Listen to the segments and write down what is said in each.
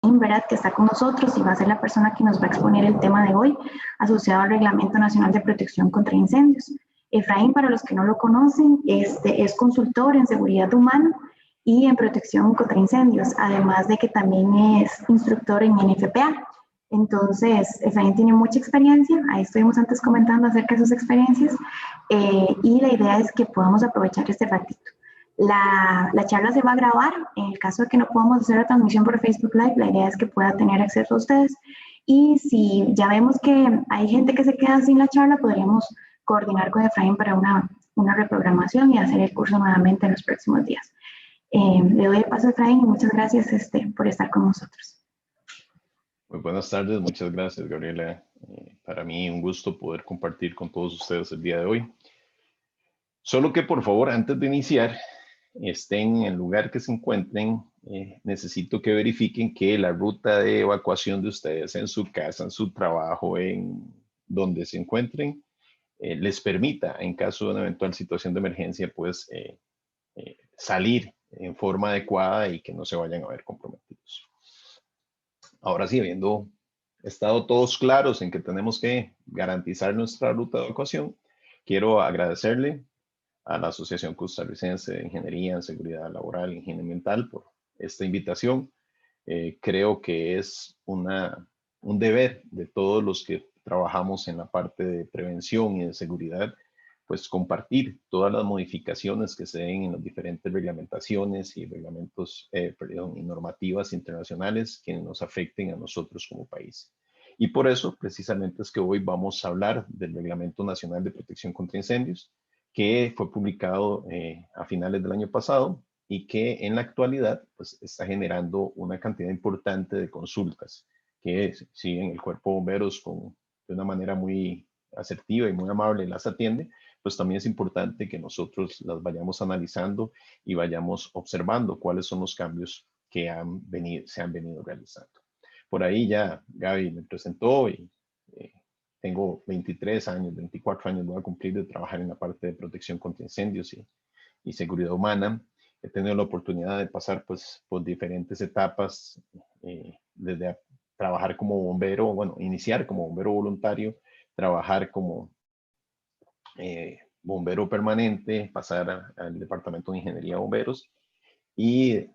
¿verdad? Que está con nosotros y va a ser la persona que nos va a exponer el tema de hoy asociado al Reglamento Nacional de Protección contra Incendios. Efraín, para los que no lo conocen, es consultor en seguridad humana y en protección contra incendios, además de que también es instructor en NFPA. Entonces, Efraín tiene mucha experiencia, ahí estuvimos antes comentando acerca de sus experiencias, y la idea es que podamos aprovechar este ratito. La charla se va a grabar, en el caso de que no podamos hacer la transmisión por Facebook Live, la idea es que pueda tener acceso a ustedes, y si ya vemos que hay gente que se queda sin la charla, podríamos coordinar con Efraín para una reprogramación y hacer el curso nuevamente en los próximos días. Le doy el paso a Efraín y muchas gracias por estar con nosotros. Muy buenas tardes, muchas gracias, Gabriela. Para mí un gusto poder compartir con todos ustedes el día de hoy. Solo que por favor, antes de iniciar, estén en el lugar que se encuentren, necesito que verifiquen que la ruta de evacuación de ustedes en su casa, en su trabajo, en donde se encuentren, les permita, en caso de una eventual situación de emergencia, pues salir en forma adecuada y que no se vayan a ver comprometidos. Ahora sí, habiendo estado todos claros en que tenemos que garantizar nuestra ruta de evacuación, quiero agradecerle a la Asociación Costarricense de Ingeniería en Seguridad Laboral e Higiene Ambiental por esta invitación. Creo que es un deber de todos los que trabajamos en la parte de prevención y de seguridad, pues compartir todas las modificaciones que se den en las diferentes reglamentaciones y reglamentos, y normativas internacionales que nos afecten a nosotros como país. Y por eso, precisamente, es que hoy vamos a hablar del Reglamento Nacional de Protección contra Incendios, que fue publicado a finales del año pasado y que en la actualidad pues, está generando una cantidad importante de consultas que siguen el Cuerpo de Bomberos de una manera muy asertiva y muy amable las atiende, pues también es importante que nosotros las vayamos analizando y vayamos observando cuáles son los cambios que se han venido realizando. Por ahí ya Gaby me presentó y tengo 23 años, 24 años voy a cumplir de trabajar en la parte de protección contra incendios y seguridad humana. He tenido la oportunidad de pasar pues, por diferentes etapas, desde trabajar como bombero, bueno, iniciar como bombero voluntario, trabajar como bombero permanente, pasar al Departamento de Ingeniería de Bomberos y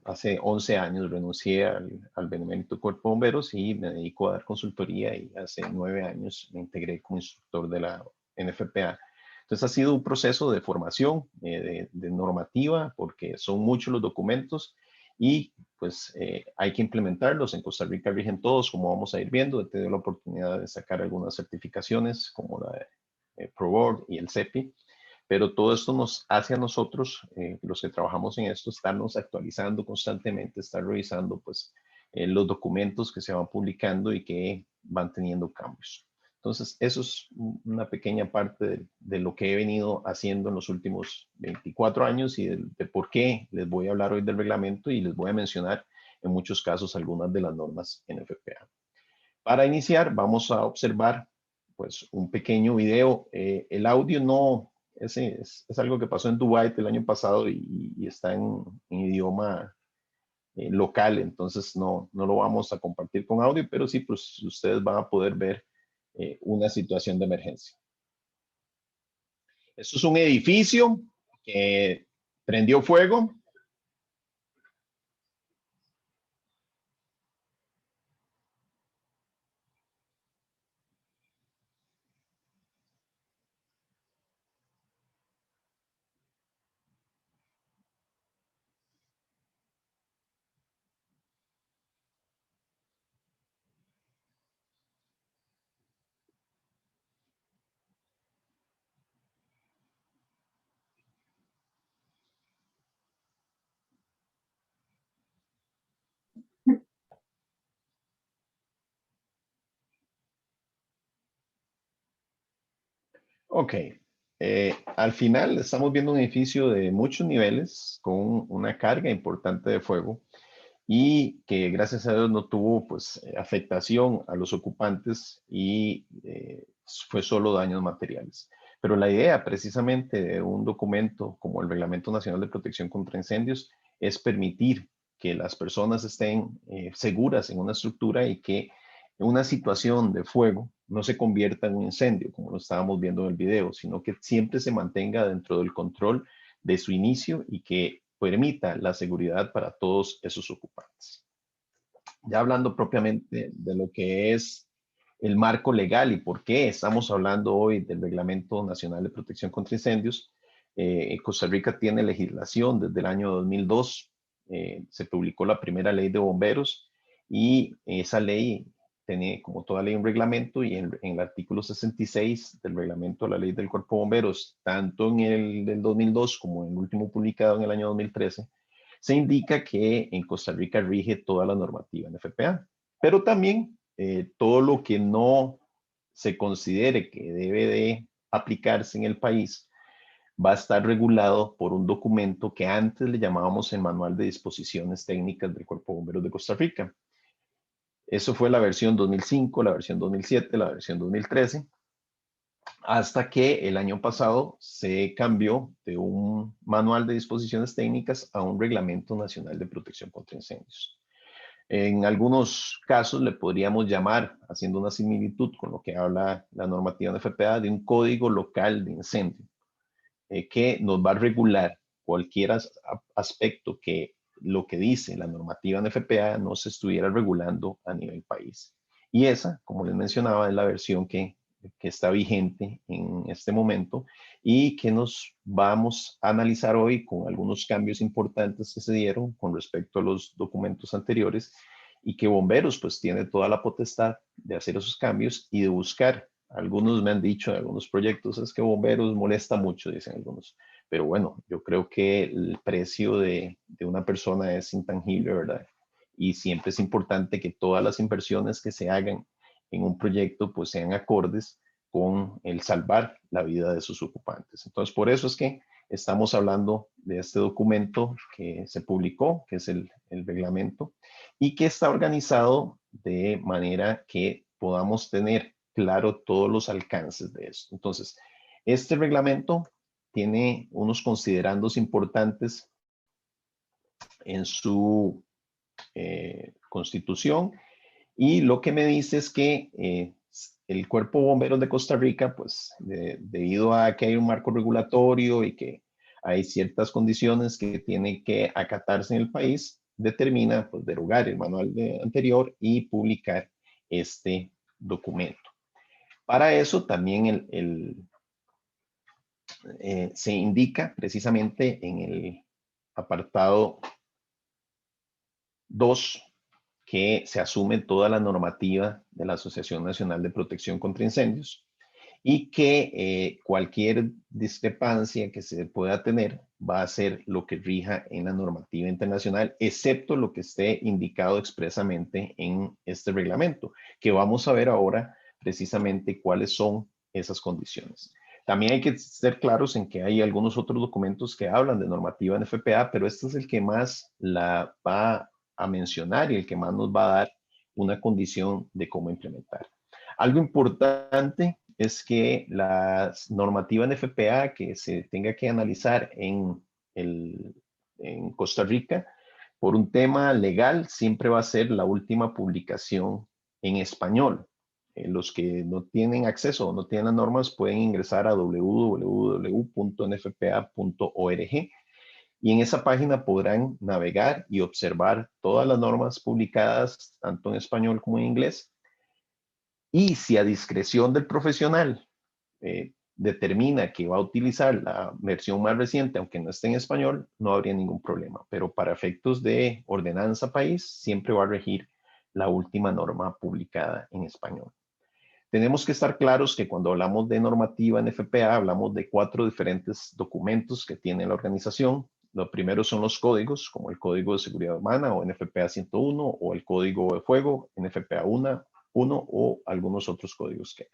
hace 11 años renuncié al Benemérito Cuerpo de Bomberos y me dedico a dar consultoría y hace 9 años me integré como instructor de la NFPA. Entonces ha sido un proceso de formación, de normativa, porque son muchos los documentos y pues hay que implementarlos. En Costa Rica rigen todos, como vamos a ir viendo. He tenido la oportunidad de sacar algunas certificaciones como la de ProBoard y el CEPI. Pero todo esto nos hace a nosotros, los que trabajamos en esto, estarnos actualizando constantemente, estar revisando pues, los documentos que se van publicando y que van teniendo cambios. Entonces, eso es una pequeña parte de lo que he venido haciendo en los últimos 24 años y de por qué les voy a hablar hoy del reglamento y les voy a mencionar en muchos casos algunas de las normas NFPA. Para iniciar, vamos a observar pues, un pequeño video. El audio no... Es algo que pasó en Dubái el año pasado y está en idioma local, entonces no lo vamos a compartir con audio, pero sí, pues ustedes van a poder ver una situación de emergencia. Esto es un edificio que prendió fuego. Ok, al final estamos viendo un edificio de muchos niveles con una carga importante de fuego y que gracias a Dios no tuvo pues afectación a los ocupantes y fue solo daños materiales. Pero la idea precisamente de un documento como el Reglamento Nacional de Protección contra Incendios es permitir que las personas estén seguras en una estructura y que una situación de fuego no se convierta en un incendio, como lo estábamos viendo en el video, sino que siempre se mantenga dentro del control de su inicio y que permita la seguridad para todos esos ocupantes. Ya hablando propiamente de lo que es el marco legal y por qué estamos hablando hoy del Reglamento Nacional de Protección contra Incendios, Costa Rica tiene legislación desde el año 2002, se publicó la primera ley de bomberos y esa ley tiene, como toda ley, un reglamento y en el artículo 66 del reglamento de la ley del Cuerpo de Bomberos, tanto en el del 2002 como en el último publicado en el año 2013, se indica que en Costa Rica rige toda la normativa en FPA, pero también todo lo que no se considere que debe de aplicarse en el país va a estar regulado por un documento que antes le llamábamos el Manual de Disposiciones Técnicas del Cuerpo de Bomberos de Costa Rica. Eso fue la versión 2005, la versión 2007, la versión 2013, hasta que el año pasado se cambió de un Manual de Disposiciones Técnicas a un Reglamento Nacional de Protección contra Incendios. En algunos casos le podríamos llamar, haciendo una similitud con lo que habla la normativa de FPA, de un código local de incendio, que nos va a regular cualquier aspecto que lo que dice la normativa de FPA no se estuviera regulando a nivel país. Y esa, como les mencionaba, es la versión que está vigente en este momento y que nos vamos a analizar hoy con algunos cambios importantes que se dieron con respecto a los documentos anteriores y que Bomberos pues tiene toda la potestad de hacer esos cambios y de buscar. Algunos me han dicho en algunos proyectos, es que Bomberos molesta mucho, dicen algunos. Pero bueno, yo creo que el precio de una persona es intangible, ¿verdad? Y siempre es importante que todas las inversiones que se hagan en un proyecto pues sean acordes con el salvar la vida de sus ocupantes. Entonces, por eso es que estamos hablando de este documento que se publicó, que es el reglamento, y que está organizado de manera que podamos tener claro todos los alcances de esto. Entonces, este reglamento tiene unos considerandos importantes en su constitución y lo que me dice es que el Cuerpo de Bomberos de Costa Rica, pues debido a que hay un marco regulatorio y que hay ciertas condiciones que tiene que acatarse en el país, determina pues derogar el manual anterior y publicar este documento. Para eso también se indica precisamente en el apartado 2 que se asume toda la normativa de la Asociación Nacional de Protección contra Incendios y que cualquier discrepancia que se pueda tener va a ser lo que rija en la normativa internacional, excepto lo que esté indicado expresamente en este reglamento, que vamos a ver ahora precisamente cuáles son esas condiciones. También hay que ser claros en que hay algunos otros documentos que hablan de normativa en FPA, pero este es el que más la va a mencionar y el que más nos va a dar una condición de cómo implementar. Algo importante es que la normativa en FPA que se tenga que analizar en Costa Rica por un tema legal siempre va a ser la última publicación en español. Los que no tienen acceso o no tienen las normas pueden ingresar a www.nfpa.org y en esa página podrán navegar y observar todas las normas publicadas tanto en español como en inglés. Y si a discreción del profesional determina que va a utilizar la versión más reciente, aunque no esté en español, no habría ningún problema. Pero para efectos de ordenanza país, siempre va a regir la última norma publicada en español. Tenemos que estar claros que cuando hablamos de normativa en FPA, hablamos de 4 diferentes documentos que tiene la organización. Lo primero son los códigos, como el Código de Seguridad Humana o NFPA 101 o el Código de Fuego, NFPA 1 o algunos otros códigos que hay.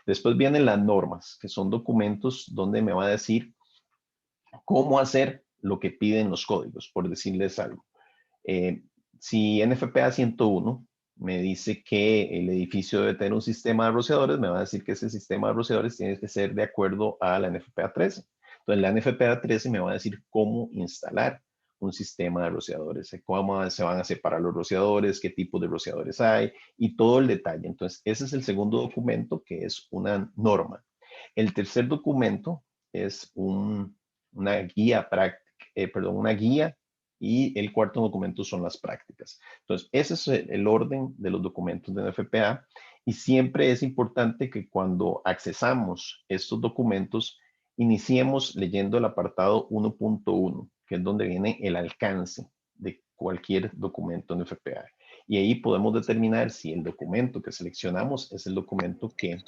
Después vienen las normas, que son documentos donde me va a decir cómo hacer lo que piden los códigos, por decirles algo. Si NFPA 101 me dice que el edificio debe tener un sistema de rociadores, me va a decir que ese sistema de rociadores tiene que ser de acuerdo a la NFPA 13. Entonces, la NFPA 13 me va a decir cómo instalar un sistema de rociadores, cómo se van a separar los rociadores, qué tipo de rociadores hay y todo el detalle. Entonces, ese es el segundo documento, que es una norma. El tercer documento es una guía una guía, y el cuarto documento son las prácticas. Entonces, ese es el orden de los documentos de NFPA, y siempre es importante que cuando accesamos estos documentos, iniciemos leyendo el apartado 1.1, que es donde viene el alcance de cualquier documento NFPA. Y ahí podemos determinar si el documento que seleccionamos es el documento que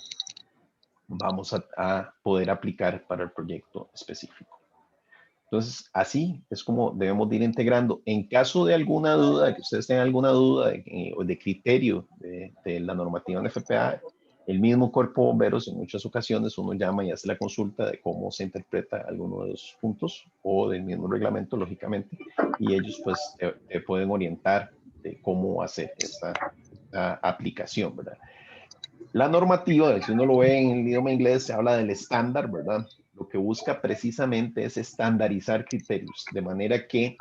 vamos a poder aplicar para el proyecto específico. Entonces, así es como debemos de ir integrando. En caso de alguna duda, que ustedes tengan alguna duda de criterio de la normativa en FPA, el mismo cuerpo de bomberos en muchas ocasiones uno llama y hace la consulta de cómo se interpreta alguno de los puntos o del mismo reglamento, lógicamente, y ellos pues te pueden orientar de cómo hacer esta aplicación, ¿verdad? La normativa, si uno lo ve en el idioma inglés, se habla del estándar, ¿verdad? Lo que busca precisamente es estandarizar criterios, de manera que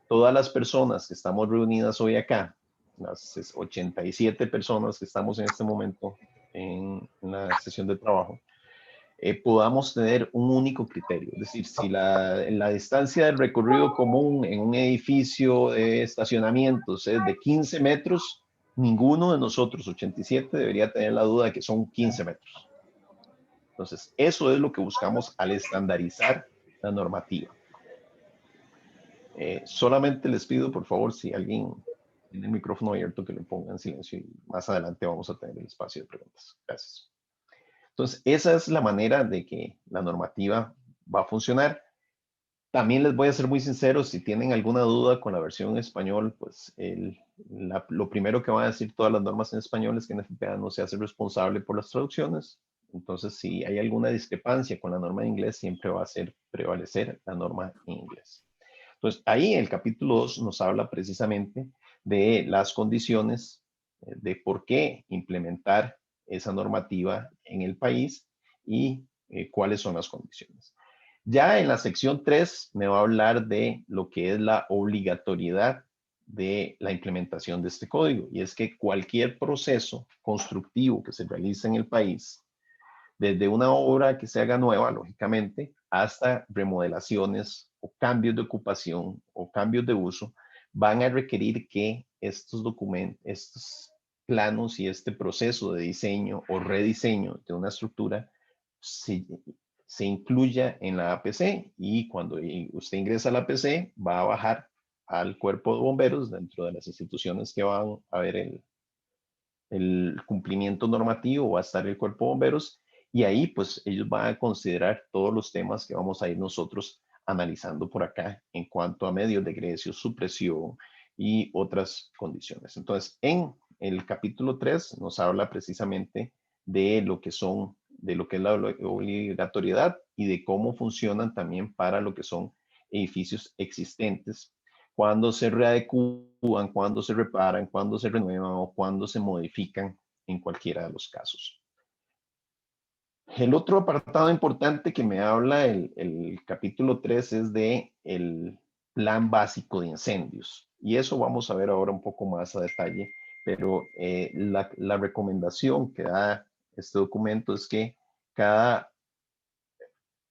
todas las personas que estamos reunidas hoy acá, las 87 personas que estamos en este momento en la sesión de trabajo, podamos tener un único criterio. Es decir, si la distancia del recorrido común en un edificio de estacionamientos es de 15 metros, ninguno de nosotros, 87, debería tener la duda de que son 15 metros. Entonces, eso es lo que buscamos al estandarizar la normativa. Solamente les pido, por favor, si alguien tiene el micrófono abierto, que lo ponga en silencio, y más adelante vamos a tener el espacio de preguntas. Gracias. Entonces, esa es la manera de que la normativa va a funcionar. También les voy a ser muy sincero, si tienen alguna duda con la versión en español, pues lo primero que van a decir todas las normas en español es que NFPA no se hace responsable por las traducciones. Entonces, si hay alguna discrepancia con la norma en inglés, siempre va a ser prevalecer la norma en inglés. Entonces, ahí el capítulo 2 nos habla precisamente de las condiciones de por qué implementar esa normativa en el país y cuáles son las condiciones. Ya en la sección 3 me va a hablar de lo que es la obligatoriedad de la implementación de este código, y es que cualquier proceso constructivo que se realice en el país, desde una obra que se haga nueva, lógicamente, hasta remodelaciones o cambios de ocupación o cambios de uso, van a requerir que estos documentos, estos planos y este proceso de diseño o rediseño de una estructura se incluya en la APC, y cuando usted ingresa a la APC va a bajar al cuerpo de bomberos dentro de las instituciones que van a ver el cumplimiento normativo, va a estar el cuerpo de bomberos, y ahí pues ellos van a considerar todos los temas que vamos a ir nosotros analizando por acá en cuanto a medios de egreso, supresión y otras condiciones. Entonces, en el capítulo 3 nos habla precisamente de lo que son, de lo que es la obligatoriedad y de cómo funcionan también para lo que son edificios existentes, cuando se readecuan, cuando se reparan, cuando se renuevan o cuando se modifican en cualquiera de los casos. El otro apartado importante que me habla el capítulo 3 es de el plan básico de incendios. Y eso vamos a ver ahora un poco más a detalle, pero la recomendación que da este documento es que cada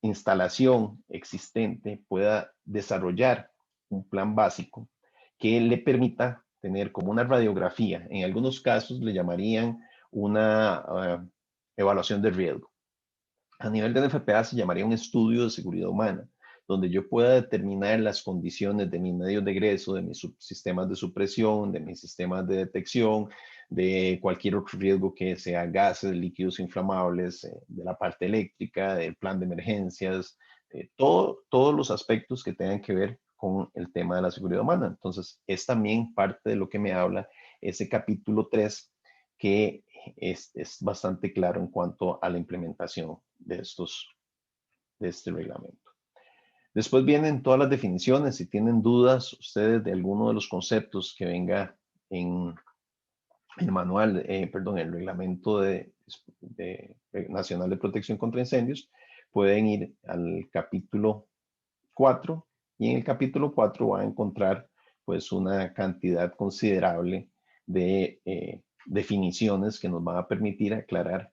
instalación existente pueda desarrollar un plan básico que le permita tener como una radiografía. En algunos casos le llamarían una evaluación de riesgo. A nivel de NFPA se llamaría un estudio de seguridad humana, donde yo pueda determinar las condiciones de mis medios de egreso, de mis sistemas de supresión, de mis sistemas de detección, de cualquier otro riesgo que sea gases, líquidos inflamables, de la parte eléctrica, del plan de emergencias, todos los aspectos que tengan que ver con el tema de la seguridad humana. Entonces, es también parte de lo que me habla ese capítulo 3, que es bastante claro en cuanto a la implementación de este reglamento. Después vienen todas las definiciones. Si tienen dudas ustedes de alguno de los conceptos que venga en el manual, perdón, el reglamento nacional de protección contra incendios, pueden ir al capítulo 4 Y en el capítulo 4 va a encontrar pues una cantidad considerable de definiciones que nos van a permitir aclarar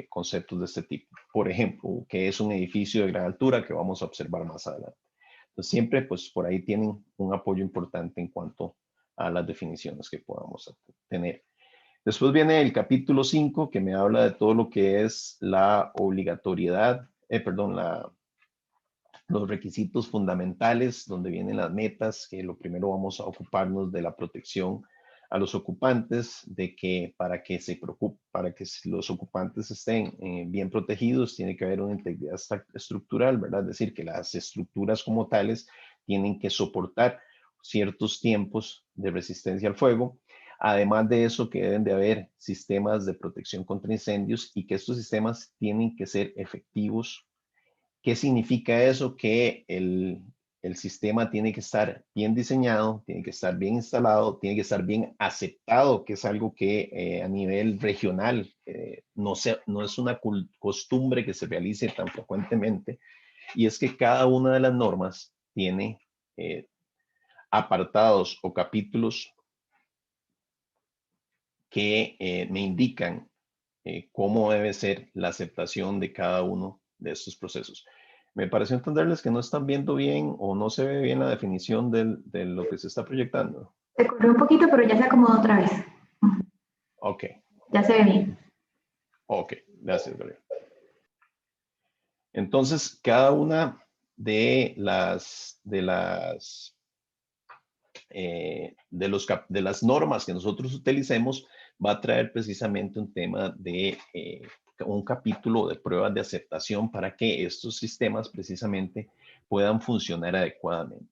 conceptos de este tipo. Por ejemplo, ¿qué es un edificio de gran altura? Que vamos a observar más adelante. Entonces, siempre pues por ahí tienen un apoyo importante en cuanto a las definiciones que podamos tener. Después viene el capítulo 5 que me habla de todo lo que es la obligatoriedad, los requisitos fundamentales, donde vienen las metas, que lo primero vamos a ocuparnos de la protección a los ocupantes, de que para que los ocupantes estén bien protegidos, tiene que haber una integridad estructural, ¿verdad? Es decir, que las estructuras como tales tienen que soportar ciertos tiempos de resistencia al fuego. Además de eso, que deben de haber sistemas de protección contra incendios y que estos sistemas tienen que ser efectivos. ¿Qué significa eso? Que el sistema tiene que estar bien diseñado, tiene que estar bien instalado, tiene que estar bien aceptado, que es algo que a nivel regional no es una costumbre que se realice tan frecuentemente. Y es que cada una de las normas tiene apartados o capítulos que me indican cómo debe ser la aceptación de cada uno de estos procesos. Me pareció entenderles que no están viendo bien o no se ve bien la definición de lo que se está proyectando. Se corrió un poquito, pero ya se acomodó otra vez. Ok. Ya se ve bien. Ok, gracias, Gabriel. Entonces, cada una de las normas que nosotros utilicemos va a traer precisamente un tema de un capítulo de pruebas de aceptación para que estos sistemas precisamente puedan funcionar adecuadamente.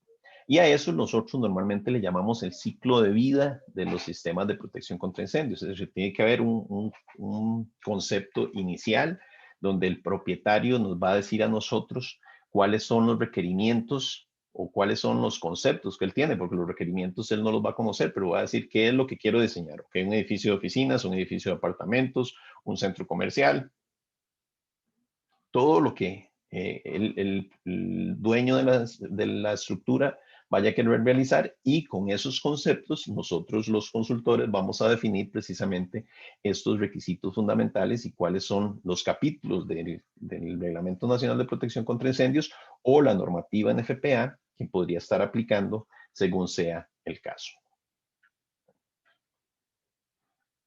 Y a eso nosotros normalmente le llamamos el ciclo de vida de los sistemas de protección contra incendios. Es decir, tiene que haber un concepto inicial donde el propietario nos va a decir a nosotros cuáles son los requerimientos o cuáles son los conceptos que él tiene, porque los requerimientos él no los va a conocer, pero va a decir qué es lo que quiero diseñar. ¿Okay? Un edificio de oficinas, un edificio de apartamentos, un centro comercial, todo lo que el dueño de la estructura vaya a querer realizar, y con esos conceptos nosotros los consultores vamos a definir precisamente estos requisitos fundamentales y cuáles son los capítulos del Reglamento Nacional de Protección contra Incendios o la normativa NFPA que podría estar aplicando según sea el caso.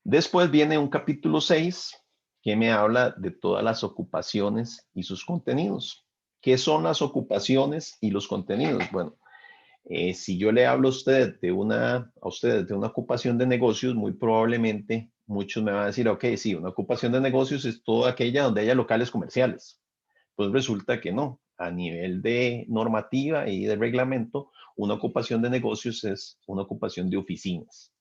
Después viene un capítulo 6 que me habla de todas las ocupaciones y sus contenidos. ¿Qué son las ocupaciones y los contenidos? Bueno, si yo le hablo a ustedes de una ocupación de negocios, muy probablemente muchos me van a decir, ok, sí, una ocupación de negocios es toda aquella donde haya locales comerciales. Pues resulta que no. A nivel de normativa y de reglamento, una ocupación de negocios es una ocupación de oficinas.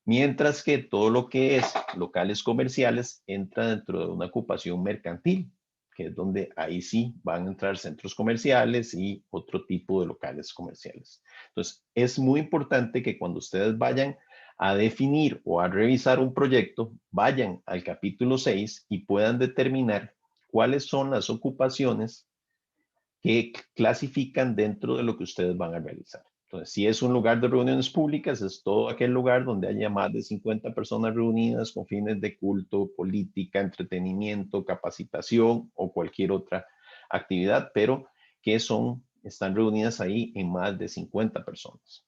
Mientras que todo lo que es locales comerciales entra dentro de una ocupación mercantil, que es donde ahí sí van a entrar centros comerciales y otro tipo de locales comerciales. Entonces, es muy importante que cuando ustedes vayan a definir o a revisar un proyecto, vayan al capítulo 6 y puedan determinar cuáles son las ocupaciones que clasifican dentro de lo que ustedes van a realizar. Entonces, si es un lugar de reuniones públicas, es todo aquel lugar donde haya más de 50 personas reunidas con fines de culto, política, entretenimiento, capacitación o cualquier otra actividad, pero que están reunidas ahí en más de 50 personas.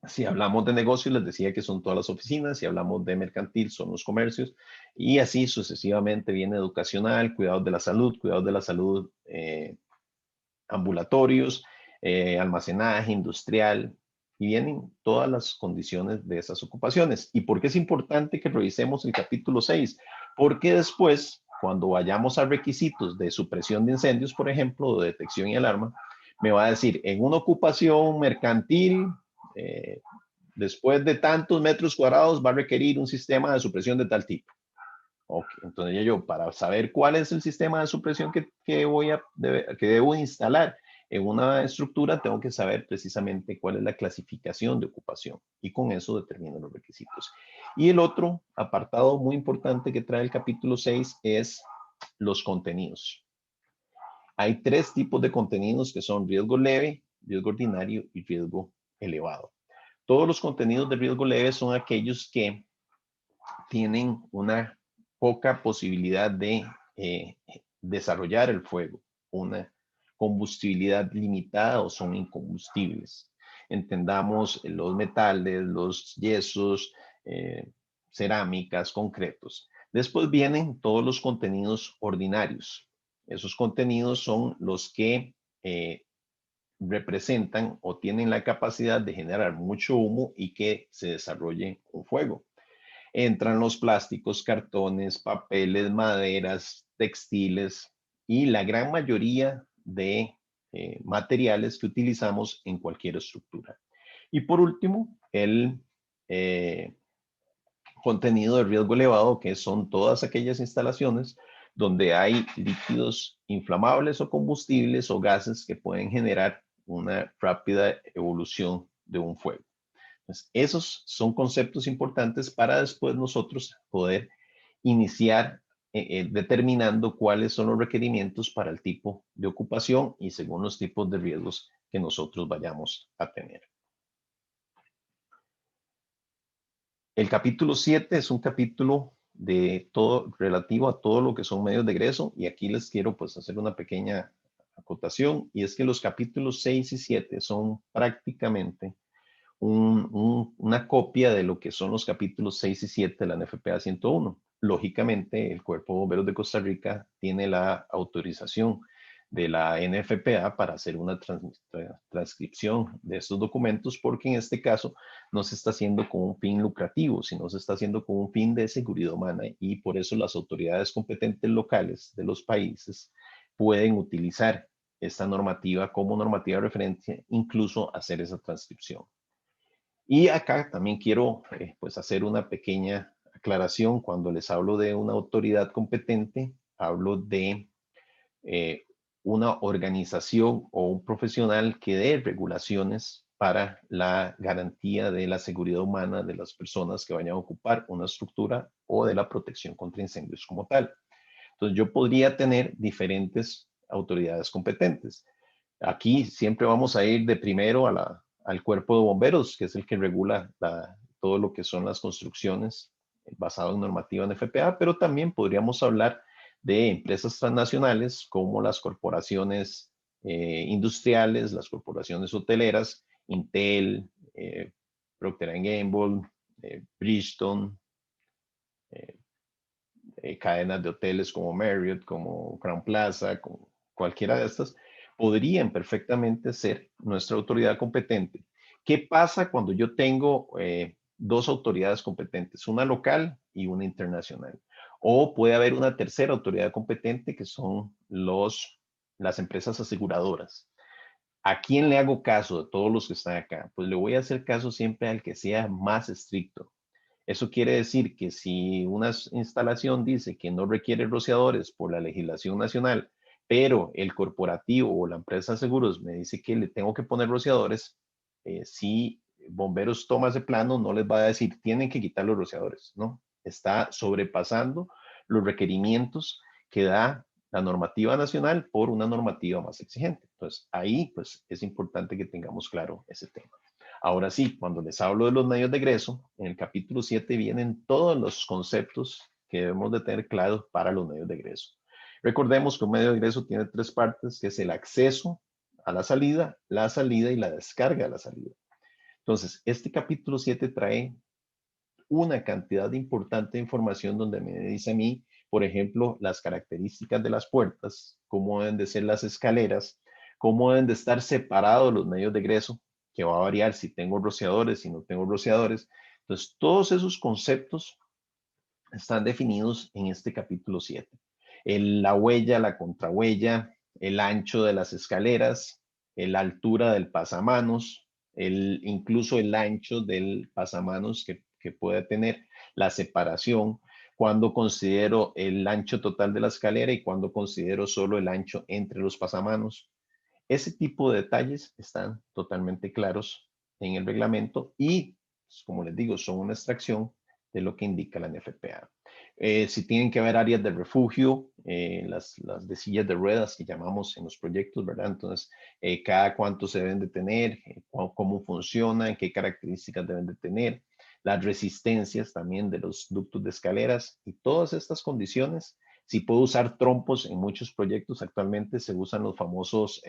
Si hablamos de negocios, les decía que son todas las oficinas. Si hablamos de mercantil, son los comercios. Y así sucesivamente viene educacional, cuidados de la salud ambulatorios, almacenaje industrial, y vienen todas las condiciones de esas ocupaciones. ¿Y por qué es importante que revisemos el capítulo 6? Porque después, cuando vayamos a requisitos de supresión de incendios, por ejemplo, o de detección y alarma, me va a decir, en una ocupación mercantil, después de tantos metros cuadrados, va a requerir un sistema de supresión de tal tipo. Ok, entonces yo para saber cuál es el sistema de supresión que debo instalar en una estructura, tengo que saber precisamente cuál es la clasificación de ocupación, y con eso determino los requisitos. Y el otro apartado muy importante que trae el capítulo 6 es los contenidos. Hay tres tipos de contenidos que son riesgo leve, riesgo ordinario y riesgo elevado. Todos los contenidos de riesgo leve son aquellos que tienen una poca posibilidad de desarrollar el fuego, una combustibilidad limitada o son incombustibles. Entendamos los metales, los yesos, cerámicas, concretos. Después vienen todos los contenidos ordinarios. Esos contenidos son los que representan o tienen la capacidad de generar mucho humo y que se desarrolle un fuego. Entran los plásticos, cartones, papeles, maderas, textiles y la gran mayoría de materiales que utilizamos en cualquier estructura. Y por último, el contenido de riesgo elevado, que son todas aquellas instalaciones donde hay líquidos inflamables o combustibles o gases que pueden generar una rápida evolución de un fuego. Entonces, esos son conceptos importantes para después nosotros poder iniciar determinando cuáles son los requerimientos para el tipo de ocupación y según los tipos de riesgos que nosotros vayamos a tener. El capítulo 7 es un capítulo de todo relativo a todo lo que son medios de egreso y aquí les quiero pues hacer una pequeña acotación y es que los capítulos 6 y 7 son prácticamente una copia de lo que son los capítulos 6 y 7 de la NFPA 101. Lógicamente, el Cuerpo de Bomberos de Costa Rica tiene la autorización de la NFPA para hacer una transcripción de estos documentos, porque en este caso no se está haciendo con un fin lucrativo, sino se está haciendo con un fin de seguridad humana y por eso las autoridades competentes locales de los países pueden utilizar esta normativa como normativa de referencia, incluso hacer esa transcripción. Y acá también quiero pues hacer una pequeña aclaración. Cuando les hablo de una autoridad competente, hablo de una organización o un profesional que dé regulaciones para la garantía de la seguridad humana de las personas que vayan a ocupar una estructura o de la protección contra incendios como tal. Entonces yo podría tener diferentes autoridades competentes. Aquí siempre vamos a ir de primero al cuerpo de bomberos, que es el que regula todo lo que son las construcciones basado en normativa en FPA, pero también podríamos hablar de empresas transnacionales como las corporaciones industriales, las corporaciones hoteleras, Intel, Procter & Gamble, Bridgestone, cadenas de hoteles como Marriott, como Crown Plaza, como cualquiera de estas, podrían perfectamente ser nuestra autoridad competente. ¿Qué pasa cuando yo tengo dos autoridades competentes, una local y una internacional? O puede haber una tercera autoridad competente que son las empresas aseguradoras. ¿A quién le hago caso de todos los que están acá? Pues le voy a hacer caso siempre al que sea más estricto. Eso quiere decir que si una instalación dice que no requiere rociadores por la legislación nacional, pero el corporativo o la empresa de seguros me dice que le tengo que poner rociadores, si Bomberos toma ese plano, no les va a decir tienen que quitar los rociadores, ¿no? Está sobrepasando los requerimientos que da la normativa nacional por una normativa más exigente. Entonces, ahí pues es importante que tengamos claro ese tema. Ahora sí, cuando les hablo de los medios de egreso, en el capítulo 7 vienen todos los conceptos que debemos de tener claros para los medios de egreso. Recordemos que un medio de egreso tiene tres partes, que es el acceso a la salida y la descarga de la salida. Entonces, este capítulo 7 trae una cantidad importante de información donde me dice a mí, por ejemplo, las características de las puertas, cómo deben de ser las escaleras, cómo deben de estar separados los medios de egreso, que va a variar si tengo rociadores, si no tengo rociadores. Entonces, todos esos conceptos están definidos en este capítulo 7. La huella, la contrahuella, el ancho de las escaleras, la altura del pasamanos, incluso el ancho del pasamanos que puede tener, la separación, cuando considero el ancho total de la escalera y cuando considero solo el ancho entre los pasamanos. Ese tipo de detalles están totalmente claros en el reglamento y, como les digo, son una extracción de lo que indica la NFPA. Si tienen que haber áreas de refugio, las de sillas de ruedas que llamamos en los proyectos, ¿verdad? Entonces, cada cuánto se deben de tener, cómo funcionan, qué características deben de tener, las resistencias también de los ductos de escaleras y todas estas condiciones. Si puedo usar trompos en muchos proyectos, actualmente se usan los famosos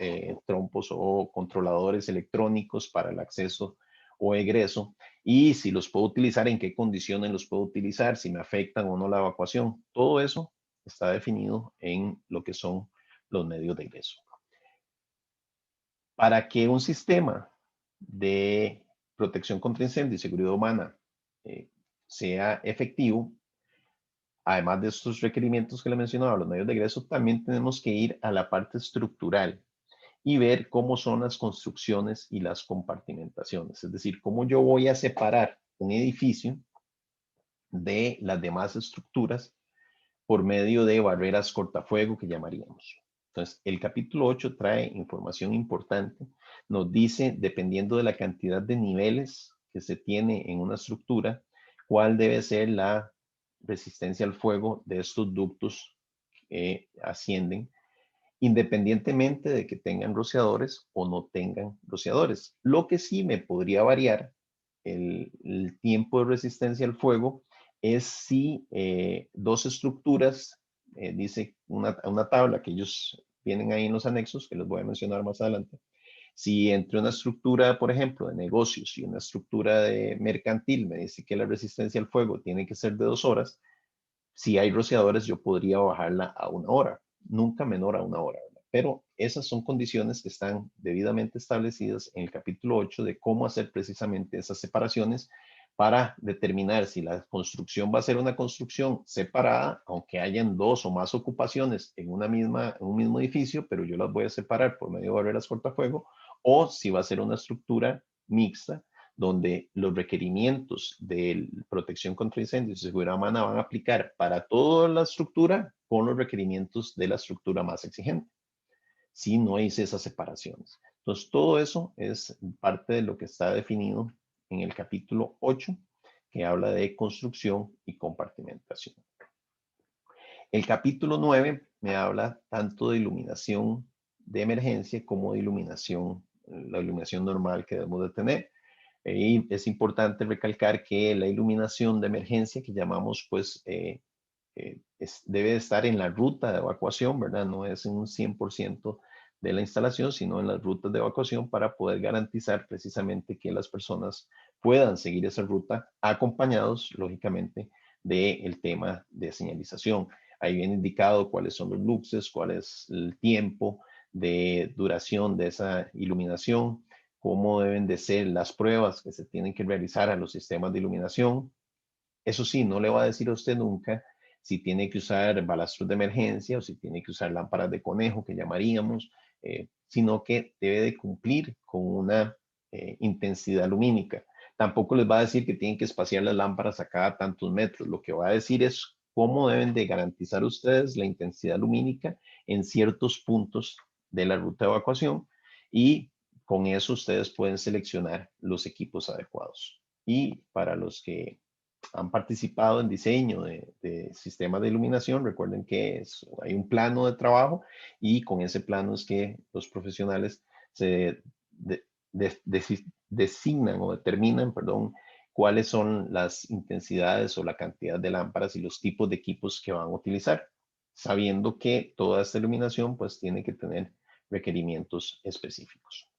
trompos o controladores electrónicos para el acceso o egreso, y si los puedo utilizar, en qué condiciones los puedo utilizar, si me afectan o no la evacuación. Todo eso está definido en lo que son los medios de ingreso. Para que un sistema de protección contra incendio y seguridad humana sea efectivo, además de estos requerimientos que le mencionaba, los medios de ingreso, también tenemos que ir a la parte estructural y ver cómo son las construcciones y las compartimentaciones. Es decir, cómo yo voy a separar un edificio de las demás estructuras por medio de barreras cortafuego que llamaríamos. Entonces, el capítulo 8 trae información importante. Nos dice, dependiendo de la cantidad de niveles que se tiene en una estructura, cuál debe ser la resistencia al fuego de estos ductos que ascienden, independientemente de que tengan rociadores o no tengan rociadores. Lo que sí me podría variar el tiempo de resistencia al fuego es si dos estructuras, dice una tabla que ellos tienen ahí en los anexos, que les voy a mencionar más adelante. Si entre una estructura, por ejemplo, de negocios y una estructura de mercantil me dice que la resistencia al fuego tiene que ser de 2 horas, si hay rociadores yo podría bajarla a 1 hora, nunca menor a 1 hora, ¿verdad? Pero esas son condiciones que están debidamente establecidas en el capítulo 8 de cómo hacer precisamente esas separaciones para determinar si la construcción va a ser una construcción separada, aunque hayan 2 o más ocupaciones en un mismo edificio, pero yo las voy a separar por medio de barreras cortafuego, o si va a ser una estructura mixta, donde los requerimientos de protección contra incendios y seguridad humana van a aplicar para toda la estructura con los requerimientos de la estructura más exigente. Si no hice esas separaciones. Entonces, todo eso es parte de lo que está definido en el capítulo 8, que habla de construcción y compartimentación. El capítulo 9 me habla tanto de iluminación de emergencia como de iluminación, la iluminación normal que debemos de tener. Y es importante recalcar que la iluminación de emergencia que llamamos, pues, debe estar en la ruta de evacuación, ¿verdad? No es en un 100% de la instalación, sino en las rutas de evacuación para poder garantizar precisamente que las personas puedan seguir esa ruta acompañados, lógicamente, del tema de señalización. Ahí viene indicado cuáles son los luxes, cuál es el tiempo de duración de esa iluminación, cómo deben de ser las pruebas que se tienen que realizar a los sistemas de iluminación. Eso sí, no le va a decir a usted nunca si tiene que usar balastros de emergencia o si tiene que usar lámparas de conejo, que llamaríamos, sino que debe de cumplir con una intensidad lumínica. Tampoco les va a decir que tienen que espaciar las lámparas a cada tantos metros. Lo que va a decir es cómo deben de garantizar ustedes la intensidad lumínica en ciertos puntos de la ruta de evacuación, y con eso ustedes pueden seleccionar los equipos adecuados. Y para los que han participado en diseño de sistemas de iluminación, recuerden que hay un plano de trabajo y con ese plano es que los profesionales se designan o determinan, perdón, cuáles son las intensidades o la cantidad de lámparas y los tipos de equipos que van a utilizar, sabiendo que toda esta iluminación pues tiene que tener requerimientos específicos.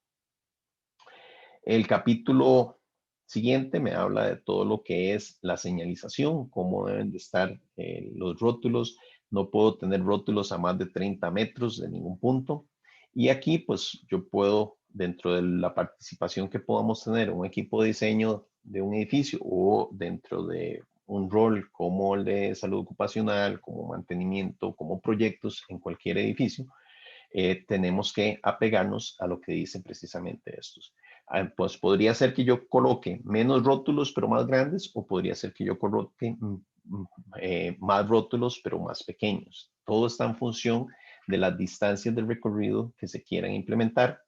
El capítulo siguiente me habla de todo lo que es la señalización, cómo deben de estar los rótulos. No puedo tener rótulos a más de 30 metros de ningún punto. Y aquí pues yo puedo, dentro de la participación que podamos tener un equipo de diseño de un edificio o dentro de un rol como el de salud ocupacional, como mantenimiento, como proyectos en cualquier edificio, tenemos que apegarnos a lo que dicen precisamente estos. Pues podría ser que yo coloque menos rótulos pero más grandes, o podría ser que yo coloque más rótulos pero más pequeños. Todo está en función de las distancias del recorrido que se quieran implementar.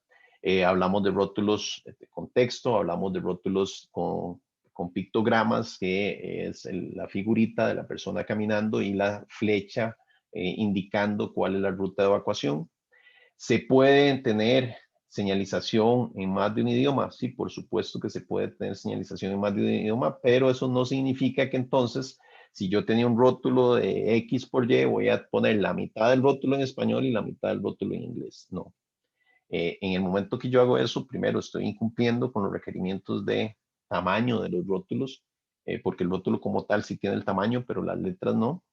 Hablamos de rótulos de contexto, hablamos de rótulos con con pictogramas, que es la figurita de la persona caminando y la flecha indicando cuál es la ruta de evacuación. ¿Se puede tener señalización en más de un idioma? Sí, por supuesto que se puede tener señalización en más de un idioma, pero eso no significa que entonces, si yo tenía un rótulo de X por Y, voy a poner la mitad del rótulo en español y la mitad del rótulo en inglés. No. En el momento que yo hago eso, primero estoy incumpliendo con los requerimientos de tamaño de los rótulos, porque el rótulo como tal sí tiene el tamaño, pero las letras no.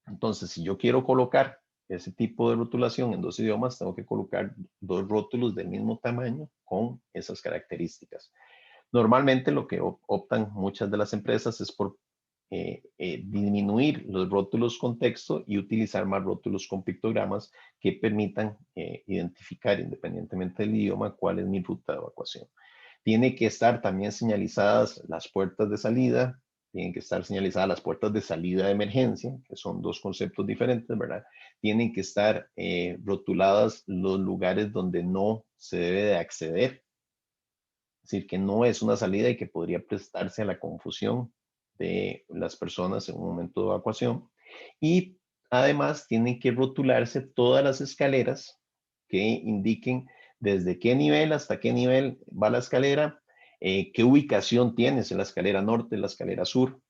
Entonces, si yo quiero colocar ese tipo de rotulación en dos idiomas, tengo que colocar dos rótulos del mismo tamaño con esas características. Normalmente lo que optan muchas de las empresas es por disminuir los rótulos con texto y utilizar más rótulos con pictogramas que permitan identificar independientemente del idioma cuál es mi ruta de evacuación. Tiene que estar también señalizadas las puertas de salida, tienen que estar señalizadas las puertas de salida de emergencia, que son dos conceptos diferentes, ¿verdad? Tienen que estar rotuladas los lugares donde no se debe de acceder, es decir, que no es una salida y que podría prestarse a la confusión de las personas en un momento de evacuación. Y además tienen que rotularse todas las escaleras que indiquen desde qué nivel hasta qué nivel va la escalera, qué ubicación tienes en la escalera norte, en la escalera sur,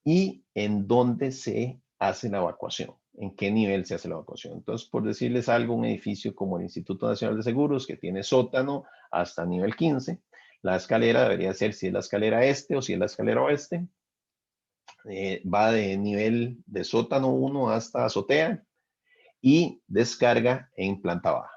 y en dónde se hace la evacuación, en qué nivel se hace la evacuación. Entonces, por decirles algo, un edificio como el Instituto Nacional de Seguros, que tiene sótano hasta nivel 15, la escalera debería ser si es la escalera este o si es la escalera oeste. Va de nivel de sótano 1 hasta azotea y descarga en planta baja.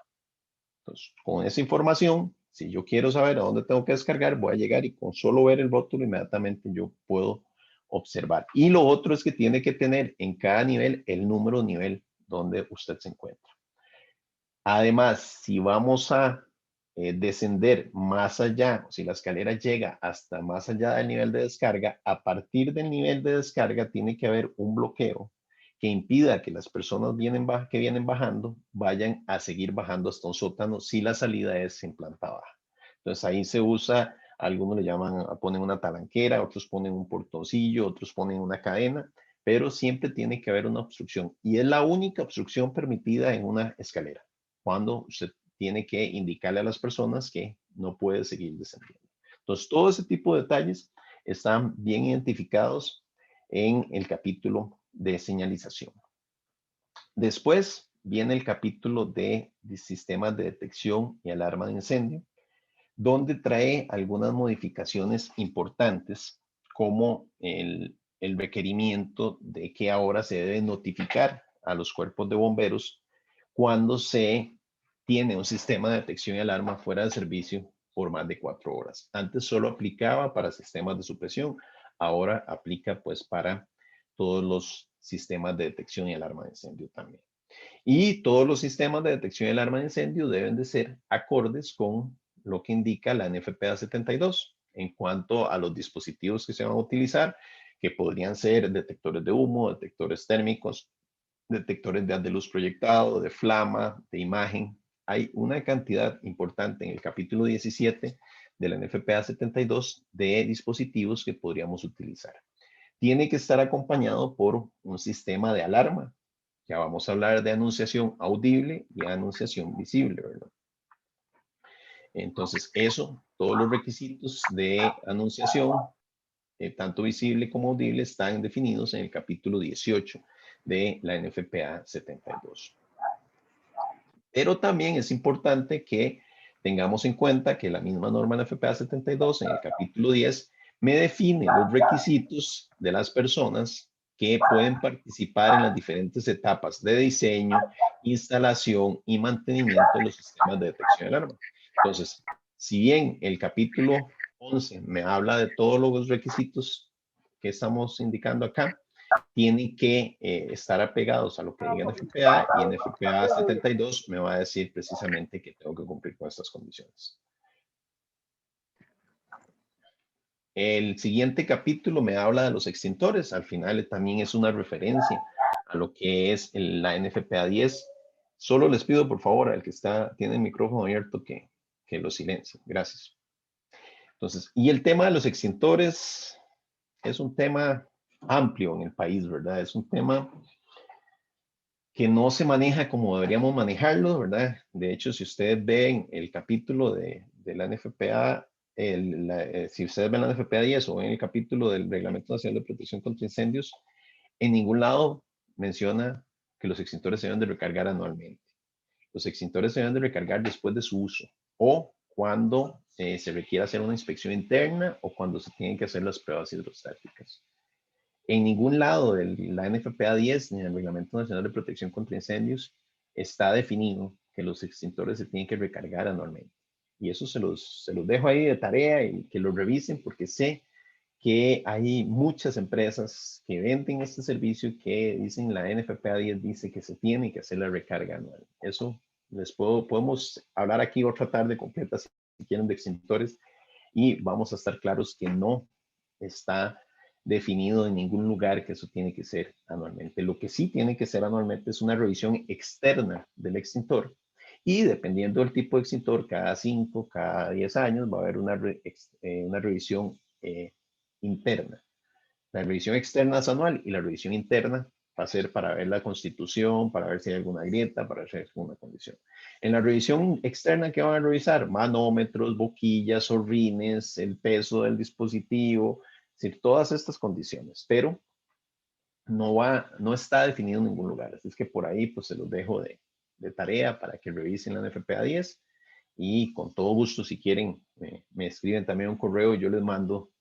Entonces, con esa información, si yo quiero saber a dónde tengo que descargar, voy a llegar y con solo ver el rótulo, inmediatamente yo puedo observar. Y lo otro es que tiene que tener en cada nivel el número de nivel donde usted se encuentra. Además, si vamos a descender más allá, si la escalera llega hasta más allá del nivel de descarga, a partir del nivel de descarga tiene que haber un bloqueo que impida que las personas que vienen bajando vayan a seguir bajando hasta un sótano si la salida es en planta baja. Entonces ahí se usa, algunos le llaman, ponen una talanquera, otros ponen un portoncillo, otros ponen una cadena, pero siempre tiene que haber una obstrucción y es la única obstrucción permitida en una escalera, cuando usted tiene que indicarle a las personas que no puede seguir descendiendo. Entonces, todo ese tipo de detalles están bien identificados en el capítulo de señalización. Después viene el capítulo de sistemas de detección y alarma de incendio, donde trae algunas modificaciones importantes, como el requerimiento de que ahora se debe notificar a los cuerpos de bomberos cuando se tiene un sistema de detección y alarma fuera de servicio por más de 4 horas. Antes solo aplicaba para sistemas de supresión, ahora aplica pues para todos los sistemas de detección y alarma de incendio también. Y todos los sistemas de detección y alarma de incendio deben de ser acordes con lo que indica la NFPA 72 en cuanto a los dispositivos que se van a utilizar, que podrían ser detectores de humo, detectores térmicos, detectores de haz de luz proyectado, de flama, de imagen. Hay una cantidad importante en el capítulo 17 de la NFPA 72 de dispositivos que podríamos utilizar. Tiene que estar acompañado por un sistema de alarma. Ya vamos a hablar de anunciación audible y anunciación visible, ¿verdad? Entonces, todos los requisitos de anunciación, tanto visible como audible, están definidos en el capítulo 18 de la NFPA 72. Pero también es importante que tengamos en cuenta que la misma norma NFPA 72, en el capítulo 10, me define los requisitos de las personas que pueden participar en las diferentes etapas de diseño, instalación y mantenimiento de los sistemas de detección de alarma. Entonces, si bien el capítulo 11 me habla de todos los requisitos que estamos indicando acá, tienen que estar apegados a lo que diga NFPA, y NFPA 72 me va a decir precisamente que tengo que cumplir con estas condiciones. El siguiente capítulo me habla de los extintores. Al final también es una referencia a lo que es la NFPA 10. Solo les pido, por favor, al que tiene el micrófono abierto que lo silencie. Gracias. Entonces, y el tema de los extintores es un tema amplio en el país, ¿verdad? Es un tema que no se maneja como deberíamos manejarlo, ¿verdad? De hecho, si ustedes ven el capítulo de la NFPA, si ustedes ven la NFPA 10 o ven el capítulo del Reglamento Nacional de Protección contra Incendios, en ningún lado menciona que los extintores se deben de recargar anualmente. Los extintores se deben de recargar después de su uso o cuando se requiere hacer una inspección interna o cuando se tienen que hacer las pruebas hidrostáticas. En ningún lado de la NFPA 10 ni en el Reglamento Nacional de Protección contra Incendios está definido que los extintores se tienen que recargar anualmente. Y eso se los dejo ahí de tarea y que lo revisen porque sé que hay muchas empresas que venden este servicio que dicen la NFPA 10 dice que se tiene que hacer la recarga anual. Eso podemos hablar aquí otra tarde completa si quieren de extintores y vamos a estar claros que no está definido en ningún lugar que eso tiene que ser anualmente. Lo que sí tiene que ser anualmente es una revisión externa del extintor y dependiendo del tipo de extintor, cada 5, cada 10 años va a haber una revisión interna. La revisión externa es anual y la revisión interna va a ser para ver la constitución, para ver si hay alguna grieta, para ver si hay alguna condición. En la revisión externa, ¿qué van a revisar? Manómetros, boquillas, zorrines, el peso del dispositivo, es decir, todas estas condiciones, pero no está definido en ningún lugar. Así es que por ahí pues se los dejo de tarea para que revisen la NFPA 10 y con todo gusto si quieren me escriben también un correo y yo les mando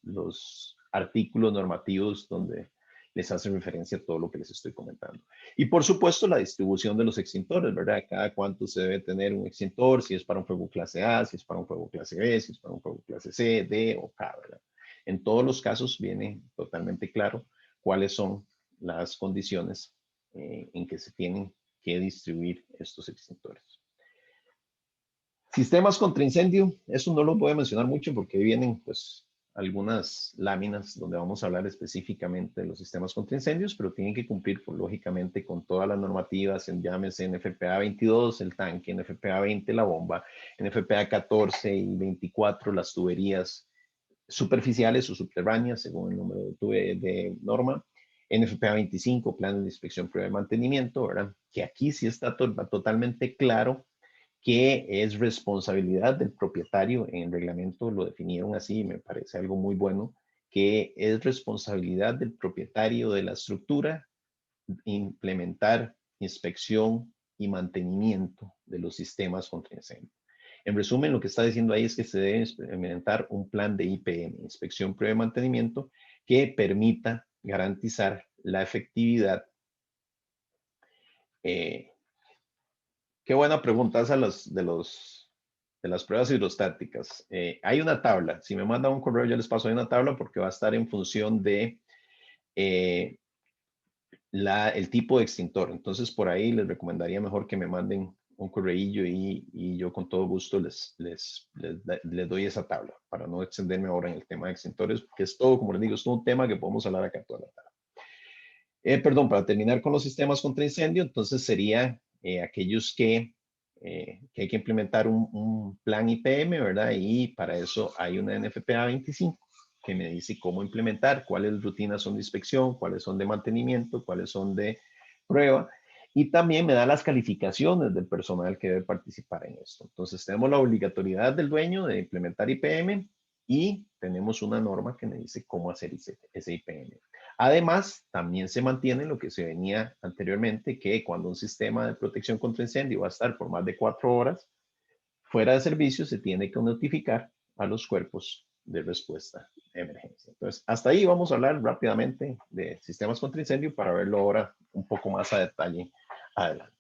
los artículos normativos donde les hace referencia a todo lo que les estoy comentando. Y por supuesto la distribución de los extintores, ¿verdad? Cada cuánto se debe tener un extintor, si es para un fuego clase A, si es para un fuego clase B, si es para un fuego clase C, D o K, ¿verdad? En todos los casos viene totalmente claro cuáles son las condiciones en que se tienen que distribuir estos extintores. Sistemas contra incendio, eso no lo voy a mencionar mucho porque vienen pues algunas láminas donde vamos a hablar específicamente de los sistemas contra incendios, pero tienen que cumplir pues, lógicamente con todas las normativas, llámese NFPA 22, el tanque, NFPA 20, la bomba, NFPA 14 y 24, las tuberías superficiales o subterráneas, según el número de norma, NFPA 25, planes de inspección, prueba de mantenimiento, ¿verdad? Que aquí sí está totalmente claro que es responsabilidad del propietario, en el reglamento lo definieron así, me parece algo muy bueno, que es responsabilidad del propietario de la estructura implementar inspección y mantenimiento de los sistemas contra incendio. En resumen, lo que está diciendo ahí es que se debe implementar un plan de IPM, inspección, prueba y mantenimiento, que permita garantizar la efectividad. Qué buena pregunta esa de las pruebas hidrostáticas. Hay una tabla. Si me mandan un correo, yo les paso ahí una tabla porque va a estar en función de el tipo de extintor. Entonces, por ahí les recomendaría mejor que me manden un correillo y yo con todo gusto les doy esa tabla para no extenderme ahora en el tema de extintores, porque es todo, como les digo, es todo un tema que podemos hablar acá toda la tarde. Perdón, para terminar con los sistemas contra incendio, entonces sería aquellos que hay que implementar un plan IPM, ¿verdad? Y para eso hay una NFPA 25 que me dice cómo implementar, cuáles rutinas son de inspección, cuáles son de mantenimiento, cuáles son de prueba. Y también me da las calificaciones del personal que debe participar en esto. Entonces tenemos la obligatoriedad del dueño de implementar IPM y tenemos una norma que me dice cómo hacer ese IPM. Además, también se mantiene lo que se venía anteriormente, que cuando un sistema de protección contra incendio va a estar por más de 4 horas fuera de servicio, se tiene que notificar a los cuerpos de respuesta de emergencia. Entonces, hasta ahí vamos a hablar rápidamente de sistemas contra incendio para verlo ahora un poco más a detalle adelante.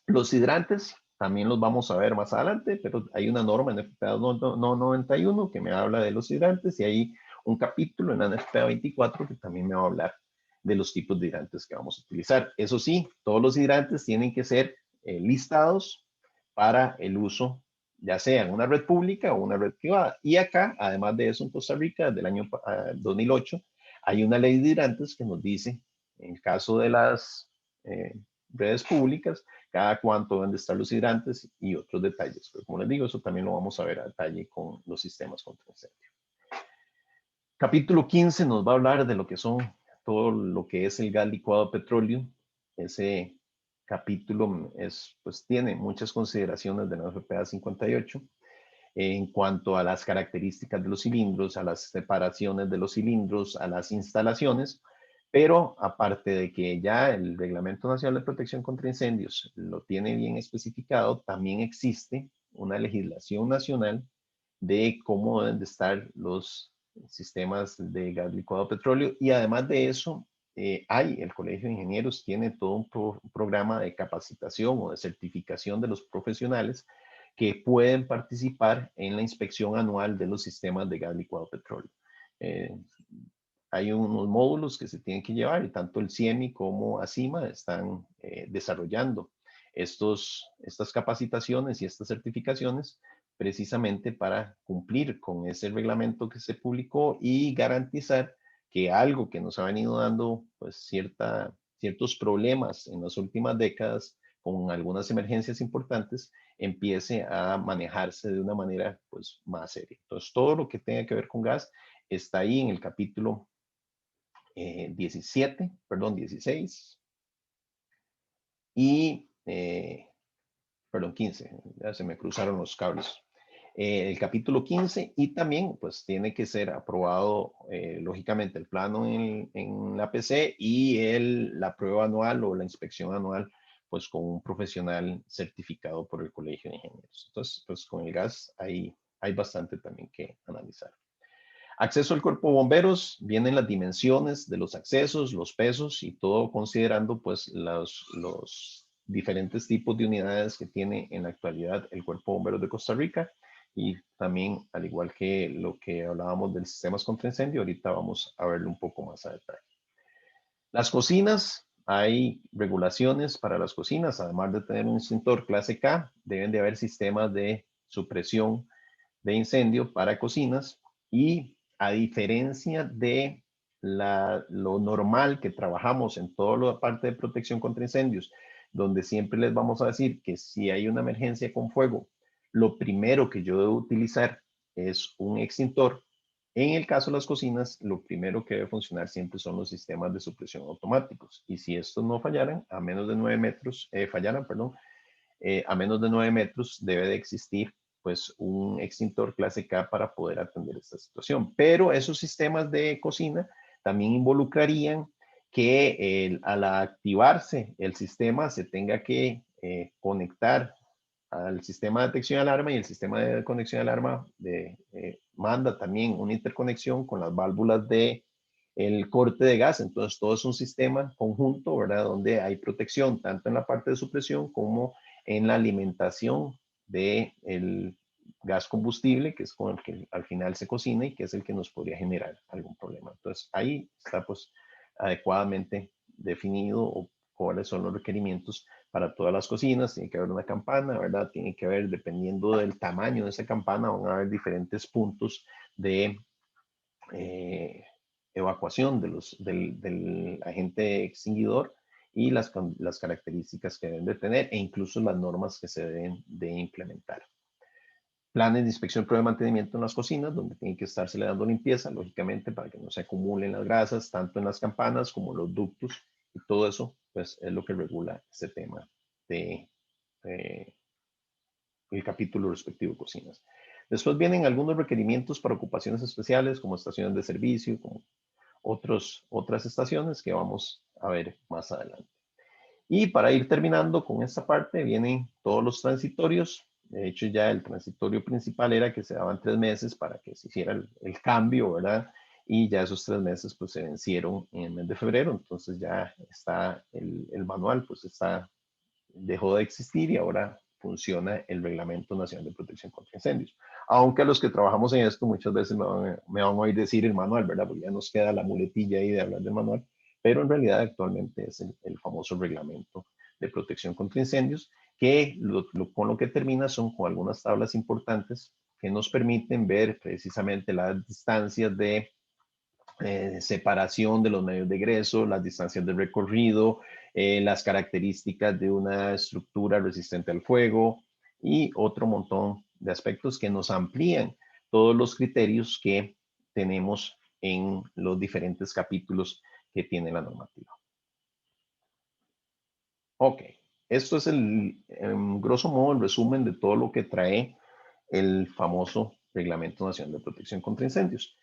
Los hidrantes también los vamos a ver más adelante, pero hay una norma en NFPA 91 que me habla de los hidrantes y hay un capítulo en la NFPA 24 que también me va a hablar de los tipos de hidrantes que vamos a utilizar. Eso sí, todos los hidrantes tienen que ser listados para el uso, ya sea en una red pública o una red privada. Y acá, además de eso, en Costa Rica, desde el año 2008, hay una ley de hidrantes que nos dice, en el caso de las redes públicas, cada cuánto deben de estar los hidrantes y otros detalles. Pero como les digo, eso también lo vamos a ver a detalle con los sistemas contra incendio. Capítulo 15 nos va a hablar de lo que son todo lo que es el gas licuado de petróleo. Ese capítulo pues, tiene muchas consideraciones de la FPA 58 en cuanto a las características de los cilindros, a las separaciones de los cilindros, a las instalaciones, pero aparte de que ya el Reglamento Nacional de Protección contra Incendios lo tiene bien especificado, también existe una legislación nacional de cómo deben de estar los sistemas de gas licuado de petróleo, y además de eso, el Colegio de Ingenieros tiene todo un programa de capacitación o de certificación de los profesionales que pueden participar en la inspección anual de los sistemas de gas licuado de petróleo. Hay unos módulos que se tienen que llevar y tanto el CIEMI como ACIMA están desarrollando estas capacitaciones y estas certificaciones precisamente para cumplir con ese reglamento que se publicó y garantizar que algo que nos ha venido dando pues ciertos problemas en las últimas décadas con algunas emergencias importantes empiece a manejarse de una manera pues más seria. Entonces todo lo que tenga que ver con gas está ahí en el capítulo 16 y, 15, ya se me cruzaron los cables. El capítulo 15 y también pues tiene que ser aprobado lógicamente el plano en la PC y la prueba anual o la inspección anual pues con un profesional certificado por el Colegio de Ingenieros. Entonces pues con el gas hay bastante también que analizar. Acceso al cuerpo de bomberos, vienen las dimensiones de los accesos, los pesos y todo considerando pues los diferentes tipos de unidades que tiene en la actualidad el cuerpo de bomberos de Costa Rica y también al igual que lo que hablábamos del sistemas contra incendio, ahorita vamos a verlo un poco más a detalle. Las cocinas, hay regulaciones para las cocinas, además de tener un extintor clase K, deben de haber sistemas de supresión de incendio para cocinas y a diferencia de lo normal que trabajamos en toda la parte de protección contra incendios, donde siempre les vamos a decir que si hay una emergencia con fuego, lo primero que yo debo utilizar es un extintor. En el caso de las cocinas, lo primero que debe funcionar siempre son los sistemas de supresión automáticos. Y si estos no fallaran, a menos de 9 metros, a menos de 9 metros debe de existir pues un extintor clase K para poder atender esta situación. Pero esos sistemas de cocina también involucrarían que al activarse el sistema se tenga que conectar al sistema de detección de alarma y el sistema de conexión de alarma manda también una interconexión con las válvulas de el corte de gas. Entonces todo es un sistema conjunto, ¿verdad? Donde hay protección tanto en la parte de supresión como en la alimentación del gas combustible, que es con el que al final se cocina y que es el que nos podría generar algún problema. Entonces ahí está pues adecuadamente definido o cuáles son los requerimientos para todas las cocinas. Tiene que haber una campana, ¿verdad? Tiene que haber, dependiendo del tamaño de esa campana, van a haber diferentes puntos de evacuación del agente extinguidor y las características que deben de tener e incluso las normas que se deben de implementar. Planes de inspección, prueba de mantenimiento en las cocinas, donde tiene que estarse le dando limpieza, lógicamente, para que no se acumulen las grasas, tanto en las campanas como los ductos, y todo eso, pues, es lo que regula este tema de el capítulo respectivo cocinas. Después vienen algunos requerimientos para ocupaciones especiales, como estaciones de servicio, como otras estaciones que vamos a ver más adelante. Y para ir terminando con esta parte, vienen todos los transitorios. De hecho, ya el transitorio principal era que se daban 3 meses para que se hiciera el cambio, ¿verdad? Y ya esos 3 meses pues se vencieron en el mes de febrero, entonces ya está el manual, pues dejó de existir y ahora funciona el Reglamento Nacional de Protección contra Incendios. Aunque a los que trabajamos en esto muchas veces me van a oír decir el manual, ¿verdad? Porque ya nos queda la muletilla ahí de hablar del manual, pero en realidad actualmente es el famoso Reglamento de Protección contra Incendios, que con lo que termina son con algunas tablas importantes que nos permiten ver precisamente las distancias de separación de los medios de egreso, las distancias de recorrido, las características de una estructura resistente al fuego y otro montón de aspectos que nos amplían todos los criterios que tenemos en los diferentes capítulos que tiene la normativa. Ok, esto es en grosso modo el resumen de todo lo que trae el famoso Reglamento Nacional de Protección contra Incendios.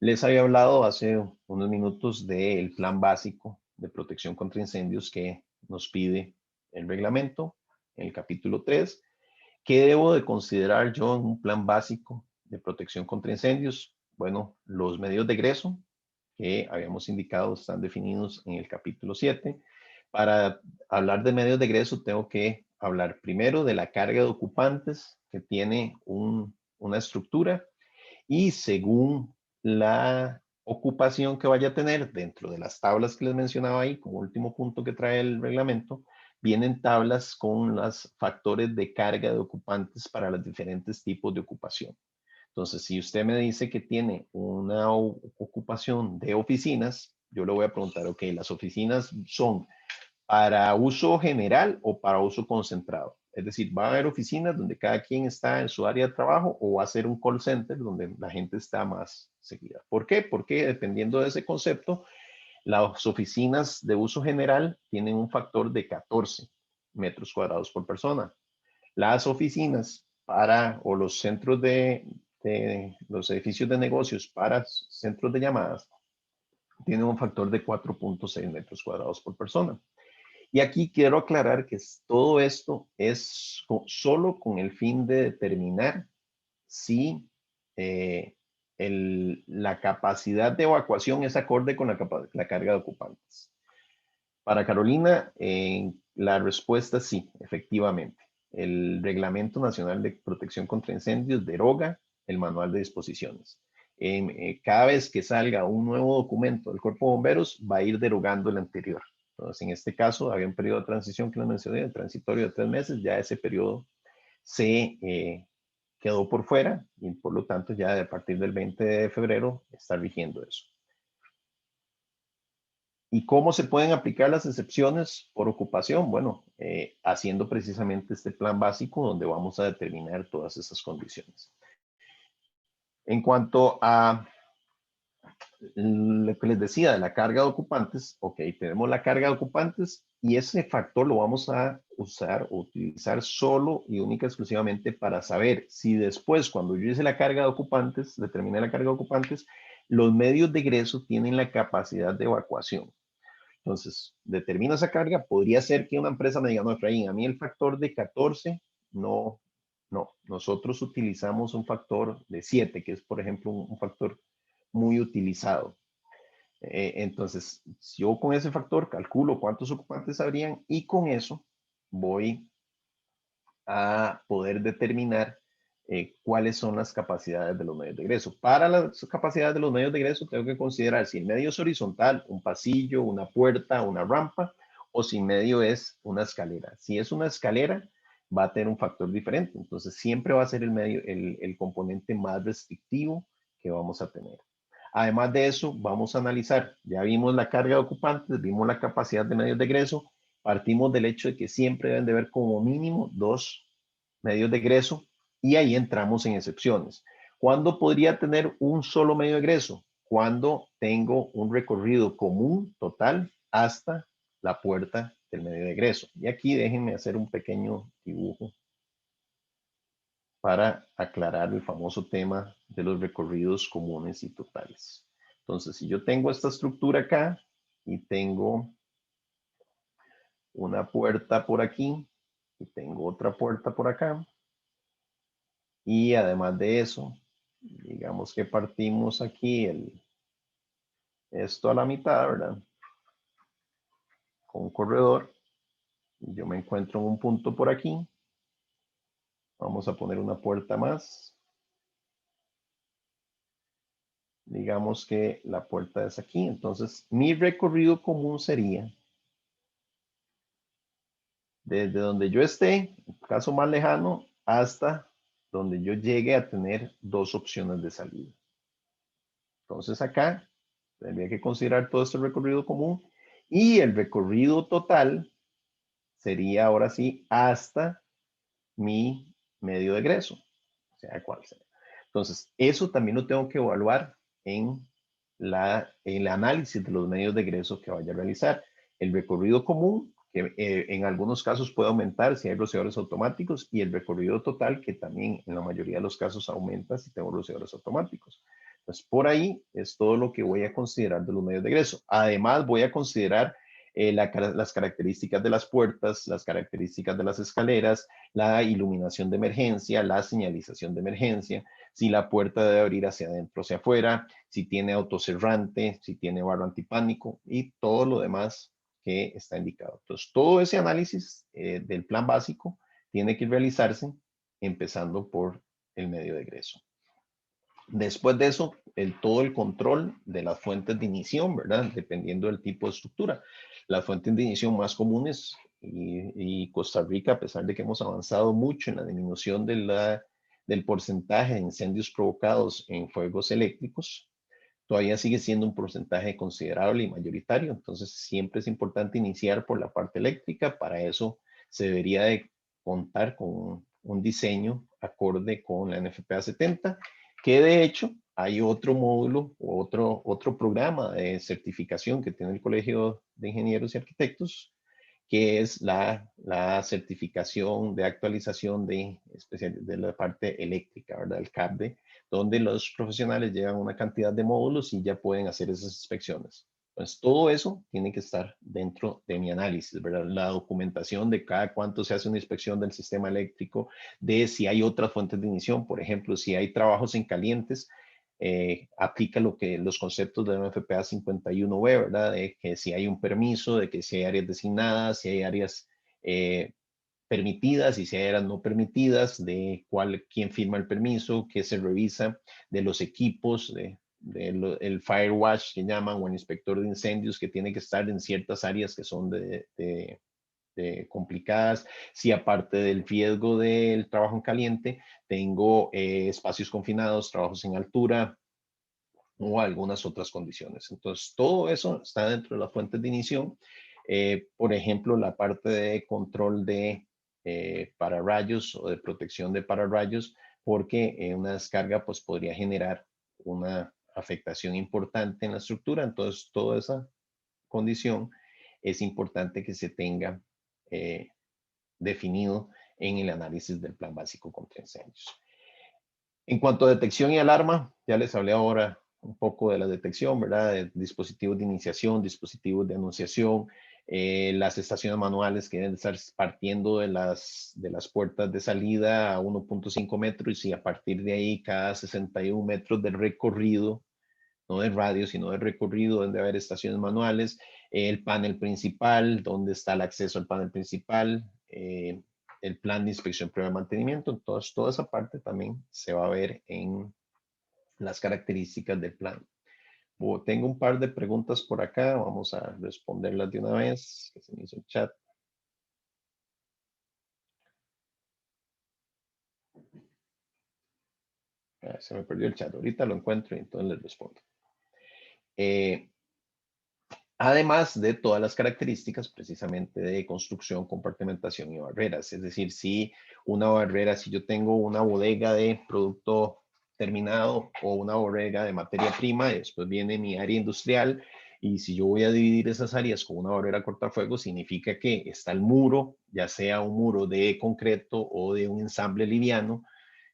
Les había hablado hace unos minutos del plan básico de protección contra incendios que nos pide el reglamento en el capítulo 3. ¿Qué debo de considerar yo en un plan básico de protección contra incendios? Bueno, los medios de egreso que habíamos indicado están definidos en el capítulo 7. Para hablar de medios de egreso tengo que hablar primero de la carga de ocupantes que tiene una estructura y según la ocupación que vaya a tener dentro de las tablas que les mencionaba ahí, como último punto que trae el reglamento, vienen tablas con los factores de carga de ocupantes para los diferentes tipos de ocupación. Entonces, si usted me dice que tiene una ocupación de oficinas, yo le voy a preguntar, ok, ¿las oficinas son para uso general o para uso concentrado? Es decir, ¿va a haber oficinas donde cada quien está en su área de trabajo o va a ser un call center donde la gente está más seguida? ¿Por qué? Porque dependiendo de ese concepto, las oficinas de uso general tienen un factor de 14 metros cuadrados por persona. Las oficinas o los centros de los edificios de negocios para centros de llamadas tienen un factor de 4.6 metros cuadrados por persona. Y aquí quiero aclarar que todo esto es solo con el fin de determinar si la capacidad de evacuación es acorde con la carga de ocupantes. Para Carolina, la respuesta es sí, efectivamente. El Reglamento Nacional de Protección contra Incendios deroga el manual de disposiciones. Cada vez que salga un nuevo documento del Cuerpo de Bomberos, va a ir derogando el anterior. Entonces, en este caso, había un periodo de transición que les mencioné, el transitorio de 3 meses, ya ese periodo se quedó por fuera y por lo tanto ya a partir del 20 de febrero está rigiendo eso. ¿Y cómo se pueden aplicar las excepciones por ocupación? Bueno, haciendo precisamente este plan básico donde vamos a determinar todas esas condiciones. En cuanto a lo que les decía de la carga de ocupantes, ok, tenemos la carga de ocupantes y ese factor lo vamos a usar o utilizar solo y única exclusivamente para saber si después, cuando yo hice la carga de ocupantes, determiné la carga de ocupantes, los medios de egreso tienen la capacidad de evacuación. Entonces, determino esa carga. Podría ser que una empresa me diga, no, Efraín, a mí el factor de 14, no. Nosotros utilizamos un factor de 7, que es, por ejemplo, un factor muy utilizado. Entonces, yo con ese factor calculo cuántos ocupantes habrían y con eso voy a poder determinar cuáles son las capacidades de los medios de egreso. Para las capacidades de los medios de egreso tengo que considerar si el medio es horizontal, un pasillo, una puerta, una rampa, o si el medio es una escalera. Si es una escalera, va a tener un factor diferente. Entonces, siempre va a ser el medio, el componente más restrictivo que vamos a tener. Además de eso, vamos a analizar, ya vimos la carga de ocupantes, vimos la capacidad de medios de egreso, partimos del hecho de que siempre deben de haber como mínimo 2 medios de egreso y ahí entramos en excepciones. ¿Cuándo podría tener un solo medio de egreso? Cuando tengo un recorrido común total hasta la puerta del medio de egreso. Y aquí déjenme hacer un pequeño dibujo para aclarar el famoso tema de los recorridos comunes y totales. Entonces, si yo tengo esta estructura acá y tengo una puerta por aquí y tengo otra puerta por acá, y además de eso, digamos que partimos aquí esto a la mitad, ¿verdad? Con un corredor, y yo me encuentro en un punto por aquí. Vamos a poner una puerta más. Digamos que la puerta es aquí. Entonces, mi recorrido común sería desde donde yo esté, en el caso más lejano, hasta donde yo llegue a tener 2 opciones de salida. Entonces acá Tendría que considerar todo este recorrido común y el recorrido total sería ahora sí hasta mi medio de egreso, sea cual sea. Entonces, eso también lo tengo que evaluar en el análisis de los medios de egreso que vaya a realizar. El recorrido común, que en algunos casos puede aumentar si hay rociadores automáticos, y el recorrido total, que también en la mayoría de los casos aumenta si tengo rociadores automáticos. Entonces, por ahí es todo lo que voy a considerar de los medios de egreso. Además, voy a considerar las características de las puertas, las características de las escaleras, la iluminación de emergencia, la señalización de emergencia, si la puerta debe abrir hacia adentro o hacia afuera, si tiene autocerrante, si tiene barro antipánico y todo lo demás que está indicado. Entonces, todo ese análisis del plan básico tiene que realizarse empezando por el medio de egreso. Después de eso, todo el control de las fuentes de ignición, ¿verdad? Dependiendo del tipo de estructura. Las fuentes de ignición más comunes y Costa Rica, a pesar de que hemos avanzado mucho en la disminución del porcentaje de incendios provocados en fuegos eléctricos, todavía sigue siendo un porcentaje considerable y mayoritario. Entonces, siempre es importante iniciar por la parte eléctrica. Para eso se debería de contar con un diseño acorde con la NFPA 70, que de hecho hay otro módulo, otro programa de certificación que tiene el Colegio de Ingenieros y Arquitectos, que es la certificación de actualización de la parte eléctrica, ¿verdad? El CAPDE, donde los profesionales llevan una cantidad de módulos y ya pueden hacer esas inspecciones. Entonces, todo eso tiene que estar dentro de mi análisis, ¿verdad? La documentación de cada cuánto se hace una inspección del sistema eléctrico, de si hay otras fuentes de ignición, por ejemplo, si hay trabajos en calientes, aplica los conceptos de NFPA 51B, ¿verdad? De que si hay un permiso, de que si hay áreas designadas, si hay áreas permitidas y si hay áreas no permitidas, de quién firma el permiso, qué se revisa, de los equipos, el firewatch que llaman, o el inspector de incendios que tiene que estar en ciertas áreas que son complicadas, si aparte del riesgo del trabajo en caliente, tengo espacios confinados, trabajos en altura o algunas otras condiciones. Entonces, todo eso está dentro de las fuentes de ignición. Por ejemplo, la parte de control de pararrayos o de protección de pararrayos, porque una descarga pues, podría generar una afectación importante en la estructura. Entonces, toda esa condición es importante que se tenga definido en el análisis del plan básico contra incendios. En cuanto a detección y alarma, ya les hablé ahora un poco de la detección, ¿verdad? De dispositivos de iniciación, dispositivos de anunciación, las estaciones manuales que deben estar partiendo de las puertas de salida a 1.5 metros y a partir de ahí cada 61 metros de recorrido, no de radio, sino de recorrido, donde haber estaciones manuales, el panel principal, donde está el acceso al panel principal, el plan de inspección previa de mantenimiento. Entonces, toda esa parte también se va a ver en las características del plan. Tengo un par de preguntas por acá, vamos a responderlas de una vez, que se me hizo el chat. Se me perdió el chat, ahorita lo encuentro y entonces les respondo. Además de todas las características precisamente de construcción, compartimentación y barreras. Es decir, si una barrera, si yo tengo una bodega de producto terminado o una bodega de materia prima, y después viene mi área industrial, y si yo voy a dividir esas áreas con una barrera cortafuegos, significa que está el muro, ya sea un muro de concreto o de un ensamble liviano,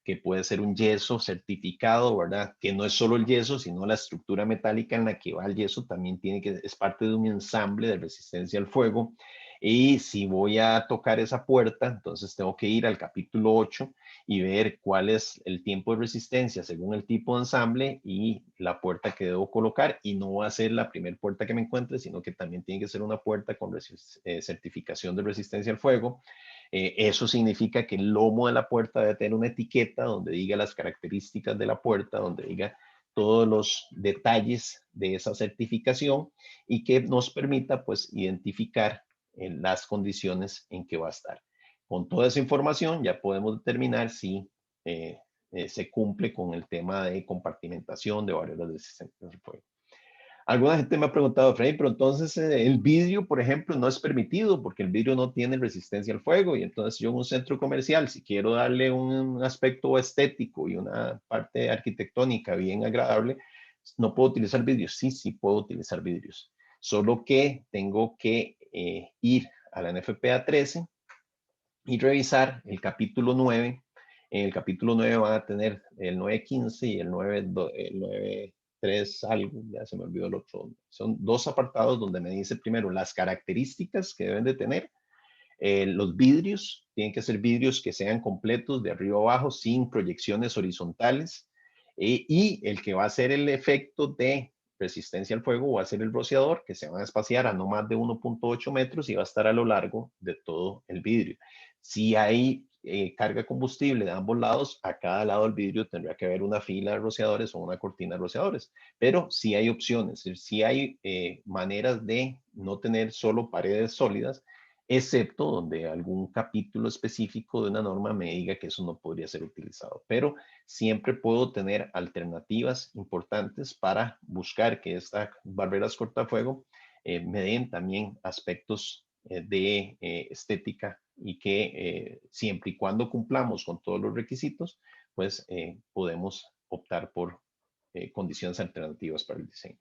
que puede ser un yeso certificado, ¿verdad? Que no es solo el yeso, sino la estructura metálica en la que va el yeso también es parte de un ensamble de resistencia al fuego. Y si voy a tocar esa puerta, entonces tengo que ir al capítulo 8 y ver cuál es el tiempo de resistencia según el tipo de ensamble y la puerta que debo colocar. Y no va a ser la primera puerta que me encuentre, sino que también tiene que ser una puerta con certificación de resistencia al fuego. Eso significa que el lomo de la puerta debe tener una etiqueta donde diga las características de la puerta, donde diga todos los detalles de esa certificación y que nos permita pues identificar las condiciones en que va a estar. Con toda esa información ya podemos determinar si se cumple con el tema de compartimentación de barreras de resistencia al fuego. Alguna gente me ha preguntado, Freddy, pero entonces el vidrio, por ejemplo, no es permitido porque el vidrio no tiene resistencia al fuego. Y entonces yo en un centro comercial, si quiero darle un aspecto estético y una parte arquitectónica bien agradable, no puedo utilizar vidrios. Sí, sí puedo utilizar vidrios. Solo que tengo que ir a la NFPA 13 y revisar el capítulo 9. En el capítulo 9 van a tener el 9.15 y el 9.3 algo, ya se me olvidó el otro. Son dos apartados donde me dice primero las características que deben de tener. Los vidrios, tienen que ser vidrios que sean completos de arriba a abajo, sin proyecciones horizontales. Y el que va a hacer el efecto de resistencia al fuego va a ser el rociador, que se van a espaciar a no más de 1.8 metros y va a estar a lo largo de todo el vidrio. Si hay carga combustible de ambos lados, a cada lado del vidrio tendría que haber una fila de rociadores o una cortina de rociadores. Pero sí hay opciones, sí hay maneras de no tener solo paredes sólidas, excepto donde algún capítulo específico de una norma me diga que eso no podría ser utilizado. Pero siempre puedo tener alternativas importantes para buscar que estas barreras cortafuego me den también aspectos de estética y que siempre y cuando cumplamos con todos los requisitos, pues podemos optar por condiciones alternativas para el diseño.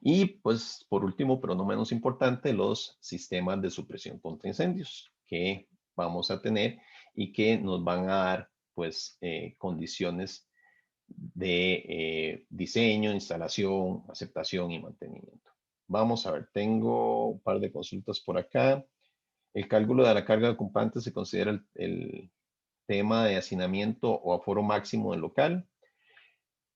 Y pues por último, pero no menos importante, los sistemas de supresión contra incendios que vamos a tener y que nos van a dar pues condiciones de diseño, instalación, aceptación y mantenimiento. Vamos a ver, tengo un par de consultas por acá. El cálculo de la carga de ocupantes se considera el tema de hacinamiento o aforo máximo del local.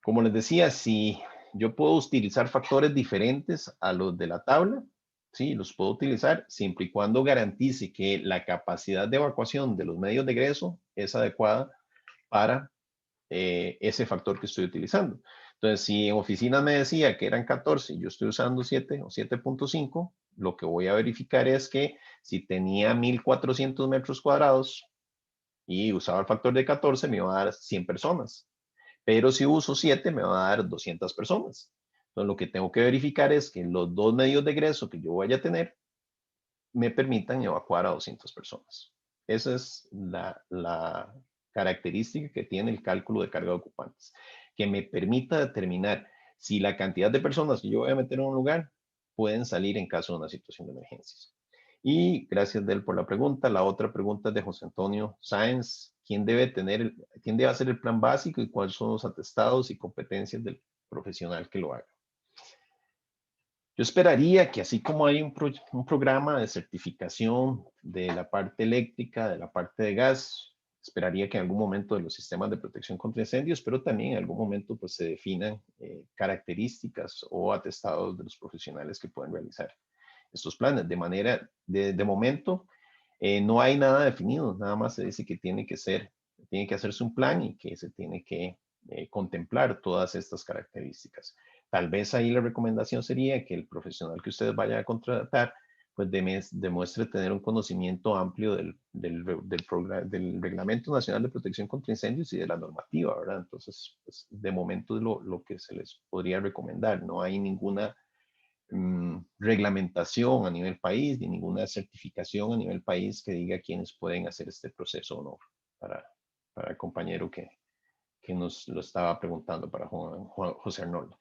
Como les decía, si yo puedo utilizar factores diferentes a los de la tabla, sí, los puedo utilizar siempre y cuando garantice que la capacidad de evacuación de los medios de egreso es adecuada para ese factor que estoy utilizando. Entonces, si en oficina me decía que eran 14 y yo estoy usando 7 o 7.5, lo que voy a verificar es que si tenía 1.400 metros cuadrados y usaba el factor de 14, me iba a dar 100 personas. Pero si uso 7, me va a dar 200 personas. Entonces, lo que tengo que verificar es que los dos medios de egreso que yo vaya a tener me permitan evacuar a 200 personas. Esa es la característica que tiene el cálculo de carga de ocupantes, que me permita determinar si la cantidad de personas que yo voy a meter en un lugar pueden salir en caso de una situación de emergencias. Y gracias, Del, por la pregunta. La otra pregunta es de José Antonio Sáenz. ¿Quién debe hacer el plan básico y cuáles son los atestados y competencias del profesional que lo haga? Yo esperaría que así como hay un programa de certificación de la parte eléctrica, de la parte de gas, esperaría que en algún momento de los sistemas de protección contra incendios, pero también en algún momento pues se definan características o atestados de los profesionales que pueden realizar estos planes. De momento, no hay nada definido, nada más se dice que tiene que hacerse un plan y que se tiene que contemplar todas estas características. Tal vez ahí la recomendación sería que el profesional que ustedes vayan a contratar pues demuestre tener un conocimiento amplio del Reglamento Nacional de Protección contra Incendios y de la normativa, ¿verdad? Entonces, pues, de momento es lo que se les podría recomendar. No hay ninguna reglamentación a nivel país, ni ninguna certificación a nivel país que diga quiénes pueden hacer este proceso o no, para el compañero que nos lo estaba preguntando, para José Arnoldo.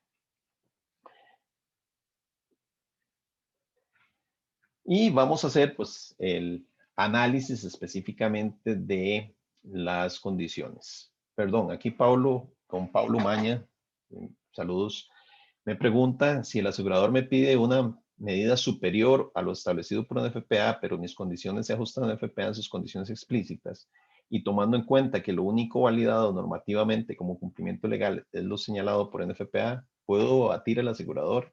Y vamos a hacer pues el análisis específicamente de las condiciones. Perdón, aquí con Paulo Maña, saludos, me pregunta si el asegurador me pide una medida superior a lo establecido por una FPA, pero mis condiciones se ajustan a la FPA en sus condiciones explícitas, y tomando en cuenta que lo único validado normativamente como cumplimiento legal es lo señalado por NFPA, ¿puedo batir al asegurador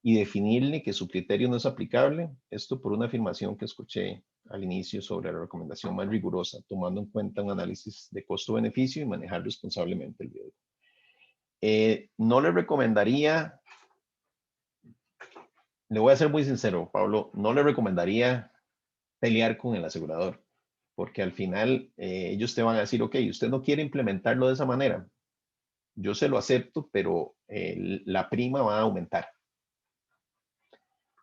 y definirle que su criterio no es aplicable? Esto por una afirmación que escuché al inicio sobre la recomendación más rigurosa, tomando en cuenta un análisis de costo-beneficio y manejar responsablemente el riesgo. No le recomendaría, le voy a ser muy sincero, Pablo, no le recomendaría pelear con el asegurador, porque al final ellos te van a decir, ok, usted no quiere implementarlo de esa manera, yo se lo acepto, pero la prima va a aumentar.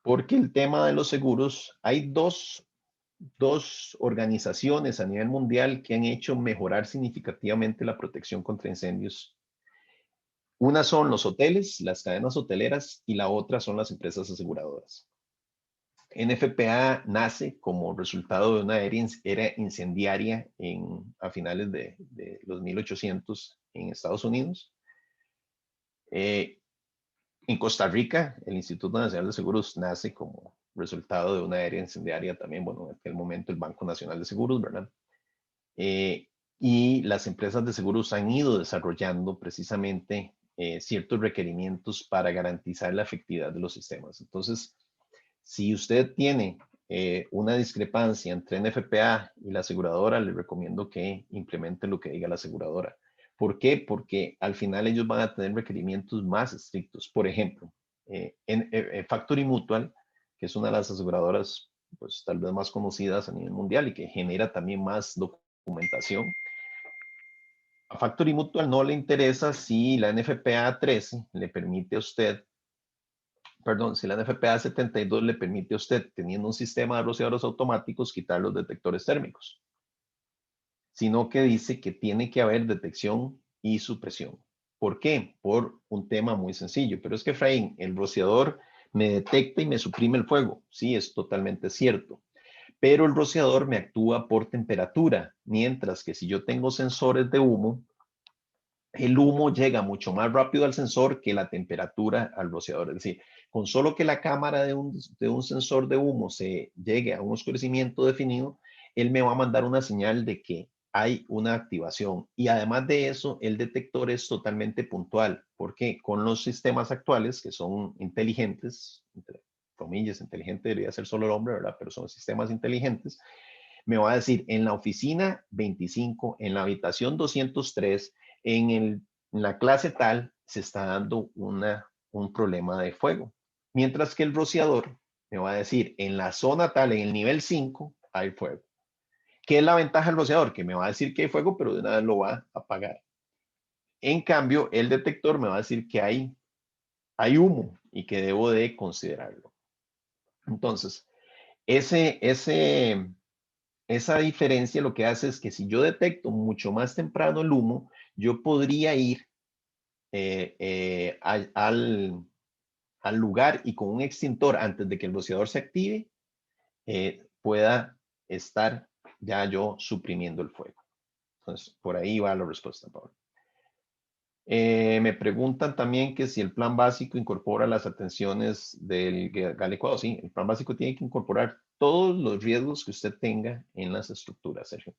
Porque el tema de los seguros, hay dos organizaciones a nivel mundial que han hecho mejorar significativamente la protección contra incendios. Una son los hoteles, las cadenas hoteleras, y la otra son las empresas aseguradoras. NFPA nace como resultado de una era incendiaria a finales de los 1800 en Estados Unidos. En Costa Rica, el Instituto Nacional de Seguros nace como resultado de una era incendiaria también, bueno, en aquel momento el Banco Nacional de Seguros, ¿verdad? Y las empresas de seguros han ido desarrollando precisamente ciertos requerimientos para garantizar la efectividad de los sistemas. Entonces, si usted tiene una discrepancia entre NFPA y la aseguradora, le recomiendo que implemente lo que diga la aseguradora. ¿Por qué? Porque al final ellos van a tener requerimientos más estrictos. Por ejemplo, Factory Mutual, que es una de las aseguradoras pues tal vez más conocidas a nivel mundial y que genera también más documentación. A Factory Mutual no le interesa si la NFPA 13 le permite a usted, perdón, si la NFPA 72 le permite a usted, teniendo un sistema de rociadores automáticos, quitar los detectores térmicos, sino que dice que tiene que haber detección y supresión. ¿Por qué? Por un tema muy sencillo. Pero es que, Efraín, el rociador me detecta y me suprime el fuego. Sí, es totalmente cierto. Pero el rociador me actúa por temperatura, mientras que si yo tengo sensores de humo, el humo llega mucho más rápido al sensor que la temperatura al rociador. Es decir, con solo que la cámara de un sensor de humo se llegue a un oscurecimiento definido, él me va a mandar una señal de que hay una activación. Y además de eso, el detector es totalmente puntual, porque con los sistemas actuales, que son inteligentes, entre comillas, inteligente debería ser solo el hombre, ¿verdad? Pero son sistemas inteligentes, me va a decir en la oficina 25, en la habitación 203, en la clase tal, se está dando un problema de fuego. Mientras que el rociador me va a decir en la zona tal, en el nivel 5, hay fuego. ¿Qué es la ventaja del rociador? Que me va a decir que hay fuego, pero de una vez lo va a apagar. En cambio, el detector me va a decir que hay humo y que debo de considerarlo. Entonces, esa diferencia lo que hace es que si yo detecto mucho más temprano el humo, yo podría ir al lugar y con un extintor antes de que el rociador se active, pueda estar ya yo suprimiendo el fuego. Entonces, por ahí va la respuesta, Pablo. Me preguntan también que si el plan básico incorpora las atenciones del GAL-ECUADO. Sí, el plan básico tiene que incorporar todos los riesgos que usted tenga en las estructuras, Sergio.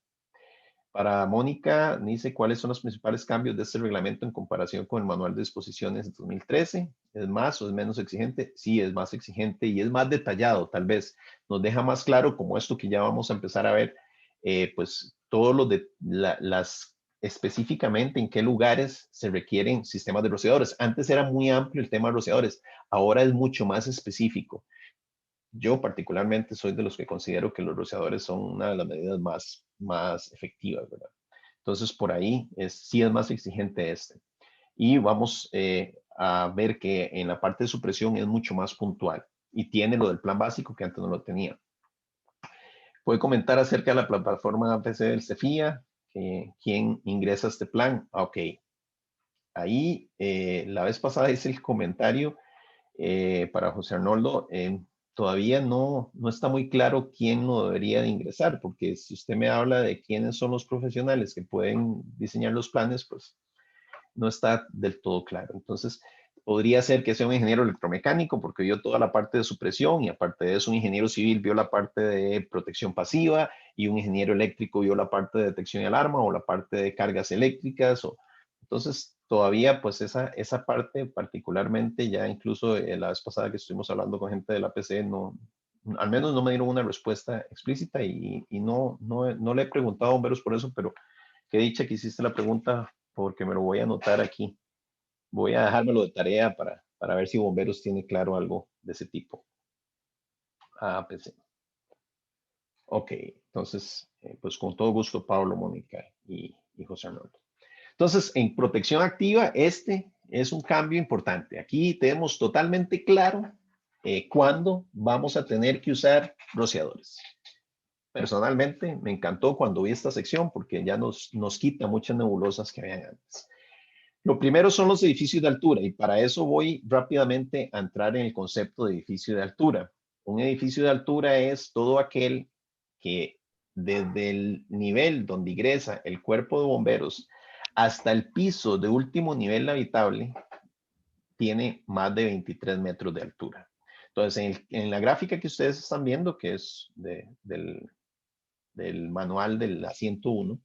Para Mónica, dice cuáles son los principales cambios de este reglamento en comparación con el manual de disposiciones de 2013. ¿Es más o es menos exigente? Sí, es más exigente y es más detallado, tal vez. Nos deja más claro, como esto que ya vamos a empezar a ver, pues todo lo de las específicamente en qué lugares se requieren sistemas de rociadores. Antes era muy amplio el tema de rociadores, ahora es mucho más específico. Yo particularmente soy de los que considero que los rociadores son una de las medidas más efectivas, ¿verdad? Entonces, por ahí sí es más exigente este. Y vamos a ver que en la parte de supresión es mucho más puntual y tiene lo del plan básico que antes no lo tenía. Puede comentar acerca de la plataforma APC del CEFIA, quién ingresa a este plan. Ok, ahí la vez pasada hice el comentario para José Arnoldo. Todavía no está muy claro quién lo debería de ingresar, porque si usted me habla de quiénes son los profesionales que pueden diseñar los planes, pues no está del todo claro. Entonces, podría ser que sea un ingeniero electromecánico porque vio toda la parte de supresión y aparte de eso un ingeniero civil vio la parte de protección pasiva y un ingeniero eléctrico vio la parte de detección y alarma o la parte de cargas eléctricas. Entonces, todavía pues esa parte particularmente ya incluso la vez pasada que estuvimos hablando con gente de la PC, no, al menos no me dieron una respuesta explícita y no le he preguntado a bomberos por eso, pero qué dicha que hiciste la pregunta porque me lo voy a anotar aquí. Voy a dejármelo de tarea para ver si bomberos tiene claro algo de ese tipo. PC. Ok, entonces, pues con todo gusto, Pablo, Mónica y José Arnoldo. Entonces, en protección activa, este es un cambio importante. Aquí tenemos totalmente claro cuándo vamos a tener que usar rociadores. Personalmente, me encantó cuando vi esta sección porque ya nos quita muchas nebulosas que habían antes. Lo primero son los edificios de altura y para eso voy rápidamente a entrar en el concepto de edificio de altura. Un edificio de altura es todo aquel que desde el nivel donde ingresa el cuerpo de bomberos hasta el piso de último nivel habitable tiene más de 23 metros de altura. Entonces, en la gráfica que ustedes están viendo, que es del manual del asiento 1,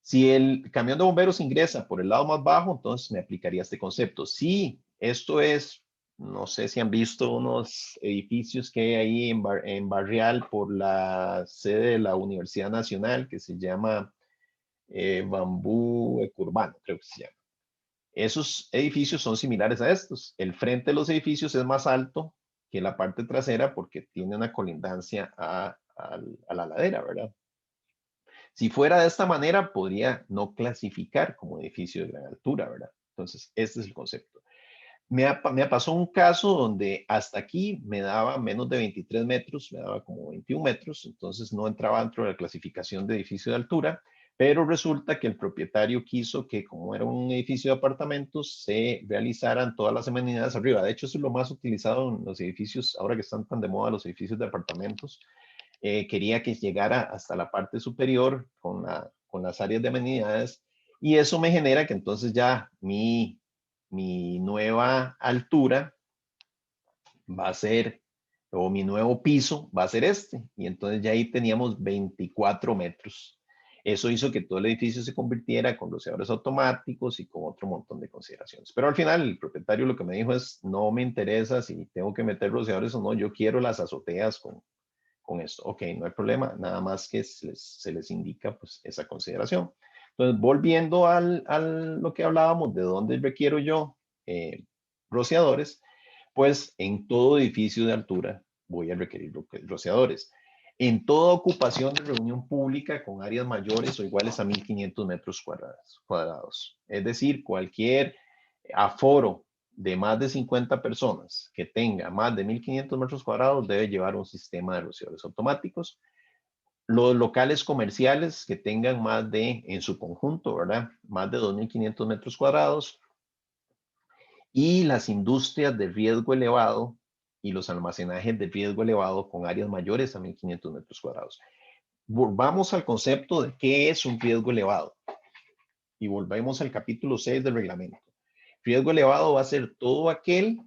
si el camión de bomberos ingresa por el lado más bajo, entonces me aplicaría este concepto. Si esto es, no sé si han visto unos edificios que hay ahí en Barrial por la sede de la Universidad Nacional que se llama Bambú Ecurbano, creo que se llama. Esos edificios son similares a estos. El frente de los edificios es más alto que la parte trasera porque tiene una colindancia a la ladera, ¿verdad? Si fuera de esta manera, podría no clasificar como edificio de gran altura, ¿verdad? Entonces, este es el concepto. Me pasó un caso donde hasta aquí me daba menos de 23 metros, me daba como 21 metros, entonces no entraba dentro de la clasificación de edificio de altura, pero resulta que el propietario quiso que como era un edificio de apartamentos, se realizaran todas las amenidades arriba. De hecho, eso es lo más utilizado en los edificios, ahora que están tan de moda los edificios de apartamentos. Quería que llegara hasta la parte superior con las áreas de amenidades y eso me genera que entonces ya mi nueva altura va a ser, o mi nuevo piso va a ser este. Y entonces ya ahí teníamos 24 metros. Eso hizo que todo el edificio se convirtiera con rociadores automáticos y con otro montón de consideraciones. Pero al final el propietario lo que me dijo es, no me interesa si tengo que meter rociadores o no, yo quiero las azoteas con esto. Ok, no hay problema, nada más que se les indica pues esa consideración. Entonces, volviendo a lo que hablábamos de dónde requiero yo rociadores, pues en todo edificio de altura voy a requerir rociadores. En toda ocupación de reunión pública con áreas mayores o iguales a 1500 metros cuadrados. Es decir, cualquier aforo de más de 50 personas que tenga más de 1500 metros cuadrados debe llevar un sistema de rociadores automáticos. Los locales comerciales que tengan más de, en su conjunto, ¿verdad? Más de 2500 metros cuadrados. Y las industrias de riesgo elevado y los almacenajes de riesgo elevado con áreas mayores a 1500 metros cuadrados. Volvamos al concepto de qué es un riesgo elevado. Y volvemos al capítulo 6 del reglamento. Riesgo elevado va a ser todo aquel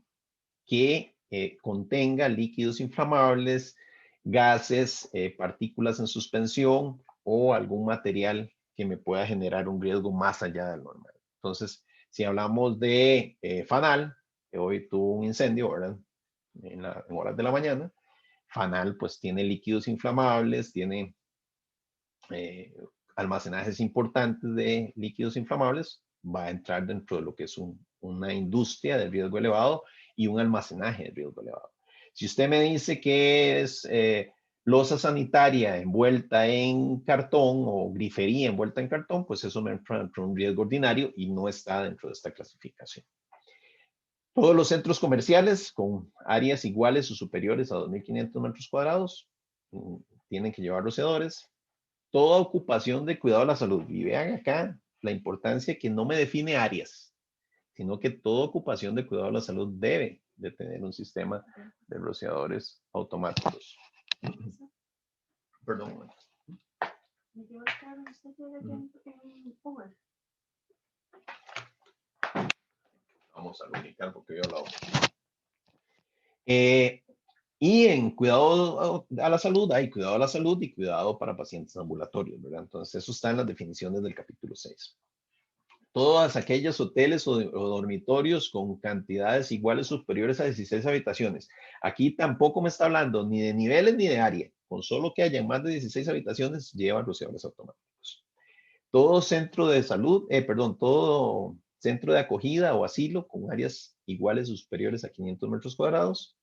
que contenga líquidos inflamables, gases, partículas en suspensión o algún material que me pueda generar un riesgo más allá del normal. Entonces, si hablamos de Fanal, que hoy tuvo un incendio, ¿verdad? En horas de la mañana, Fanal pues tiene líquidos inflamables, tiene almacenajes importantes de líquidos inflamables, va a entrar dentro de lo que es una industria de riesgo elevado y un almacenaje de riesgo elevado. Si usted me dice que es losa sanitaria envuelta en cartón o grifería envuelta en cartón, pues eso me entra dentro de un riesgo ordinario y no está dentro de esta clasificación. Todos los centros comerciales con áreas iguales o superiores a 2500 metros cuadrados tienen que llevar rociadores. Toda ocupación de cuidado de la salud. Y vean acá la importancia que no me define áreas, sino que toda ocupación de cuidado de la salud debe de tener un sistema de rociadores automáticos. Perdón. Vamos a ubicar porque yo lo hago. Y en cuidado a la salud, hay cuidado a la salud y cuidado para pacientes ambulatorios, ¿verdad? Entonces, eso está en las definiciones del capítulo 6. Todas aquellos hoteles o dormitorios con cantidades iguales o superiores a 16 habitaciones. Aquí tampoco me está hablando ni de niveles ni de área. Con solo que haya más de 16 habitaciones, llevan rociadores automáticos. Todo centro de salud, todo centro de acogida o asilo con áreas iguales o superiores a 500 metros cuadrados.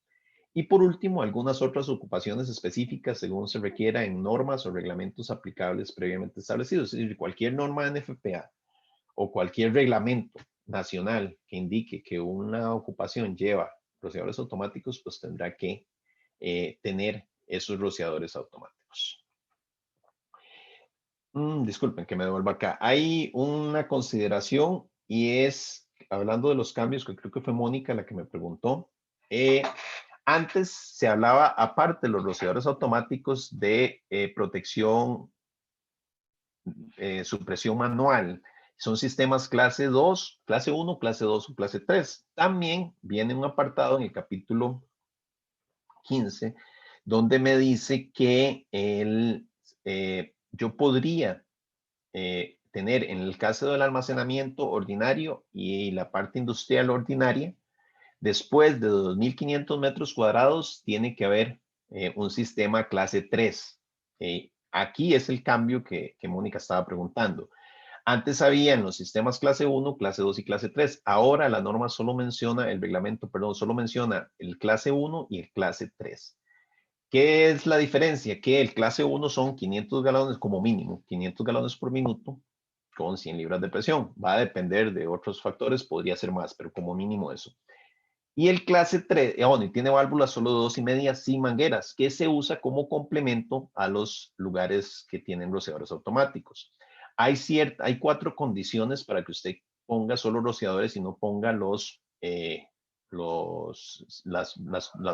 Y por último, algunas otras ocupaciones específicas según se requiera en normas o reglamentos aplicables previamente establecidos. Es decir, cualquier norma NFPA o cualquier reglamento nacional que indique que una ocupación lleva rociadores automáticos, pues tendrá que tener esos rociadores automáticos. Disculpen que me devuelva acá. Hay una consideración y es, hablando de los cambios, que creo que fue Mónica la que me preguntó. Antes se hablaba, aparte de los rociadores automáticos, de protección, supresión manual. Son sistemas clase 2, clase 1, clase 2 o clase 3. También viene un apartado en el capítulo 15, donde me dice que yo podría tener en el caso del almacenamiento ordinario y la parte industrial ordinaria, después de 2.500 metros cuadrados, tiene que haber un sistema clase 3. Aquí es el cambio que Mónica estaba preguntando. Antes había en los sistemas clase 1, clase 2 y clase 3. Ahora la norma solo menciona, el reglamento, perdón, solo menciona el clase 1 y el clase 3. ¿Qué es la diferencia? Que el clase 1 son 500 galones como mínimo, 500 galones por minuto con 100 libras de presión. Va a depender de otros factores, podría ser más, pero como mínimo eso. Y el clase 3, bueno, y tiene válvulas solo de 2,5 sin mangueras, que se usa como complemento a los lugares que tienen rociadores automáticos. Hay 4 condiciones para que usted ponga solo rociadores y no ponga las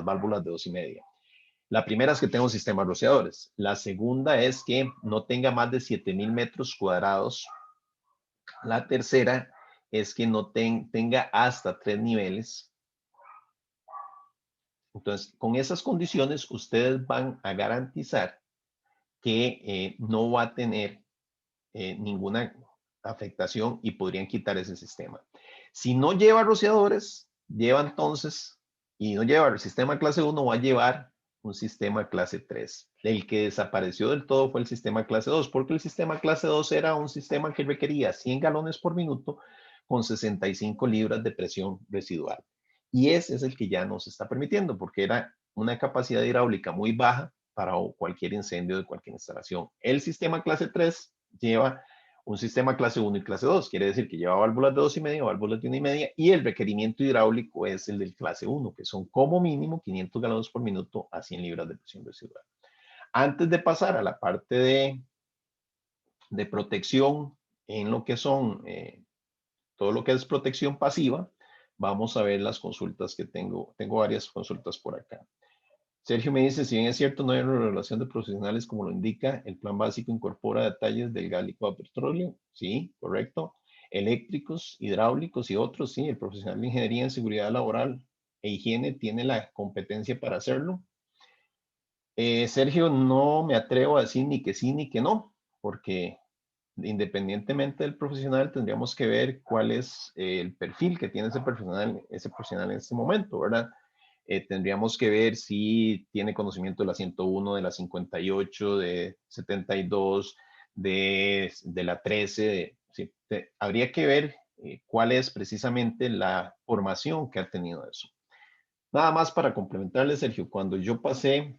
válvulas de 2,5. La primera es que tenga un sistema de rociadores. La segunda es que no tenga más de 7,000 metros cuadrados. La tercera es que no tenga hasta 3 niveles. Entonces, con esas condiciones, ustedes van a garantizar que no va a tener ninguna afectación y podrían quitar ese sistema. Si no lleva rociadores, lleva entonces, y no lleva el sistema clase 1, va a llevar un sistema clase 3. El que desapareció del todo fue el sistema clase 2, porque el sistema clase 2 era un sistema que requería 100 galones por minuto con 65 libras de presión residual. Y ese es el que ya no se está permitiendo, porque era una capacidad hidráulica muy baja para cualquier incendio de cualquier instalación. El sistema clase 3 lleva un sistema clase 1 y clase 2, quiere decir que lleva válvulas de 2,5, válvulas de 1,5, y el requerimiento hidráulico es el del clase 1, que son como mínimo 500 galones por minuto a 100 libras de presión residual. Antes de pasar a la parte de protección en lo que son todo lo que es protección pasiva, vamos a ver las consultas que tengo. Tengo varias consultas por acá. Sergio me dice, si bien es cierto, no hay una relación de profesionales como lo indica, el plan básico incorpora detalles del gal licuado de petróleo. Sí, correcto. Eléctricos, hidráulicos y otros, sí. El profesional de ingeniería en seguridad laboral e higiene tiene la competencia para hacerlo. Sergio, no me atrevo a decir ni que sí ni que no, porque independientemente del profesional, tendríamos que ver cuál es el perfil que tiene ese profesional en este momento, ¿verdad? Tendríamos que ver si tiene conocimiento de la 101, de la 58, de 72, de la 13. Habría que ver cuál es precisamente la formación que ha tenido eso. Nada más para complementarle, Sergio, cuando yo pasé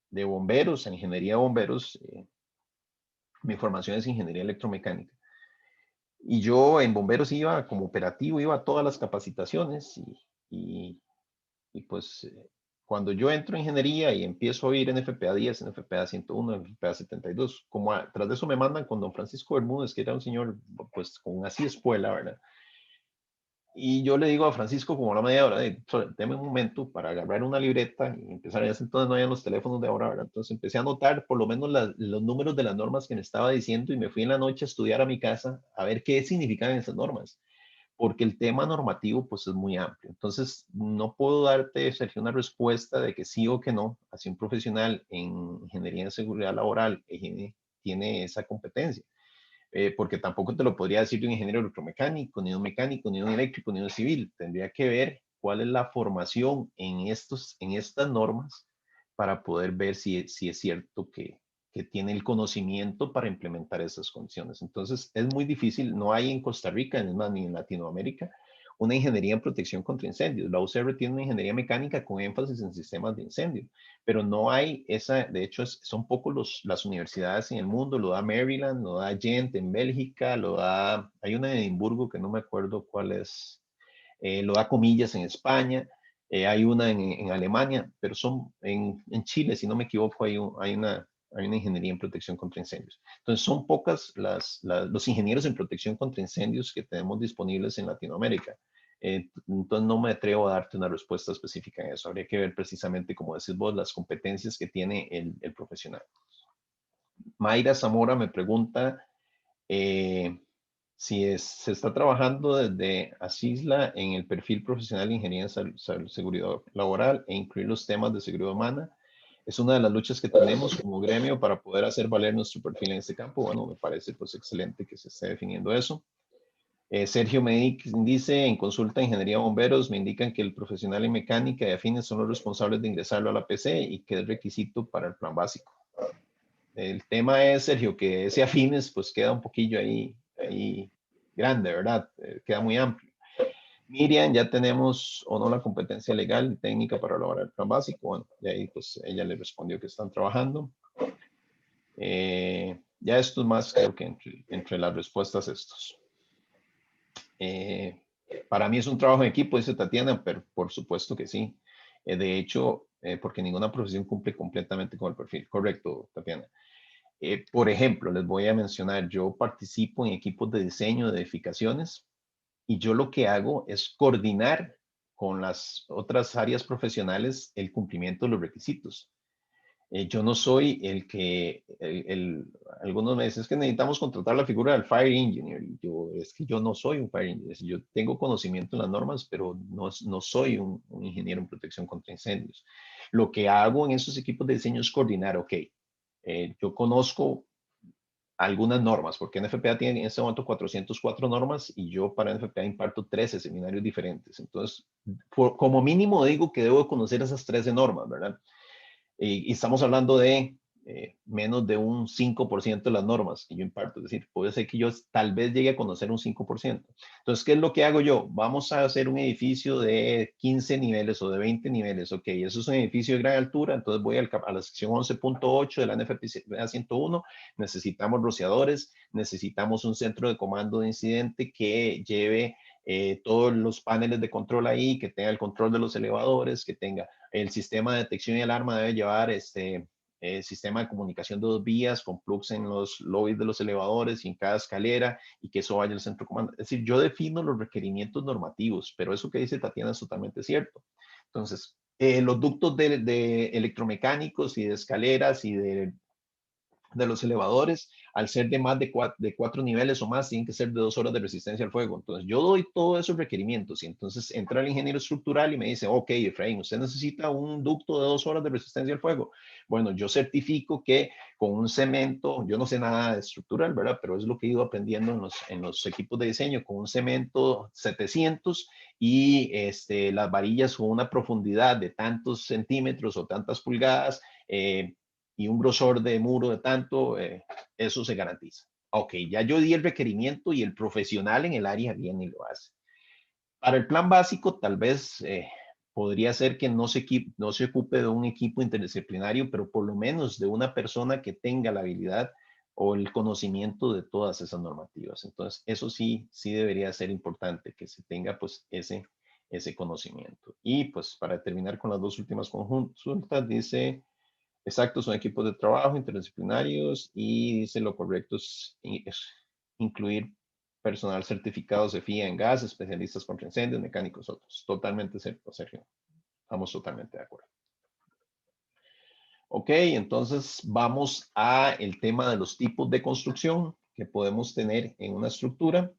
de bomberos a ingeniería de bomberos, mi formación es ingeniería electromecánica. Y yo en bomberos iba como operativo, iba a todas las capacitaciones y pues cuando yo entro en ingeniería y empiezo a ir en FPA 10, en FPA 101, en FPA 72, como tras de eso me mandan con don Francisco Bermúdez, que era un señor pues con así espuela, ¿verdad? Y yo le digo a Francisco como a la media hora, deme un momento para agarrar una libreta y empezar. En ese entonces no había los teléfonos de ahora, ¿verdad? Entonces empecé a anotar por lo menos los números de las normas que me estaba diciendo y me fui en la noche a estudiar a mi casa a ver qué significaban esas normas, porque el tema normativo pues es muy amplio. Entonces no puedo darte, Sergio, una respuesta de que sí o que no, así un profesional en ingeniería en seguridad laboral tiene esa competencia. Porque tampoco te lo podría decir de un ingeniero electromecánico, ni un mecánico, ni un eléctrico, ni un civil. Tendría que ver cuál es la formación en estas normas para poder ver si es cierto que tiene el conocimiento para implementar esas condiciones. Entonces, es muy difícil, no hay en Costa Rica, ni en Latinoamérica, una ingeniería en protección contra incendios. La UCR tiene una ingeniería mecánica con énfasis en sistemas de incendio, pero no hay esa, de hecho, son pocos las universidades en el mundo, lo da Maryland, lo da Ghent en Bélgica, hay una en Edimburgo que no me acuerdo cuál es, lo da Comillas en España, hay una en Alemania, pero son en Chile, si no me equivoco, hay una ingeniería en protección contra incendios. Entonces, son pocas los ingenieros en protección contra incendios que tenemos disponibles en Latinoamérica. Entonces, no me atrevo a darte una respuesta específica en eso. Habría que ver precisamente, como decís vos, las competencias que tiene el profesional. Mayra Zamora me pregunta si se está trabajando desde Asisla en el perfil profesional de ingeniería en seguridad laboral e incluir los temas de seguridad humana. Es una de las luchas que tenemos como gremio para poder hacer valer nuestro perfil en este campo. Bueno, me parece pues excelente que se esté definiendo eso. Sergio me dice, en consulta de ingeniería de bomberos, me indican que el profesional en mecánica y afines son los responsables de ingresarlo a la PC y que es requisito para el plan básico. El tema es, Sergio, que ese afines pues queda un poquillo ahí grande, ¿verdad? Queda muy amplio. Miriam, ya tenemos o no la competencia legal y técnica para elaborar el plan básico. Bueno, de ahí pues ella le respondió que están trabajando. Ya esto es más, creo que entre las respuestas estos. Para mí es un trabajo en equipo, dice Tatiana, pero por supuesto que sí. De hecho, porque ninguna profesión cumple completamente con el perfil. Correcto, Tatiana. Por ejemplo, les voy a mencionar, yo participo en equipos de diseño de edificaciones y yo lo que hago es coordinar con las otras áreas profesionales el cumplimiento de los requisitos. Yo no soy el que, algunos me dicen, es que necesitamos contratar la figura del Fire Engineer. Es que yo no soy un Fire Engineer. Yo tengo conocimiento en las normas, pero no soy un ingeniero en protección contra incendios. Lo que hago en esos equipos de diseño es coordinar, ok, yo conozco algunas normas, porque NFPA tiene en este momento 404 normas y yo para NFPA imparto 13 seminarios diferentes. Entonces, como mínimo digo que debo conocer esas 13 normas, ¿verdad? Y estamos hablando de menos de un 5% de las normas que yo imparto. Es decir, puede ser que yo tal vez llegue a conocer un 5%. Entonces, ¿qué es lo que hago yo? Vamos a hacer un edificio de 15 niveles o de 20 niveles. Ok, eso es un edificio de gran altura. Entonces voy a la sección 11.8 de la NFPA 101. Necesitamos rociadores, necesitamos un centro de comando de incidente que lleve todos los paneles de control ahí, que tenga el control de los elevadores, que tenga el sistema de detección y alarma, debe llevar sistema de comunicación de 2 vías con plugs en los lobbies de los elevadores y en cada escalera y que eso vaya al centro de comando. Es decir, yo defino los requerimientos normativos, pero eso que dice Tatiana es totalmente cierto. Entonces, los ductos de electromecánicos y de escaleras y de los elevadores, al ser de más de 4 niveles o más, tienen que ser de 2 horas de resistencia al fuego. Entonces, yo doy todos esos requerimientos y entonces entra el ingeniero estructural y me dice, ok, Efraín, usted necesita un ducto de 2 horas de resistencia al fuego. Bueno, yo certifico que con un cemento, yo no sé nada de estructural, ¿verdad? Pero es lo que he ido aprendiendo en los equipos de diseño, con un cemento 700 y las varillas con una profundidad de tantos centímetros o tantas pulgadas, y un grosor de muro de tanto, eso se garantiza. Ok, ya yo di el requerimiento y el profesional en el área viene y lo hace. Para el plan básico, tal vez podría ser que no se ocupe de un equipo interdisciplinario, pero por lo menos de una persona que tenga la habilidad o el conocimiento de todas esas normativas. Entonces, eso sí debería ser importante, que se tenga pues ese conocimiento. Y pues para terminar con las dos últimas consultas, dice... Exacto, son equipos de trabajo interdisciplinarios y dice lo correcto es incluir personal certificado CFIA en gas, especialistas contra incendios, mecánicos, otros. Totalmente cierto, Sergio. Estamos totalmente de acuerdo. Ok, entonces vamos a el tema de los tipos de construcción que podemos tener en una estructura.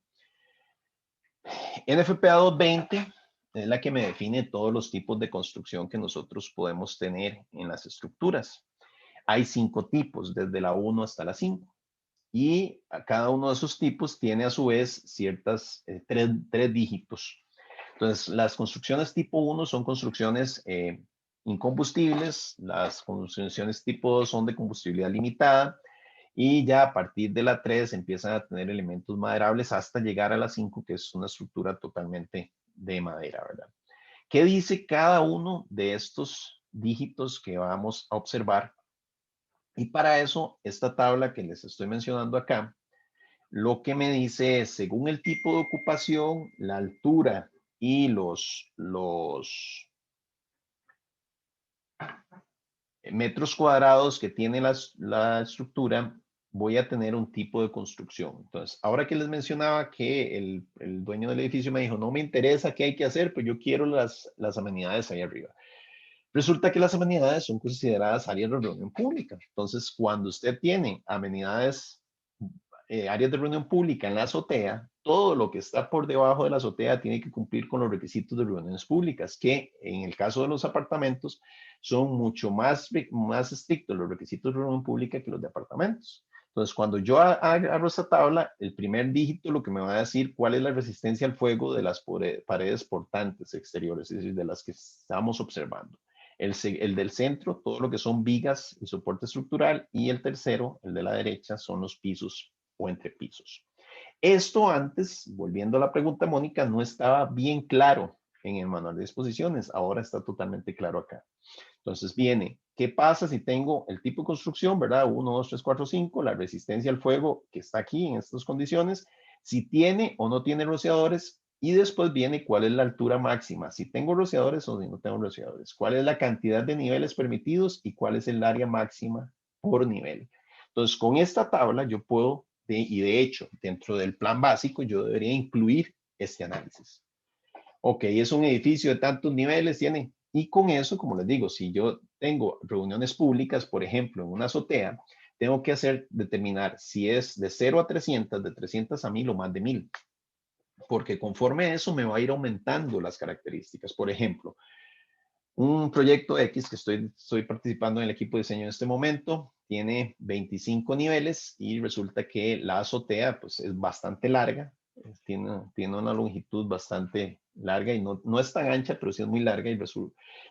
NFPA 220 es la que me define todos los tipos de construcción que nosotros podemos tener en las estructuras. Hay 5 tipos, desde la 1 hasta la 5. Y a cada uno de esos tipos tiene a su vez ciertas 3 dígitos. Entonces, las construcciones tipo 1 son construcciones incombustibles, las construcciones tipo 2 son de combustibilidad limitada, y ya a partir de la 3 empiezan a tener elementos maderables hasta llegar a la 5, que es una estructura totalmente de madera, ¿verdad? ¿Qué dice cada uno de estos dígitos que vamos a observar? Y para eso, esta tabla que les estoy mencionando acá, lo que me dice es, según el tipo de ocupación, la altura y los metros cuadrados que tiene la estructura, voy a tener un tipo de construcción. Entonces, ahora que les mencionaba que el dueño del edificio me dijo, no me interesa qué hay que hacer, pues yo quiero las amenidades ahí arriba. Resulta que las amenidades son consideradas áreas de reunión pública. Entonces, cuando usted tiene amenidades, áreas de reunión pública en la azotea, todo lo que está por debajo de la azotea tiene que cumplir con los requisitos de reuniones públicas, que en el caso de los apartamentos son mucho más estrictos los requisitos de reunión pública que los de apartamentos. Entonces, cuando yo abro esta tabla, el primer dígito lo que me va a decir cuál es la resistencia al fuego de las paredes portantes exteriores, es decir, de las que estamos observando. El del centro, todo lo que son vigas y soporte estructural, y el tercero, el de la derecha, son los pisos o entrepisos. Esto antes, volviendo a la pregunta, Mónica, no estaba bien claro en el manual de disposiciones, ahora está totalmente claro acá. Entonces viene, ¿qué pasa si tengo el tipo de construcción, verdad? 1, 2, 3, 4, 5, la resistencia al fuego que está aquí en estas condiciones, si tiene o no tiene rociadores, y después viene cuál es la altura máxima, si tengo rociadores o si no tengo rociadores, cuál es la cantidad de niveles permitidos y cuál es el área máxima por nivel. Entonces, con esta tabla yo puedo, y de hecho, dentro del plan básico, yo debería incluir este análisis. Ok, es un edificio de tantos niveles, tiene. Y con eso, como les digo, si yo tengo reuniones públicas, por ejemplo, en una azotea, tengo que determinar si es de 0 a 300, de 300 a 1000 o más de 1000. Porque conforme a eso me va a ir aumentando las características. Por ejemplo, un proyecto X que estoy participando en el equipo de diseño en este momento, tiene 25 niveles y resulta que la azotea pues, es bastante larga, tiene una longitud bastante larga y no es tan ancha, pero sí es muy larga y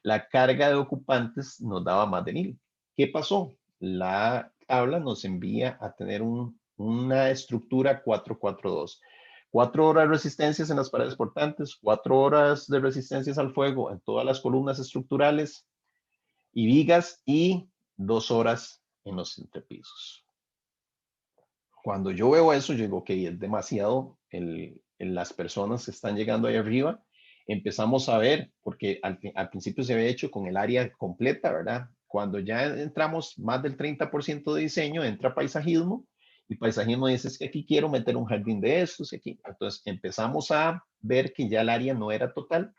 la carga de ocupantes nos daba más de 1000. ¿Qué pasó? La tabla nos envía a tener una estructura 442. 4 horas de resistencias en las paredes portantes, 4 horas de resistencias al fuego en todas las columnas estructurales y vigas y 2 horas en los entrepisos. Cuando yo veo eso, yo digo, ok, es demasiado las personas que están llegando ahí arriba. Empezamos a ver, porque al principio se había hecho con el área completa, ¿verdad? Cuando ya entramos más del 30% de diseño, entra paisajismo. Y paisajismo dice, es que aquí quiero meter un jardín de estos. Aquí. Entonces empezamos a ver que ya el área no era total.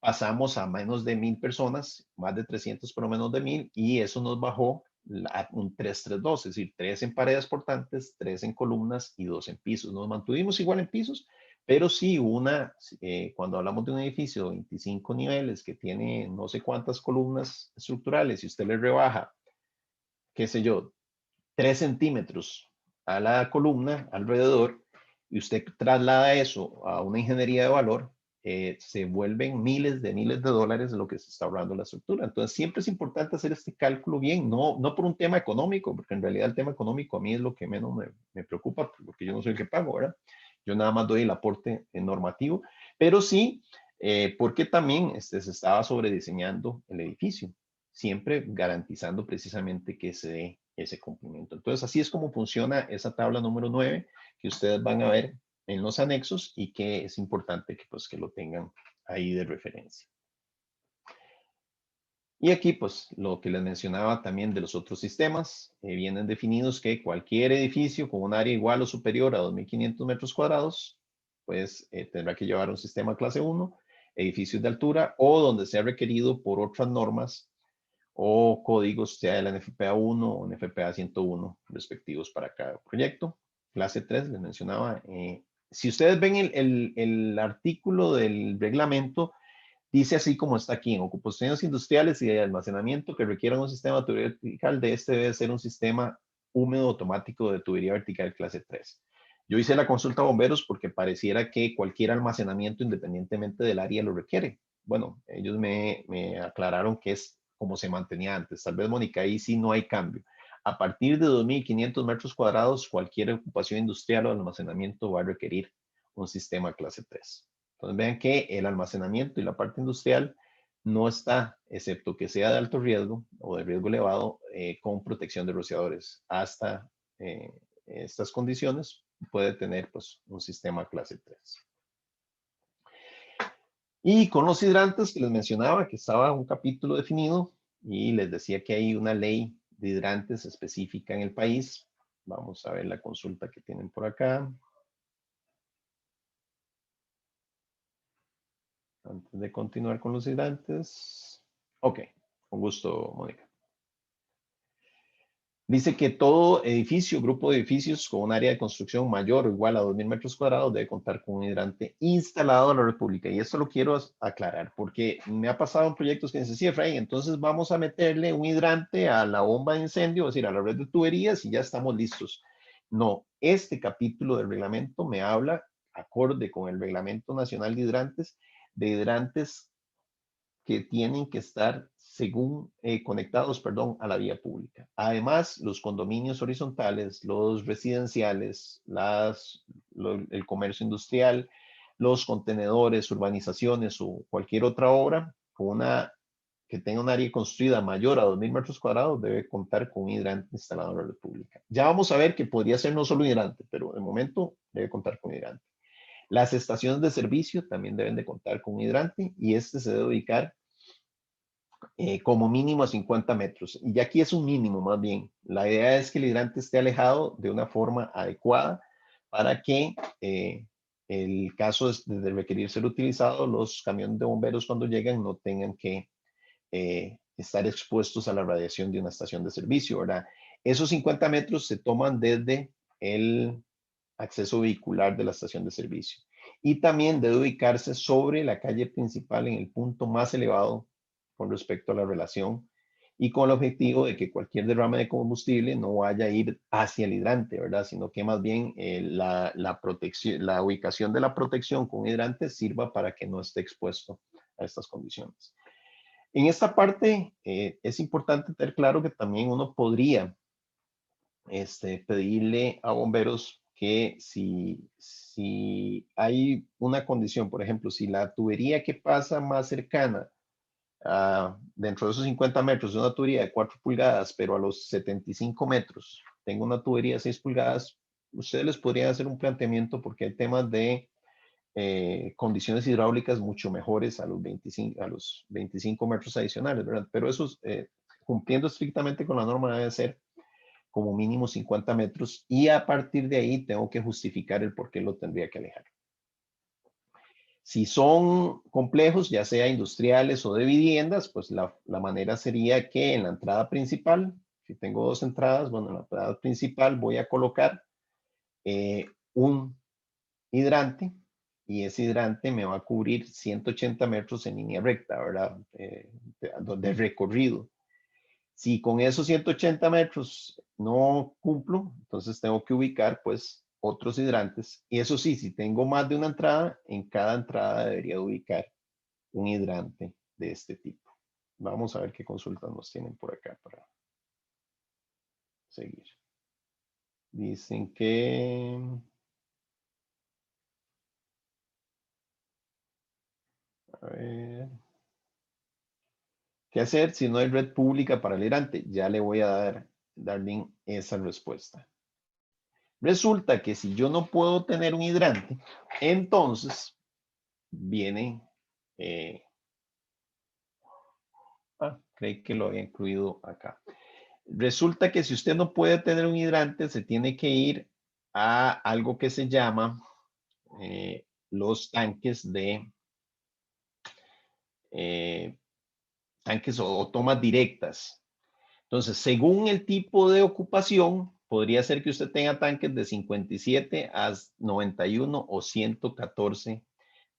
Pasamos a menos de 1000 personas, más de 300 pero menos de 1000, y eso nos bajó a un 3-3-2, es decir, 3 en paredes portantes, 3 en columnas y 2 en pisos. Nos mantuvimos igual en pisos, pero sí cuando hablamos de un edificio de 25 niveles que tiene no sé cuántas columnas estructurales, si usted le rebaja, qué sé yo, 3 centímetros a la columna alrededor, y usted traslada eso a una ingeniería de valor, se vuelven miles de dólares lo que se está ahorrando la estructura. Entonces, siempre es importante hacer este cálculo bien, no por un tema económico, porque en realidad el tema económico a mí es lo que menos me preocupa, porque yo no soy el que pago, ¿verdad? Yo nada más doy el aporte normativo, pero sí, porque también se estaba sobrediseñando el edificio, siempre garantizando precisamente que se dé ese cumplimiento. Entonces, así es como funciona esa tabla número 9 que ustedes van a ver en los anexos y que es importante que lo tengan ahí de referencia. Y aquí, pues, lo que les mencionaba también de los otros sistemas, vienen definidos que cualquier edificio con un área igual o superior a 2.500 metros cuadrados, pues, tendrá que llevar un sistema clase 1, edificios de altura o donde sea requerido por otras normas o códigos, sea el NFPA 1 o NFPA 101, respectivos para cada proyecto. Clase 3, les mencionaba. Si ustedes ven el artículo del reglamento, dice así como está aquí, en ocupaciones industriales y de almacenamiento que requieran un sistema de tubería vertical, de este debe ser un sistema húmedo automático de tubería vertical clase 3. Yo hice la consulta a bomberos porque pareciera que cualquier almacenamiento, independientemente del área, lo requiere. Bueno, ellos me aclararon que es como se mantenía antes. Tal vez, Mónica, ahí sí no hay cambio. A partir de 2.500 metros cuadrados, cualquier ocupación industrial o almacenamiento va a requerir un sistema clase 3. Entonces vean que el almacenamiento y la parte industrial no está, excepto que sea de alto riesgo o de riesgo elevado, con protección de rociadores. Hasta estas condiciones puede tener pues, un sistema clase 3. Y con los hidrantes que les mencionaba, que estaba un capítulo definido, y les decía que hay una ley de hidrantes específica en el país. Vamos a ver la consulta que tienen por acá. Antes de continuar con los hidrantes. Ok, con gusto, Mónica. Dice que todo edificio, grupo de edificios con un área de construcción mayor o igual a 2.000 metros cuadrados debe contar con un hidrante instalado en la República. Y esto lo quiero aclarar porque me ha pasado en proyectos que dicen, sí, Efraín, entonces vamos a meterle un hidrante a la bomba de incendio, es decir, a la red de tuberías y ya estamos listos. No, este capítulo del reglamento me habla, acorde con el Reglamento Nacional de hidrantes que tienen que estar conectados, perdón, a la vía pública. Además, los condominios horizontales, los residenciales, el comercio industrial, los contenedores, urbanizaciones o cualquier otra obra que tenga un área construida mayor a 2.000 metros cuadrados debe contar con un hidrante instalado en la red pública. Ya vamos a ver que podría ser no solo un hidrante, pero de momento debe contar con un hidrante. Las estaciones de servicio también deben de contar con un hidrante y este se debe ubicar como mínimo a 50 metros. Y aquí es un mínimo más bien. La idea es que el hidrante esté alejado de una forma adecuada para que el caso de requerir ser utilizado, los camiones de bomberos cuando llegan no tengan que estar expuestos a la radiación de una estación de servicio, ¿verdad? Esos 50 metros se toman desde el acceso vehicular de la estación de servicio. Y también debe ubicarse sobre la calle principal en el punto más elevado con respecto a la relación y con el objetivo de que cualquier derrame de combustible no vaya a ir hacia el hidrante, ¿verdad? Sino que más bien la ubicación de la protección con hidrante sirva para que no esté expuesto a estas condiciones. En esta parte es importante tener claro que también uno podría pedirle a bomberos que si hay una condición, por ejemplo, si la tubería que pasa más cercana dentro de esos 50 metros de una tubería de 4 pulgadas, pero a los 75 metros tengo una tubería de 6 pulgadas, ustedes les podrían hacer un planteamiento porque hay temas de condiciones hidráulicas mucho mejores a los 25 metros adicionales, ¿verdad? Pero eso, cumpliendo estrictamente con la norma, debe ser como mínimo 50 metros y a partir de ahí tengo que justificar el por qué lo tendría que alejar. Si son complejos, ya sea industriales o de viviendas, pues la manera sería que en la entrada principal, si tengo dos entradas, bueno, en la entrada principal voy a colocar un hidrante y ese hidrante me va a cubrir 180 metros en línea recta, ¿verdad? De recorrido. Si con esos 180 metros no cumplo, entonces tengo que ubicar pues otros hidrantes. Y eso sí, si tengo más de una entrada, en cada entrada debería ubicar un hidrante de este tipo. Vamos a ver qué consultas nos tienen por acá para seguir. Dicen que... A ver... ¿Qué hacer si no hay red pública para el hidrante? Ya le voy a dar, Darlene, esa respuesta. Resulta que si yo no puedo tener un hidrante, entonces viene... creí que lo había incluido acá. Resulta que si usted no puede tener un hidrante, se tiene que ir a algo que se llama los tanques tanques o tomas directas. Entonces, según el tipo de ocupación, podría ser que usted tenga tanques de 57 a 91 o 114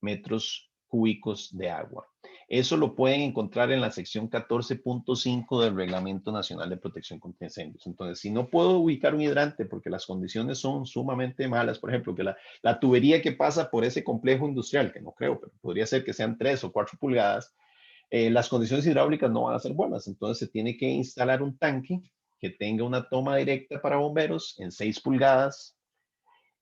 metros cúbicos de agua. Eso lo pueden encontrar en la sección 14.5 del Reglamento Nacional de Protección contra Incendios. Entonces, si no puedo ubicar un hidrante porque las condiciones son sumamente malas, por ejemplo, que la tubería que pasa por ese complejo industrial, que no creo, pero podría ser que sean 3 o 4 pulgadas, las condiciones hidráulicas no van a ser buenas. Entonces, se tiene que instalar un tanque que tenga una toma directa para bomberos en 6 pulgadas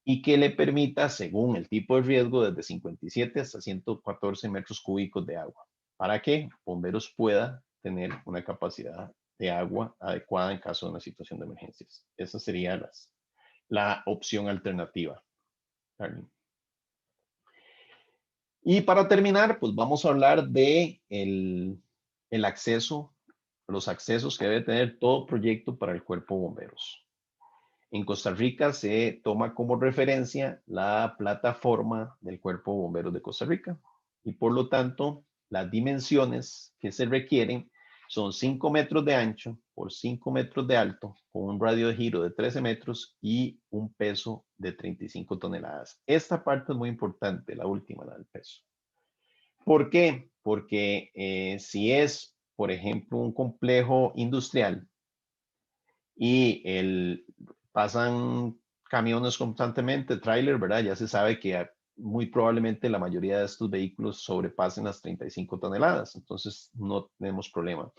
y que le permita, según el tipo de riesgo, desde 57 hasta 114 metros cúbicos de agua, para que bomberos puedan tener una capacidad de agua adecuada en caso de una situación de emergencias. Esa sería la opción alternativa, Carmen. Y para terminar, pues vamos a hablar de el acceso, los accesos que debe tener todo proyecto para el cuerpo de bomberos. En Costa Rica se toma como referencia la plataforma del Cuerpo de Bomberos de Costa Rica y por lo tanto las dimensiones que se requieren son 5 metros de ancho por 5 metros de alto con un radio de giro de 13 metros y un peso de 35 toneladas. Esta parte es muy importante, la última, la del peso. ¿Por qué? Porque si es, por ejemplo, un complejo industrial y pasan camiones constantemente, tráiler, ¿verdad? Ya se sabe que muy probablemente la mayoría de estos vehículos sobrepasen las 35 toneladas, entonces no tenemos problema.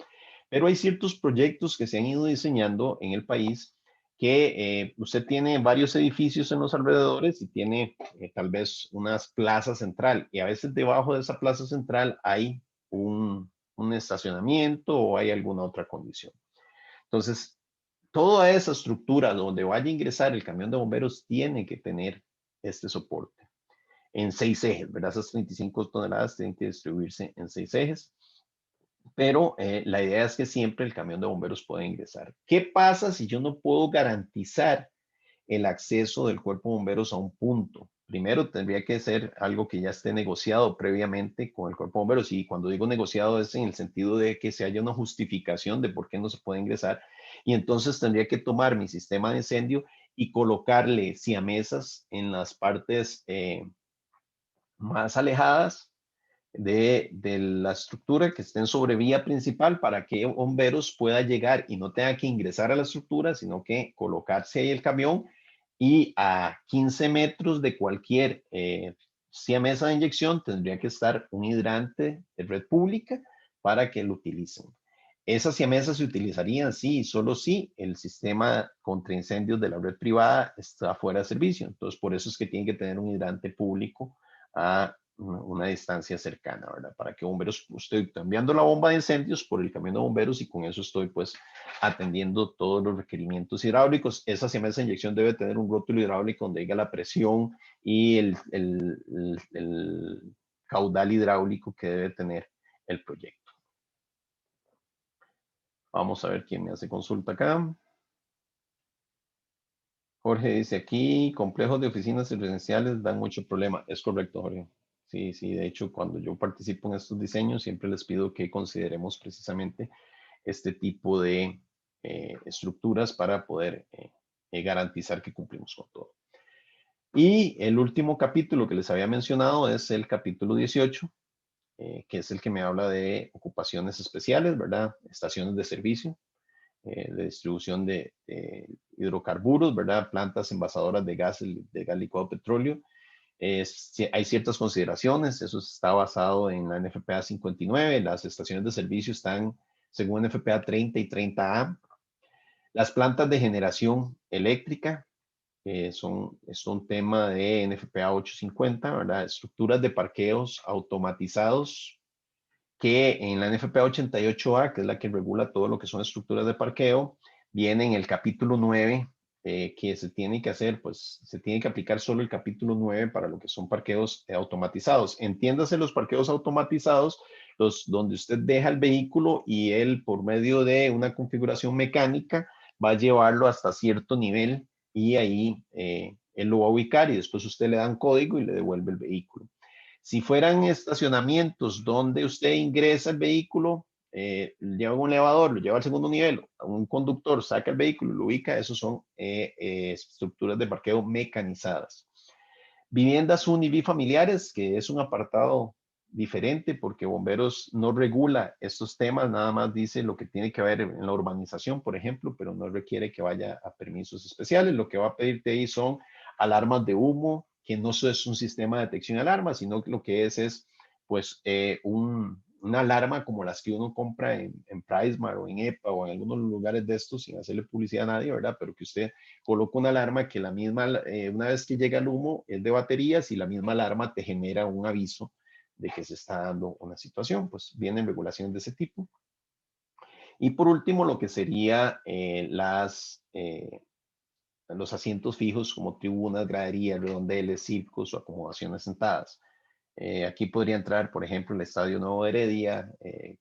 Pero hay ciertos proyectos que se han ido diseñando en el país que usted tiene varios edificios en los alrededores y tiene tal vez unas plazas central y a veces debajo de esa plaza central hay un estacionamiento o hay alguna otra condición. Entonces, toda esa estructura donde vaya a ingresar el camión de bomberos tiene que tener este soporte en 6 ejes, ¿verdad? Esas 35 toneladas tienen que distribuirse en 6 ejes, pero la idea es que siempre el camión de bomberos pueda ingresar. ¿Qué pasa si yo no puedo garantizar el acceso del cuerpo de bomberos a un punto? Primero tendría que ser algo que ya esté negociado previamente con el cuerpo de bomberos, y cuando digo negociado es en el sentido de que se haya una justificación de por qué no se puede ingresar, y entonces tendría que tomar mi sistema de incendio y colocarle siamesas en las partes más alejadas de la estructura, que estén sobre vía principal, para que bomberos pueda llegar y no tenga que ingresar a la estructura, sino que colocarse ahí el camión y a 15 metros de cualquier mesa de inyección tendría que estar un hidrante de red pública para que lo utilicen. Esas siamesas se utilizarían sí, solo si el sistema contra incendios de la red privada está fuera de servicio. Entonces, por eso es que tienen que tener un hidrante público a una distancia cercana, ¿verdad? Para que bomberos, estoy cambiando la bomba de incendios por el camión de bomberos y con eso estoy pues atendiendo todos los requerimientos hidráulicos. Esa siamesa de inyección debe tener un rótulo hidráulico donde diga la presión y el caudal hidráulico que debe tener el proyecto. Vamos a ver quién me hace consulta acá. Jorge dice aquí, complejos de oficinas residenciales dan mucho problema. Es correcto, Jorge. Sí, sí, de hecho, cuando yo participo en estos diseños, siempre les pido que consideremos precisamente este tipo de estructuras para poder garantizar que cumplimos con todo. Y el último capítulo que les había mencionado es el capítulo 18, que es el que me habla de ocupaciones especiales, ¿verdad? Estaciones de servicio, de distribución de hidrocarburos, ¿verdad? Plantas envasadoras de gas licuado petróleo. Hay ciertas consideraciones, eso está basado en la NFPA 59, las estaciones de servicio están según NFPA 30 y 30A. Las plantas de generación eléctrica es un tema de NFPA 850, ¿verdad? Estructuras de parqueos automatizados, que en la NFPA 88A, que es la que regula todo lo que son estructuras de parqueo, viene en el capítulo 9, que se tiene que hacer, pues se tiene que aplicar solo el capítulo 9 para lo que son parqueos automatizados. Entiéndase los parqueos automatizados, los donde usted deja el vehículo y él, por medio de una configuración mecánica, va a llevarlo hasta cierto nivel y ahí él lo va a ubicar y después usted le da un código y le devuelve el vehículo. Si fueran estacionamientos donde usted ingresa el vehículo, lleva un elevador, lo lleva al segundo nivel, un conductor saca el vehículo, lo ubica, esos son estructuras de parqueo mecanizadas. Viviendas unibifamiliares, que es un apartado diferente porque bomberos no regula estos temas, nada más dice lo que tiene que ver en la urbanización, por ejemplo, pero no requiere que vaya a permisos especiales. Lo que va a pedirte ahí son alarmas de humo, que no es un sistema de detección de alarmas, sino que lo que es pues una alarma como las que uno compra en PriceMart o en EPA o en algunos lugares de estos, sin hacerle publicidad a nadie, ¿verdad? Pero que usted coloca una alarma que la misma, una vez que llega el humo, es de baterías y la misma alarma te genera un aviso de que se está dando una situación. Pues vienen regulaciones de ese tipo. Y por último, lo que sería los asientos fijos como tribunas, graderías, redondeles, circos o acomodaciones sentadas. Aquí podría entrar, por ejemplo, el Estadio Nuevo de Heredia,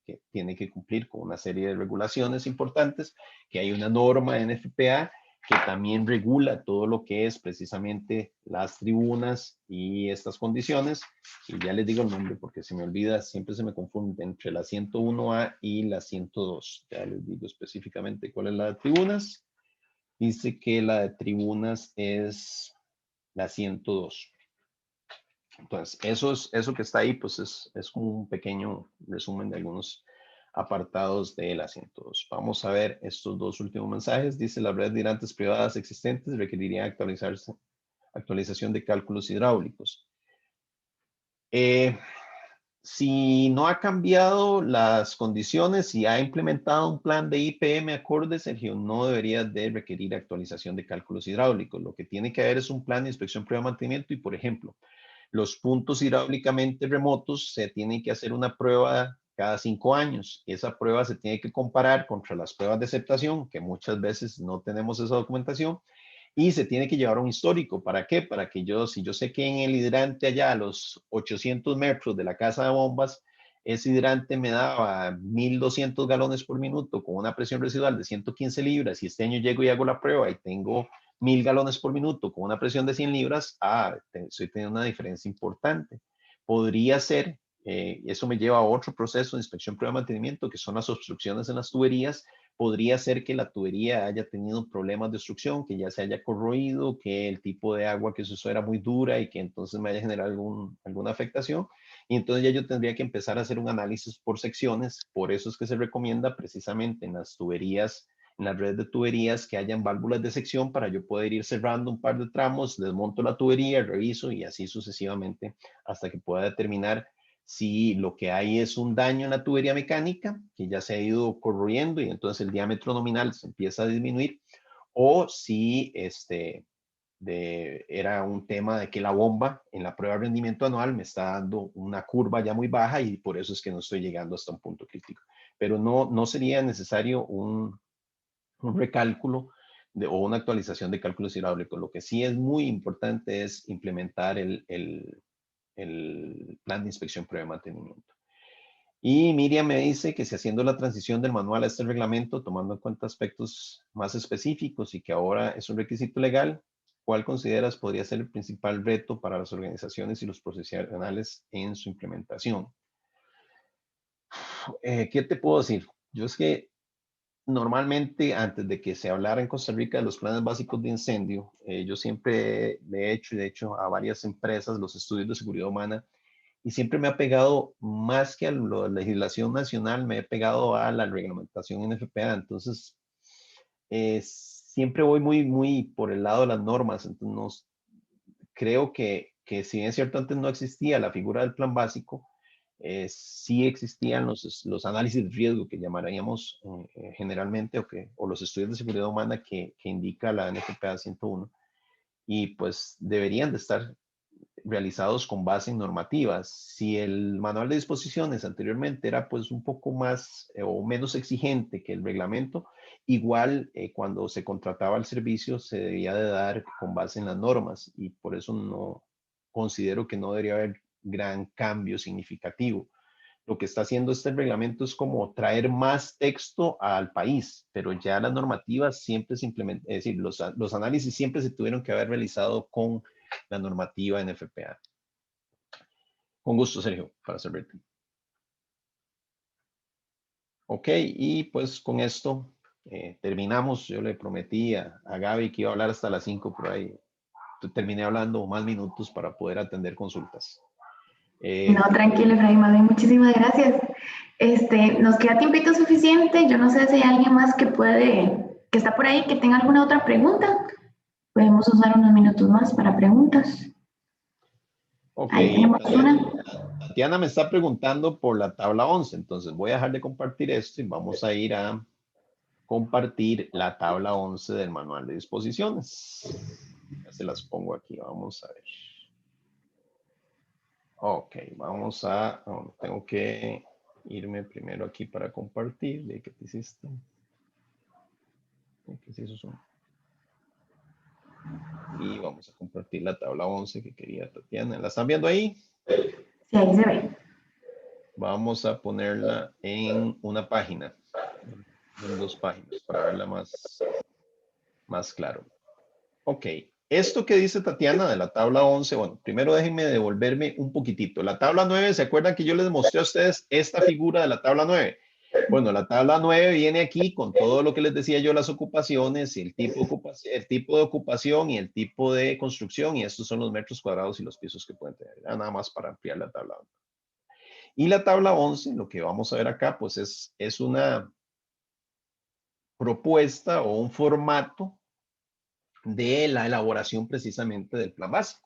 que tiene que cumplir con una serie de regulaciones importantes, que hay una norma en FPA que también regula todo lo que es precisamente las tribunas y estas condiciones. Y ya les digo el nombre porque se me olvida, siempre se me confunde entre la 101A y la 102. Ya les digo específicamente cuál es la de tribunas. Dice que la de tribunas es la 102. Entonces, eso que está ahí, pues es como un pequeño resumen de algunos apartados del asiento 2. Vamos a ver estos dos últimos mensajes. Dice, las redes de hidrantes privadas existentes requerirían actualización de cálculos hidráulicos. Si no ha cambiado las condiciones y ha implementado un plan de IPM acorde, Sergio, no debería de requerir actualización de cálculos hidráulicos. Lo que tiene que haber es un plan de inspección, prueba, mantenimiento y, por ejemplo, los puntos hidráulicamente remotos se tienen que hacer una prueba cada 5 años. Esa prueba se tiene que comparar contra las pruebas de aceptación, que muchas veces no tenemos esa documentación, y se tiene que llevar un histórico. ¿Para qué? Para que si yo sé que en el hidrante allá a los 800 metros de la casa de bombas, ese hidrante me daba 1.200 galones por minuto con una presión residual de 115 libras y este año llego y hago la prueba y tengo 1.000 galones por minuto con una presión de 100 libras, estoy teniendo una diferencia importante. Podría ser, eso me lleva a otro proceso de inspección, prueba, mantenimiento, que son las obstrucciones en las tuberías. Podría ser que la tubería haya tenido problemas de obstrucción, que ya se haya corroído, que el tipo de agua que se usó era muy dura y que entonces me haya generado alguna afectación. Y entonces ya yo tendría que empezar a hacer un análisis por secciones. Por eso es que se recomienda precisamente en las tuberías, en las redes de tuberías, que hayan válvulas de sección para yo poder ir cerrando un par de tramos, desmonto la tubería, reviso y así sucesivamente hasta que pueda determinar si lo que hay es un daño en la tubería mecánica, que ya se ha ido corroyendo y entonces el diámetro nominal se empieza a disminuir, o si era un tema de que la bomba en la prueba de rendimiento anual me está dando una curva ya muy baja y por eso es que no estoy llegando hasta un punto crítico. Pero no sería necesario un recálculo o una actualización de cálculos hidráulicos. Lo que sí es muy importante es implementar el plan de inspección, prueba y mantenimiento. Y Miriam me dice que si haciendo la transición del manual a este reglamento, tomando en cuenta aspectos más específicos y que ahora es un requisito legal, ¿cuál consideras podría ser el principal reto para las organizaciones y los profesionales en su implementación? ¿Qué te puedo decir? Yo es que normalmente antes de que se hablara en Costa Rica de los planes básicos de incendio, yo siempre le he hecho, y de hecho a varias empresas, los estudios de seguridad humana, y siempre me ha pegado más que a la legislación nacional, me he pegado a la reglamentación en FPA. Entonces, siempre voy muy por el lado de las normas. Entonces, creo que si bien es cierto, antes no existía la figura del plan básico, sí existían los análisis de riesgo que llamaríamos generalmente, o los estudios de seguridad humana que indica la NFPA 101, y pues deberían de estar realizados con base en normativas. Si el manual de disposiciones anteriormente era pues un poco más o menos exigente que el reglamento, igual cuando se contrataba el servicio se debía de dar con base en las normas y por eso no considero que no debería haber gran cambio significativo. Lo que está haciendo este reglamento es como traer más texto al país, pero ya las normativas siempre se implementan, es decir, los análisis siempre se tuvieron que haber realizado con la normativa en FPA. Con gusto, Sergio, para servirte. Ok, y pues con esto terminamos. Yo le prometí a Gaby que iba a hablar hasta las 5 por ahí. Terminé hablando más minutos para poder atender consultas. No, tranquilo, Efraín, más bien, muchísimas gracias. Nos queda tiempito suficiente. Yo no sé si hay alguien más que está por ahí, que tenga alguna otra pregunta. Podemos usar unos minutos más para preguntas. Ok, Ahí tenemos una. Tatiana me está preguntando por la tabla 11, entonces voy a dejar de compartir esto y vamos a ir a compartir la tabla 11 del manual de disposiciones. Ya se las pongo aquí, vamos a ver. Ok, vamos a, tengo que irme primero aquí para compartir. ¿De qué te hiciste? ¿Qué se hizo Zoom? Y vamos a compartir la tabla 11 que quería Tatiana. ¿La están viendo ahí? Sí, ahí se ve. Vamos a ponerla en una página, en dos páginas, para verla más claro. Ok, esto que dice Tatiana de la tabla 11, bueno, primero déjenme devolverme un poquitito. La tabla 9, ¿se acuerdan que yo les mostré a ustedes esta figura de la tabla 9? Bueno, la tabla 9 viene aquí con todo lo que les decía yo, las ocupaciones, el tipo de ocupación y el tipo de construcción, y estos son los metros cuadrados y los pisos que pueden tener. Nada más para ampliar la tabla. Y la tabla 11, lo que vamos a ver acá, pues es una propuesta o un formato de la elaboración precisamente del plan básico.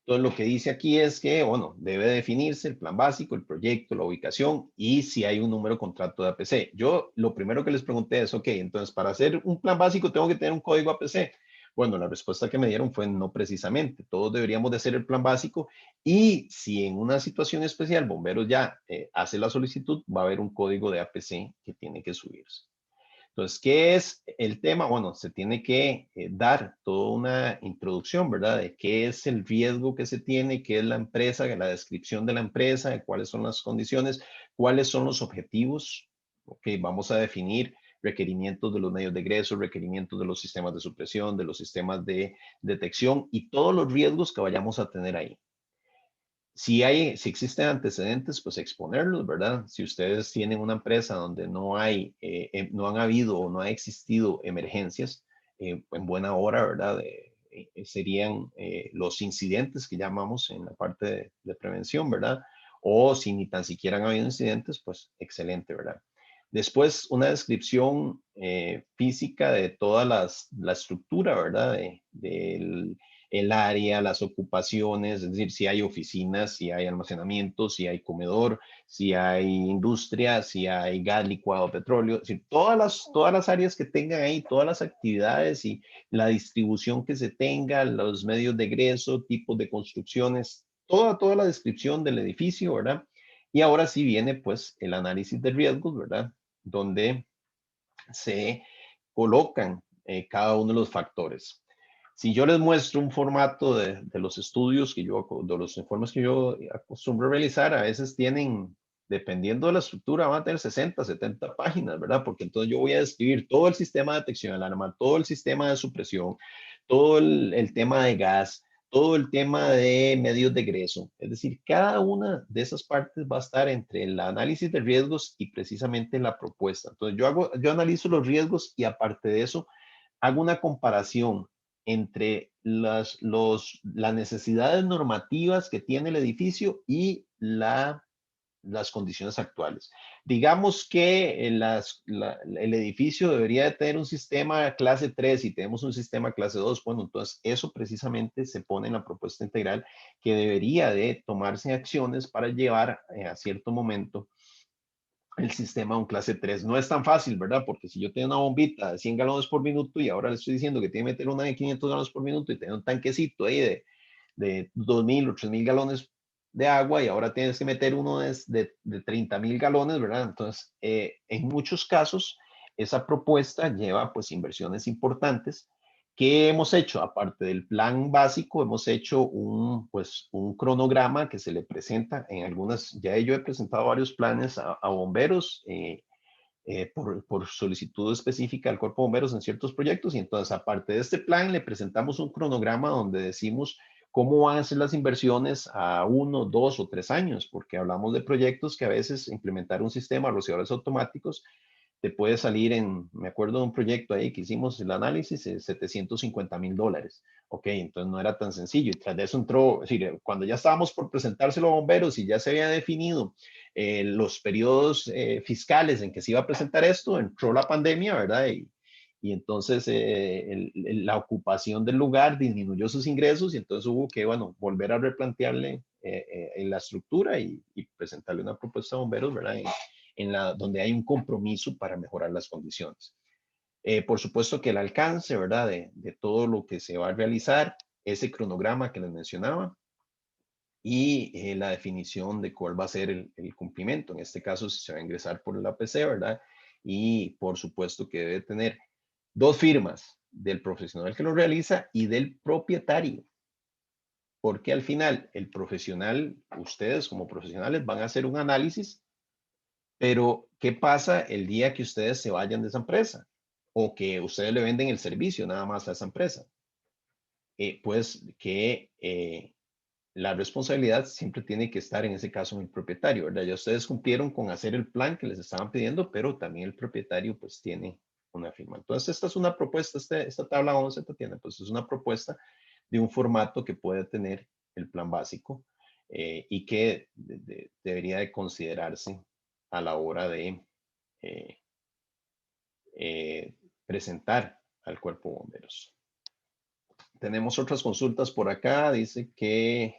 Entonces, lo que dice aquí es que, bueno, debe definirse el plan básico, el proyecto, la ubicación y si hay un número de contrato de APC. Yo lo primero que les pregunté es, ok, entonces para hacer un plan básico tengo que tener un código APC. Bueno, la respuesta que me dieron fue no precisamente. Todos deberíamos de hacer el plan básico y si en una situación especial Bomberos ya hace la solicitud, va a haber un código de APC que tiene que subirse. Entonces, ¿qué es el tema? Bueno, se tiene que dar toda una introducción, ¿verdad? De qué es el riesgo que se tiene, qué es la empresa, la descripción de la empresa, de cuáles son las condiciones, cuáles son los objetivos. Ok, vamos a definir requerimientos de los medios de egreso, requerimientos de los sistemas de supresión, de los sistemas de detección y todos los riesgos que vayamos a tener ahí. Si existen antecedentes, pues exponerlos, ¿verdad? Si ustedes tienen una empresa donde no han habido o no ha existido emergencias, en buena hora, ¿verdad? Serían los incidentes que llamamos en la parte de prevención, ¿verdad? O si ni tan siquiera han habido incidentes, pues excelente, ¿verdad? Después, una descripción física de toda la estructura, ¿verdad? Del el área, las ocupaciones, es decir, si hay oficinas, si hay almacenamiento, si hay comedor, si hay industria, si hay gas, licuado, petróleo, es decir, todas las áreas que tengan ahí, todas las actividades y la distribución que se tenga, los medios de egreso, tipos de construcciones, toda la descripción del edificio, ¿verdad? Y ahora sí viene pues el análisis de riesgos, ¿verdad? Donde se colocan cada uno de los factores. Si yo les muestro un formato de los estudios de los informes que yo acostumbro a realizar, a veces tienen, dependiendo de la estructura, van a tener 60, 70 páginas, ¿verdad? Porque entonces yo voy a describir todo el sistema de detección de alarma, todo el sistema de supresión, todo el tema de gas, todo el tema de medios de egreso. Es decir, cada una de esas partes va a estar entre el análisis de riesgos y precisamente la propuesta. Entonces, yo analizo los riesgos y aparte de eso, hago una comparación entre las necesidades normativas que tiene el edificio y las condiciones actuales. Digamos que el edificio debería de tener un sistema clase 3 y tenemos un sistema clase 2. Bueno, entonces eso precisamente se pone en la propuesta integral que debería de tomarse acciones para llevar a cierto momento el sistema a un clase 3. No es tan fácil, ¿verdad? Porque si yo tengo una bombita de 100 galones por minuto y ahora le estoy diciendo que tiene que meter una de 500 galones por minuto y tener un tanquecito ahí de 2.000 o 3.000 galones de agua y ahora tienes que meter uno de 30.000 galones, ¿verdad? Entonces, en muchos casos, esa propuesta lleva pues inversiones importantes. ¿Qué hemos hecho? Aparte del plan básico, hemos hecho pues, un cronograma que se le presenta en algunas, ya yo he presentado varios planes a bomberos por solicitud específica al Cuerpo de Bomberos en ciertos proyectos y entonces aparte de este plan le presentamos un cronograma donde decimos cómo van a ser las inversiones a 1, 2 o 3 años, porque hablamos de proyectos que a veces implementar un sistema de rociadores automáticos te puede salir me acuerdo de un proyecto ahí que hicimos el análisis, $750,000. Ok, entonces no era tan sencillo. Y tras de eso entró, es decir, cuando ya estábamos por presentárselo a bomberos y ya se había definido los periodos fiscales en que se iba a presentar esto, entró la pandemia, ¿verdad? Y entonces la ocupación del lugar disminuyó sus ingresos y entonces hubo que, bueno, volver a replantearle en la estructura y presentarle una propuesta a bomberos, ¿verdad? Donde hay un compromiso para mejorar las condiciones. Por supuesto que el alcance, ¿verdad? De todo lo que se va a realizar, ese cronograma que les mencionaba, y la definición de cuál va a ser el cumplimiento. En este caso, si se va a ingresar por el APC, ¿verdad? Y por supuesto que debe tener 2 firmas del profesional que lo realiza y del propietario. Porque al final, el profesional, ustedes como profesionales van a hacer un análisis, pero ¿qué pasa el día que ustedes se vayan de esa empresa? O que ustedes le venden el servicio nada más a esa empresa. Pues que la responsabilidad siempre tiene que estar en ese caso en el propietario, ¿verdad? Ya ustedes cumplieron con hacer el plan que les estaban pidiendo, pero también el propietario pues tiene una firma. Entonces, esta es una propuesta, esta tabla 11, Tatiana, pues es una propuesta de un formato que puede tener el plan básico y que debería de considerarse a la hora de eh, presentar al cuerpo de bomberos. Tenemos otras consultas por acá. Dice que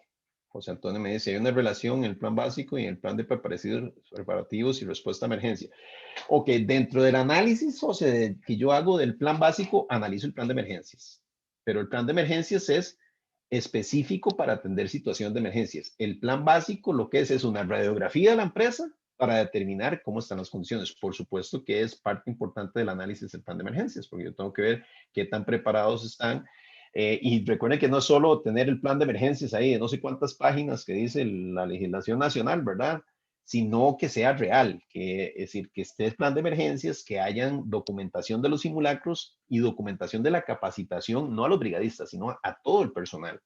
José Antonio me dice, hay una relación en el plan básico y en el plan de preparativos y respuesta a emergencia. Ok, dentro del análisis, José, que yo hago del plan básico, analizo el plan de emergencias. Pero el plan de emergencias es específico para atender situaciones de emergencias. El plan básico lo que es una radiografía de la empresa para determinar cómo están las condiciones. Por supuesto que es parte importante del análisis del plan de emergencias, porque yo tengo que ver qué tan preparados están. Y recuerden que no es solo tener el plan de emergencias ahí de no sé cuántas páginas que dice la legislación nacional, ¿verdad? Sino que sea real, que es decir, que esté el plan de emergencias, que hayan documentación de los simulacros y documentación de la capacitación, no a los brigadistas, sino a todo el personal.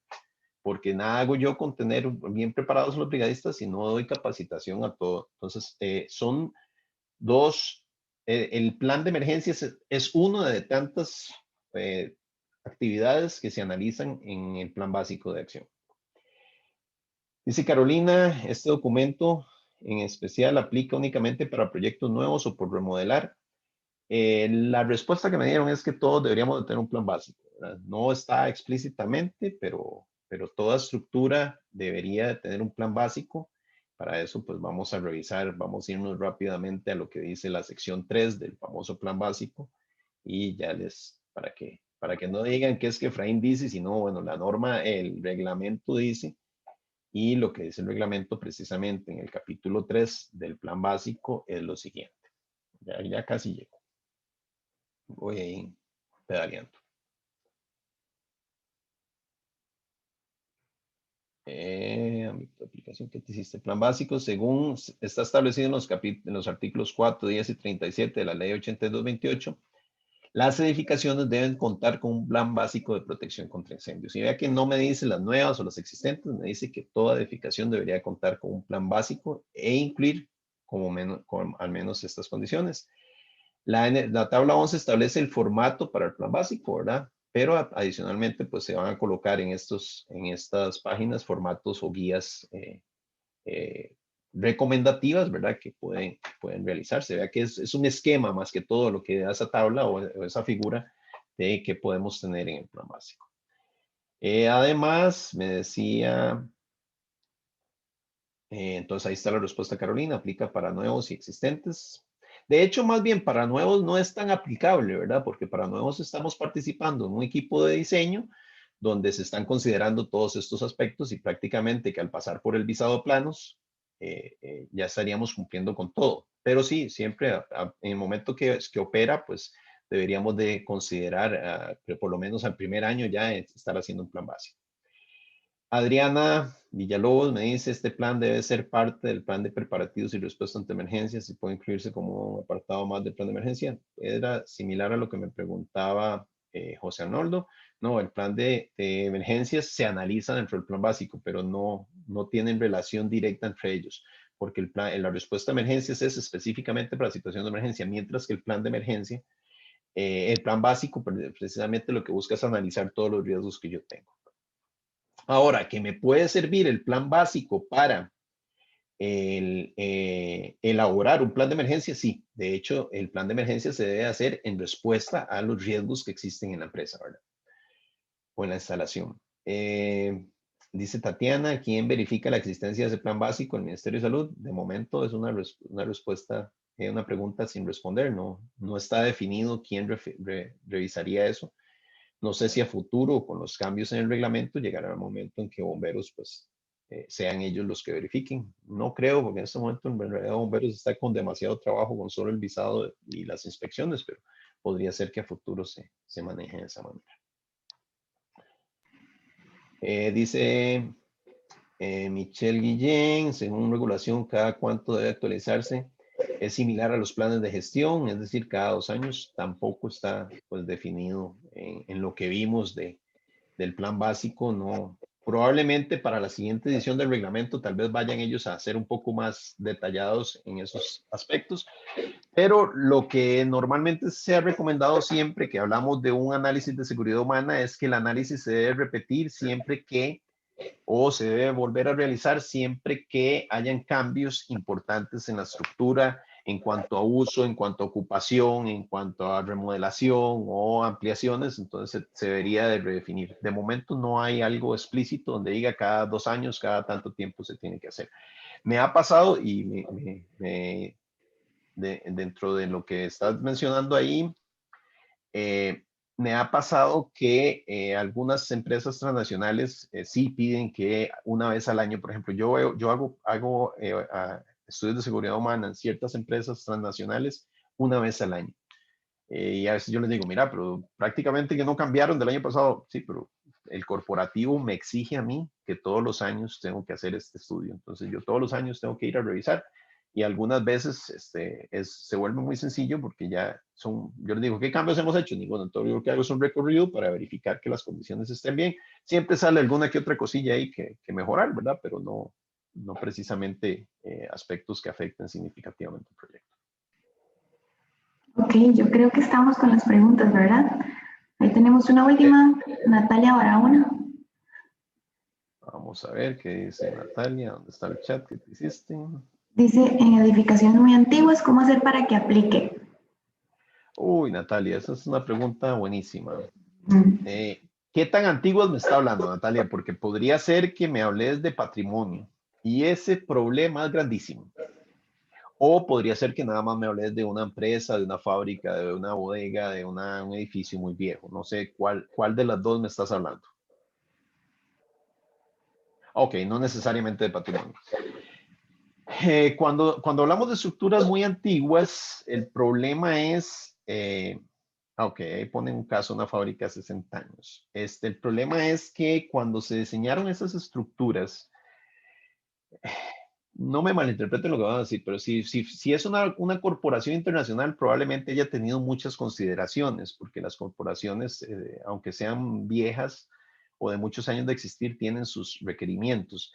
Porque nada hago yo con tener bien preparados los brigadistas si no doy capacitación a todo. Entonces, son dos, el plan de emergencias es uno de tantas actividades que se analizan en el plan básico de acción. Dice Carolina, este documento en especial aplica únicamente para proyectos nuevos o por remodelar. La respuesta que me dieron es que todos deberíamos de tener un plan básico, ¿verdad? No está explícitamente, pero toda estructura debería de tener un plan básico. Para eso, pues vamos a revisar, vamos a irnos rápidamente a lo que dice la sección 3 del famoso plan básico y ya para que no digan que es que Efraín dice, sino, bueno, la norma, el reglamento dice, y lo que dice el reglamento precisamente en el capítulo 3 del plan básico es lo siguiente. Ya casi llego. Voy ahí pedaleando. Aplicación que te hiciste. Plan básico, según está establecido en los artículos 4, 10 y 37 de la ley 8228, las edificaciones deben contar con un plan básico de protección contra incendios. Y vea que no me dice las nuevas o las existentes, me dice que toda edificación debería contar con un plan básico e incluir al menos estas condiciones. La tabla 11 establece el formato para el plan básico, ¿verdad? Pero adicionalmente, pues se van a colocar en estas páginas formatos o guías recomendativas, ¿verdad? Que pueden realizarse. Vea que es un esquema más que todo lo que da esa tabla o esa figura de que podemos tener en el plan básico. Además, me decía, entonces ahí está la respuesta, Carolina, aplica para nuevos y existentes. De hecho, más bien para nuevos no es tan aplicable, ¿verdad? Porque para nuevos estamos participando en un equipo de diseño donde se están considerando todos estos aspectos y prácticamente que al pasar por el visado de planos ya estaríamos cumpliendo con todo. Pero sí, siempre en el momento que opera, pues deberíamos de considerar, por lo menos al primer año ya estar haciendo un plan básico. Adriana Villalobos me dice, este plan debe ser parte del plan de preparativos y respuesta ante emergencias y puede incluirse como un apartado más del plan de emergencia. Era similar a lo que me preguntaba José Arnoldo. No, el plan de emergencias se analiza dentro del plan básico, pero no tienen relación directa entre ellos, porque la respuesta a emergencias es específicamente para la situación de emergencia, mientras que el plan de emergencia, el plan básico precisamente lo que busca es analizar todos los riesgos que yo tengo. Ahora, que me puede servir el plan básico para elaborar un plan de emergencia, sí. De hecho, el plan de emergencia se debe hacer en respuesta a los riesgos que existen en la empresa, ¿verdad? O en la instalación. Dice Tatiana, ¿quién verifica la existencia de ese plan básico? El Ministerio de Salud. De momento es una respuesta, una pregunta sin responder. No está definido quién revisaría eso. No sé si a futuro, con los cambios en el reglamento, llegará el momento en que bomberos, pues, sean ellos los que verifiquen. No creo, porque en este momento en realidad bomberos está con demasiado trabajo con solo el visado y las inspecciones, pero podría ser que a futuro se maneje de esa manera. Dice Michelle Guillén, según regulación, ¿cada cuánto debe actualizarse? Es similar a los planes de gestión, es decir, cada 2 años. Tampoco está, pues, definido en lo que vimos del plan básico. No, probablemente para la siguiente edición del reglamento tal vez vayan ellos a ser un poco más detallados en esos aspectos. Pero lo que normalmente se ha recomendado siempre que hablamos de un análisis de seguridad humana es que el análisis se debe repetir siempre que, o se debe volver a realizar siempre que hayan cambios importantes en la estructura en cuanto a uso, en cuanto a ocupación, en cuanto a remodelación o ampliaciones. Entonces se debería de redefinir. De momento no hay algo explícito donde diga cada 2 años, cada tanto tiempo se tiene que hacer. Me ha pasado y dentro de lo que estás mencionando ahí, me ha pasado que algunas empresas transnacionales sí piden que una vez al año, por ejemplo, yo hago estudios de seguridad humana en ciertas empresas transnacionales una vez al año. Y a veces yo les digo, mira, pero prácticamente que no cambiaron del año pasado. Sí, pero el corporativo me exige a mí que todos los años tengo que hacer este estudio. Entonces yo todos los años tengo que ir a revisar y algunas veces se vuelve muy sencillo porque ya son, yo les digo, ¿qué cambios hemos hecho? Ninguno. Todo lo que hago es un recorrido para verificar que las condiciones estén bien. Siempre sale alguna que otra cosilla ahí que mejorar, ¿verdad? Pero no precisamente aspectos que afecten significativamente el proyecto. Ok, yo creo que estamos con las preguntas, ¿verdad? Ahí tenemos una última, Natalia Barahona. Vamos a ver qué dice Natalia. ¿Dónde está el chat que te hiciste? Dice, en edificaciones muy antiguas, ¿cómo hacer para que aplique? Uy, Natalia, esa es una pregunta buenísima. Mm. ¿Qué tan antiguas me está hablando, Natalia? Porque podría ser que me hables de patrimonio y ese problema es grandísimo. O podría ser que nada más me hables de una empresa, de una fábrica, de una bodega, de un edificio muy viejo. No sé cuál de las dos me estás hablando. Ok, no necesariamente de patrimonio. Cuando hablamos de estructuras muy antiguas, el problema es, ok, ahí ponen un caso, una fábrica de 60 años. El problema es que cuando se diseñaron esas estructuras, no me malinterpreten lo que van a decir, pero si es una corporación internacional, probablemente haya tenido muchas consideraciones, porque las corporaciones, aunque sean viejas o de muchos años de existir, tienen sus requerimientos.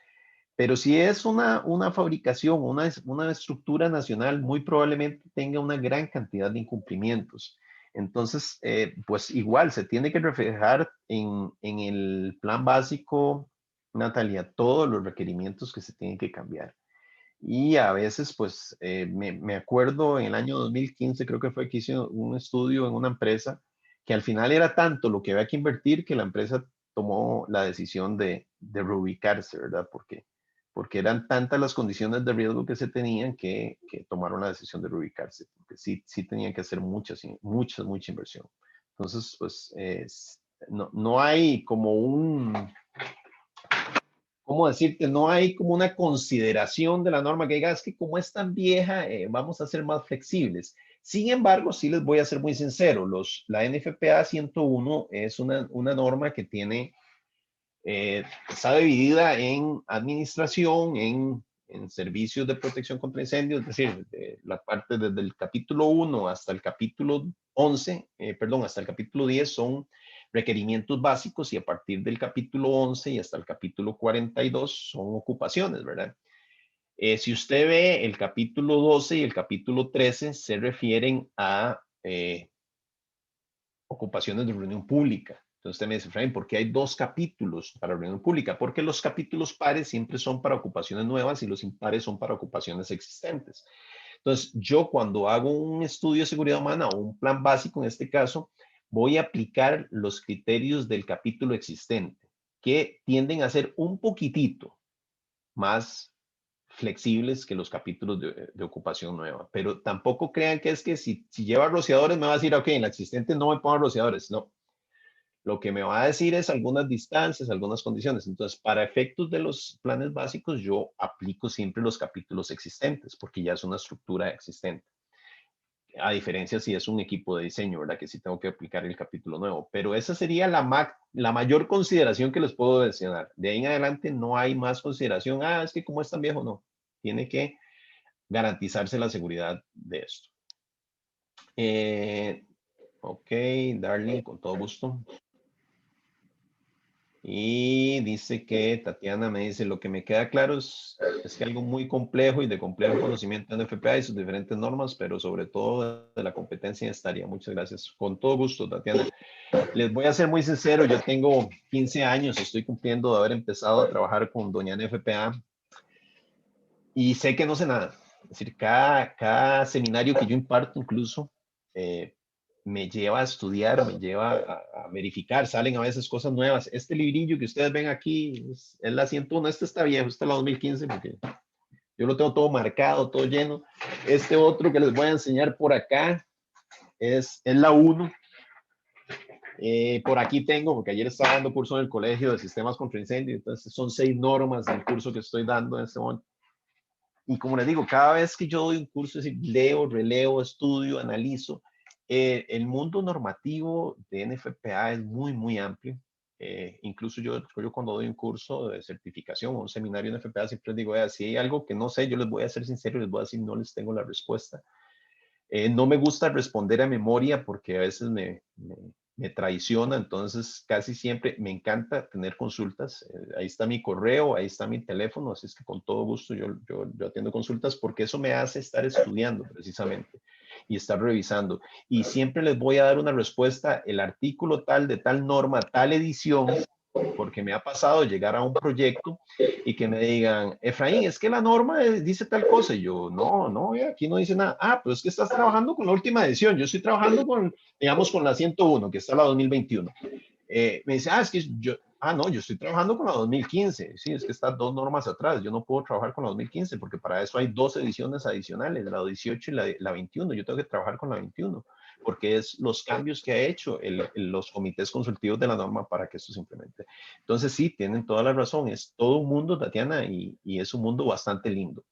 Pero si es una fabricación, una estructura nacional, muy probablemente tenga una gran cantidad de incumplimientos. Entonces, pues igual se tiene que reflejar en el plan básico, Natalia, todos los requerimientos que se tienen que cambiar. Y a veces, pues, me acuerdo en el año 2015, creo que fue que hice un estudio en una empresa, que al final era tanto lo que había que invertir que la empresa tomó la decisión de reubicarse, ¿verdad? Porque eran tantas las condiciones de riesgo que se tenían que tomaron la decisión de reubicarse, porque sí tenían que hacer mucha inversión. Entonces, pues, no hay como ¿cómo decirte? No hay como una consideración de la norma que diga, es que como es tan vieja, vamos a ser más flexibles. Sin embargo, sí les voy a ser muy sincero, la NFPA 101 es una norma que está dividida en administración, en servicios de protección contra incendios, es decir, la parte desde el capítulo 1 hasta el capítulo 11, hasta el capítulo 10 son requerimientos básicos y a partir del capítulo 11 y hasta el capítulo 42 son ocupaciones, ¿verdad? Si usted ve el capítulo 12 y el capítulo 13 se refieren a ocupaciones de reunión pública. Entonces usted me dice, Efraín, ¿por qué hay 2 capítulos para reunión pública? Porque los capítulos pares siempre son para ocupaciones nuevas y los impares son para ocupaciones existentes. Entonces, yo cuando hago un estudio de seguridad humana o un plan básico en este caso, voy a aplicar los criterios del capítulo existente. que tienden a ser un poquitito más flexibles que los capítulos de ocupación nueva. Pero tampoco crean que es que si lleva rociadores me va a decir, ok, en la existente no me pongan rociadores. No. Lo que me va a decir es algunas distancias, algunas condiciones. Entonces, para efectos de los planes básicos, yo aplico siempre los capítulos existentes, porque ya es una estructura existente. A diferencia si es un equipo de diseño, ¿verdad? Que sí tengo que aplicar el capítulo nuevo. Pero esa sería la mayor consideración que les puedo mencionar. De ahí en adelante no hay más consideración. Ah, es que como es tan viejo, no. Tiene que garantizarse la seguridad de esto. Ok, Darling, con todo gusto. Y dice que Tatiana me dice, lo que me queda claro es que algo muy complejo y de complejo conocimiento en FPA y sus diferentes normas, pero sobre todo de la competencia estaría. Muchas gracias. Con todo gusto, Tatiana. Les voy a ser muy sincero, yo tengo 15 años, estoy cumpliendo de haber empezado a trabajar con Doña FPA y sé que no sé nada. Es decir, cada seminario que yo imparto incluso, me lleva a estudiar, me lleva a verificar, salen a veces cosas nuevas. Este librillo que ustedes ven aquí es la 101, este está viejo, este es la 2015, porque yo lo tengo todo marcado, todo lleno. Este otro que les voy a enseñar por acá es la 1. Por aquí tengo, porque ayer estaba dando curso en el colegio de sistemas contra incendio, entonces son 6 normas del curso que estoy dando en este momento. Y como les digo, cada vez que yo doy un curso, es decir, leo, releo, estudio, analizo. El mundo normativo de NFPA es muy, muy amplio. Incluso yo cuando doy un curso de certificación o un seminario en NFPA, siempre les digo, si hay algo que no sé, yo les voy a ser sincero y les voy a decir, no les tengo la respuesta. No me gusta responder a memoria porque a veces me traiciona, entonces casi siempre me encanta tener consultas. Ahí está mi correo, ahí está mi teléfono, así es que con todo gusto yo atiendo consultas porque eso me hace estar estudiando precisamente y estar revisando. Y siempre les voy a dar una respuesta, el artículo tal de tal norma, tal edición, porque me ha pasado llegar a un proyecto y que me digan, Efraín, es que la norma dice tal cosa. Y yo, no, aquí no dice nada. Ah, pero es que estás trabajando con la última edición. Yo estoy trabajando con, digamos, con la 101, que está la 2021. Me dice, es que no, yo estoy trabajando con la 2015. Sí, es que están 2 normas atrás. Yo no puedo trabajar con la 2015 porque para eso hay 2 ediciones adicionales, la 18 y la 21. Yo tengo que trabajar con la 21 porque es los cambios que ha hecho los comités consultivos de la norma para que esto se implemente. Entonces sí, tienen toda la razón. Es todo un mundo, Tatiana, y es un mundo bastante lindo.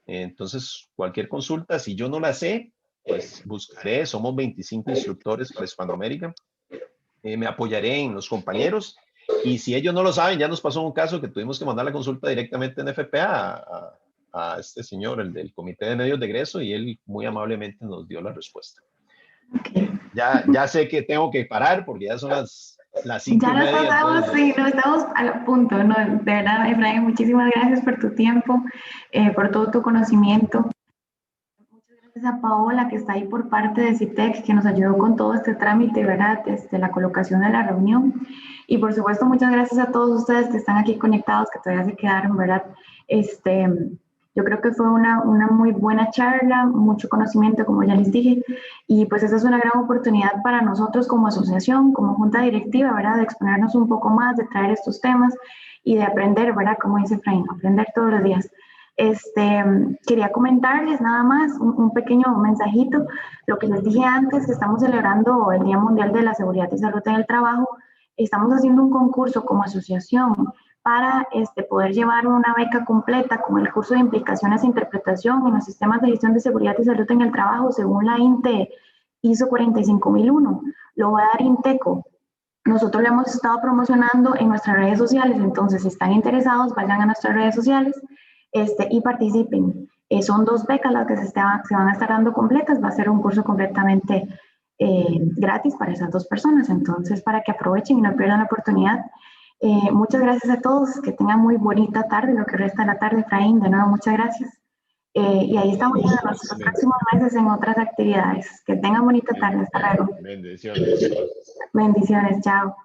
Entonces, cualquier consulta, si yo no la sé, pues buscaré. Somos 25 instructores para Hispanoamérica. Me apoyaré en los compañeros y si ellos no lo saben, ya nos pasó un caso que tuvimos que mandar la consulta directamente en FPA a este señor, el del Comité de Medios de Egreso, y él muy amablemente nos dio la respuesta. Okay. Ya sé que tengo que parar porque ya son las 5:30. Ya nos pasamos, entonces... sí, no estamos al punto, ¿no? De verdad, Efraín, muchísimas gracias por tu tiempo, por todo tu conocimiento. Muchas gracias a Paola, que está ahí por parte de CITEC, que nos ayudó con todo este trámite, ¿verdad? Desde la colocación de la reunión. Y por supuesto, muchas gracias a todos ustedes que están aquí conectados, que todavía se quedaron, ¿verdad? Yo creo que fue una muy buena charla, mucho conocimiento, como ya les dije, y pues esa es una gran oportunidad para nosotros como asociación, como junta directiva, ¿verdad? De exponernos un poco más, de traer estos temas y de aprender, ¿verdad? Como dice Efraín, aprender todos los días. Quería comentarles nada más un pequeño mensajito. Lo que les dije antes, que estamos celebrando el Día Mundial de la Seguridad y Salud en el Trabajo, estamos haciendo un concurso como asociación para poder llevar una beca completa con el curso de implicaciones e interpretación en los sistemas de gestión de seguridad y salud en el trabajo según la INTE ISO 45001. Lo va a dar INTECO. Nosotros lo hemos estado promocionando en nuestras redes sociales, entonces si están interesados, vayan a nuestras redes sociales y participen. Son 2 becas las que se van a estar dando completas, va a ser un curso completamente gratis para esas 2 personas, entonces para que aprovechen y no pierdan la oportunidad. Muchas gracias a todos, que tengan muy bonita tarde, lo que resta de la tarde. Efraín, de nuevo, muchas gracias. Y ahí estamos en los próximos meses en otras actividades. Que tengan bonita tarde, hasta luego. Bendiciones. Bendiciones, chao.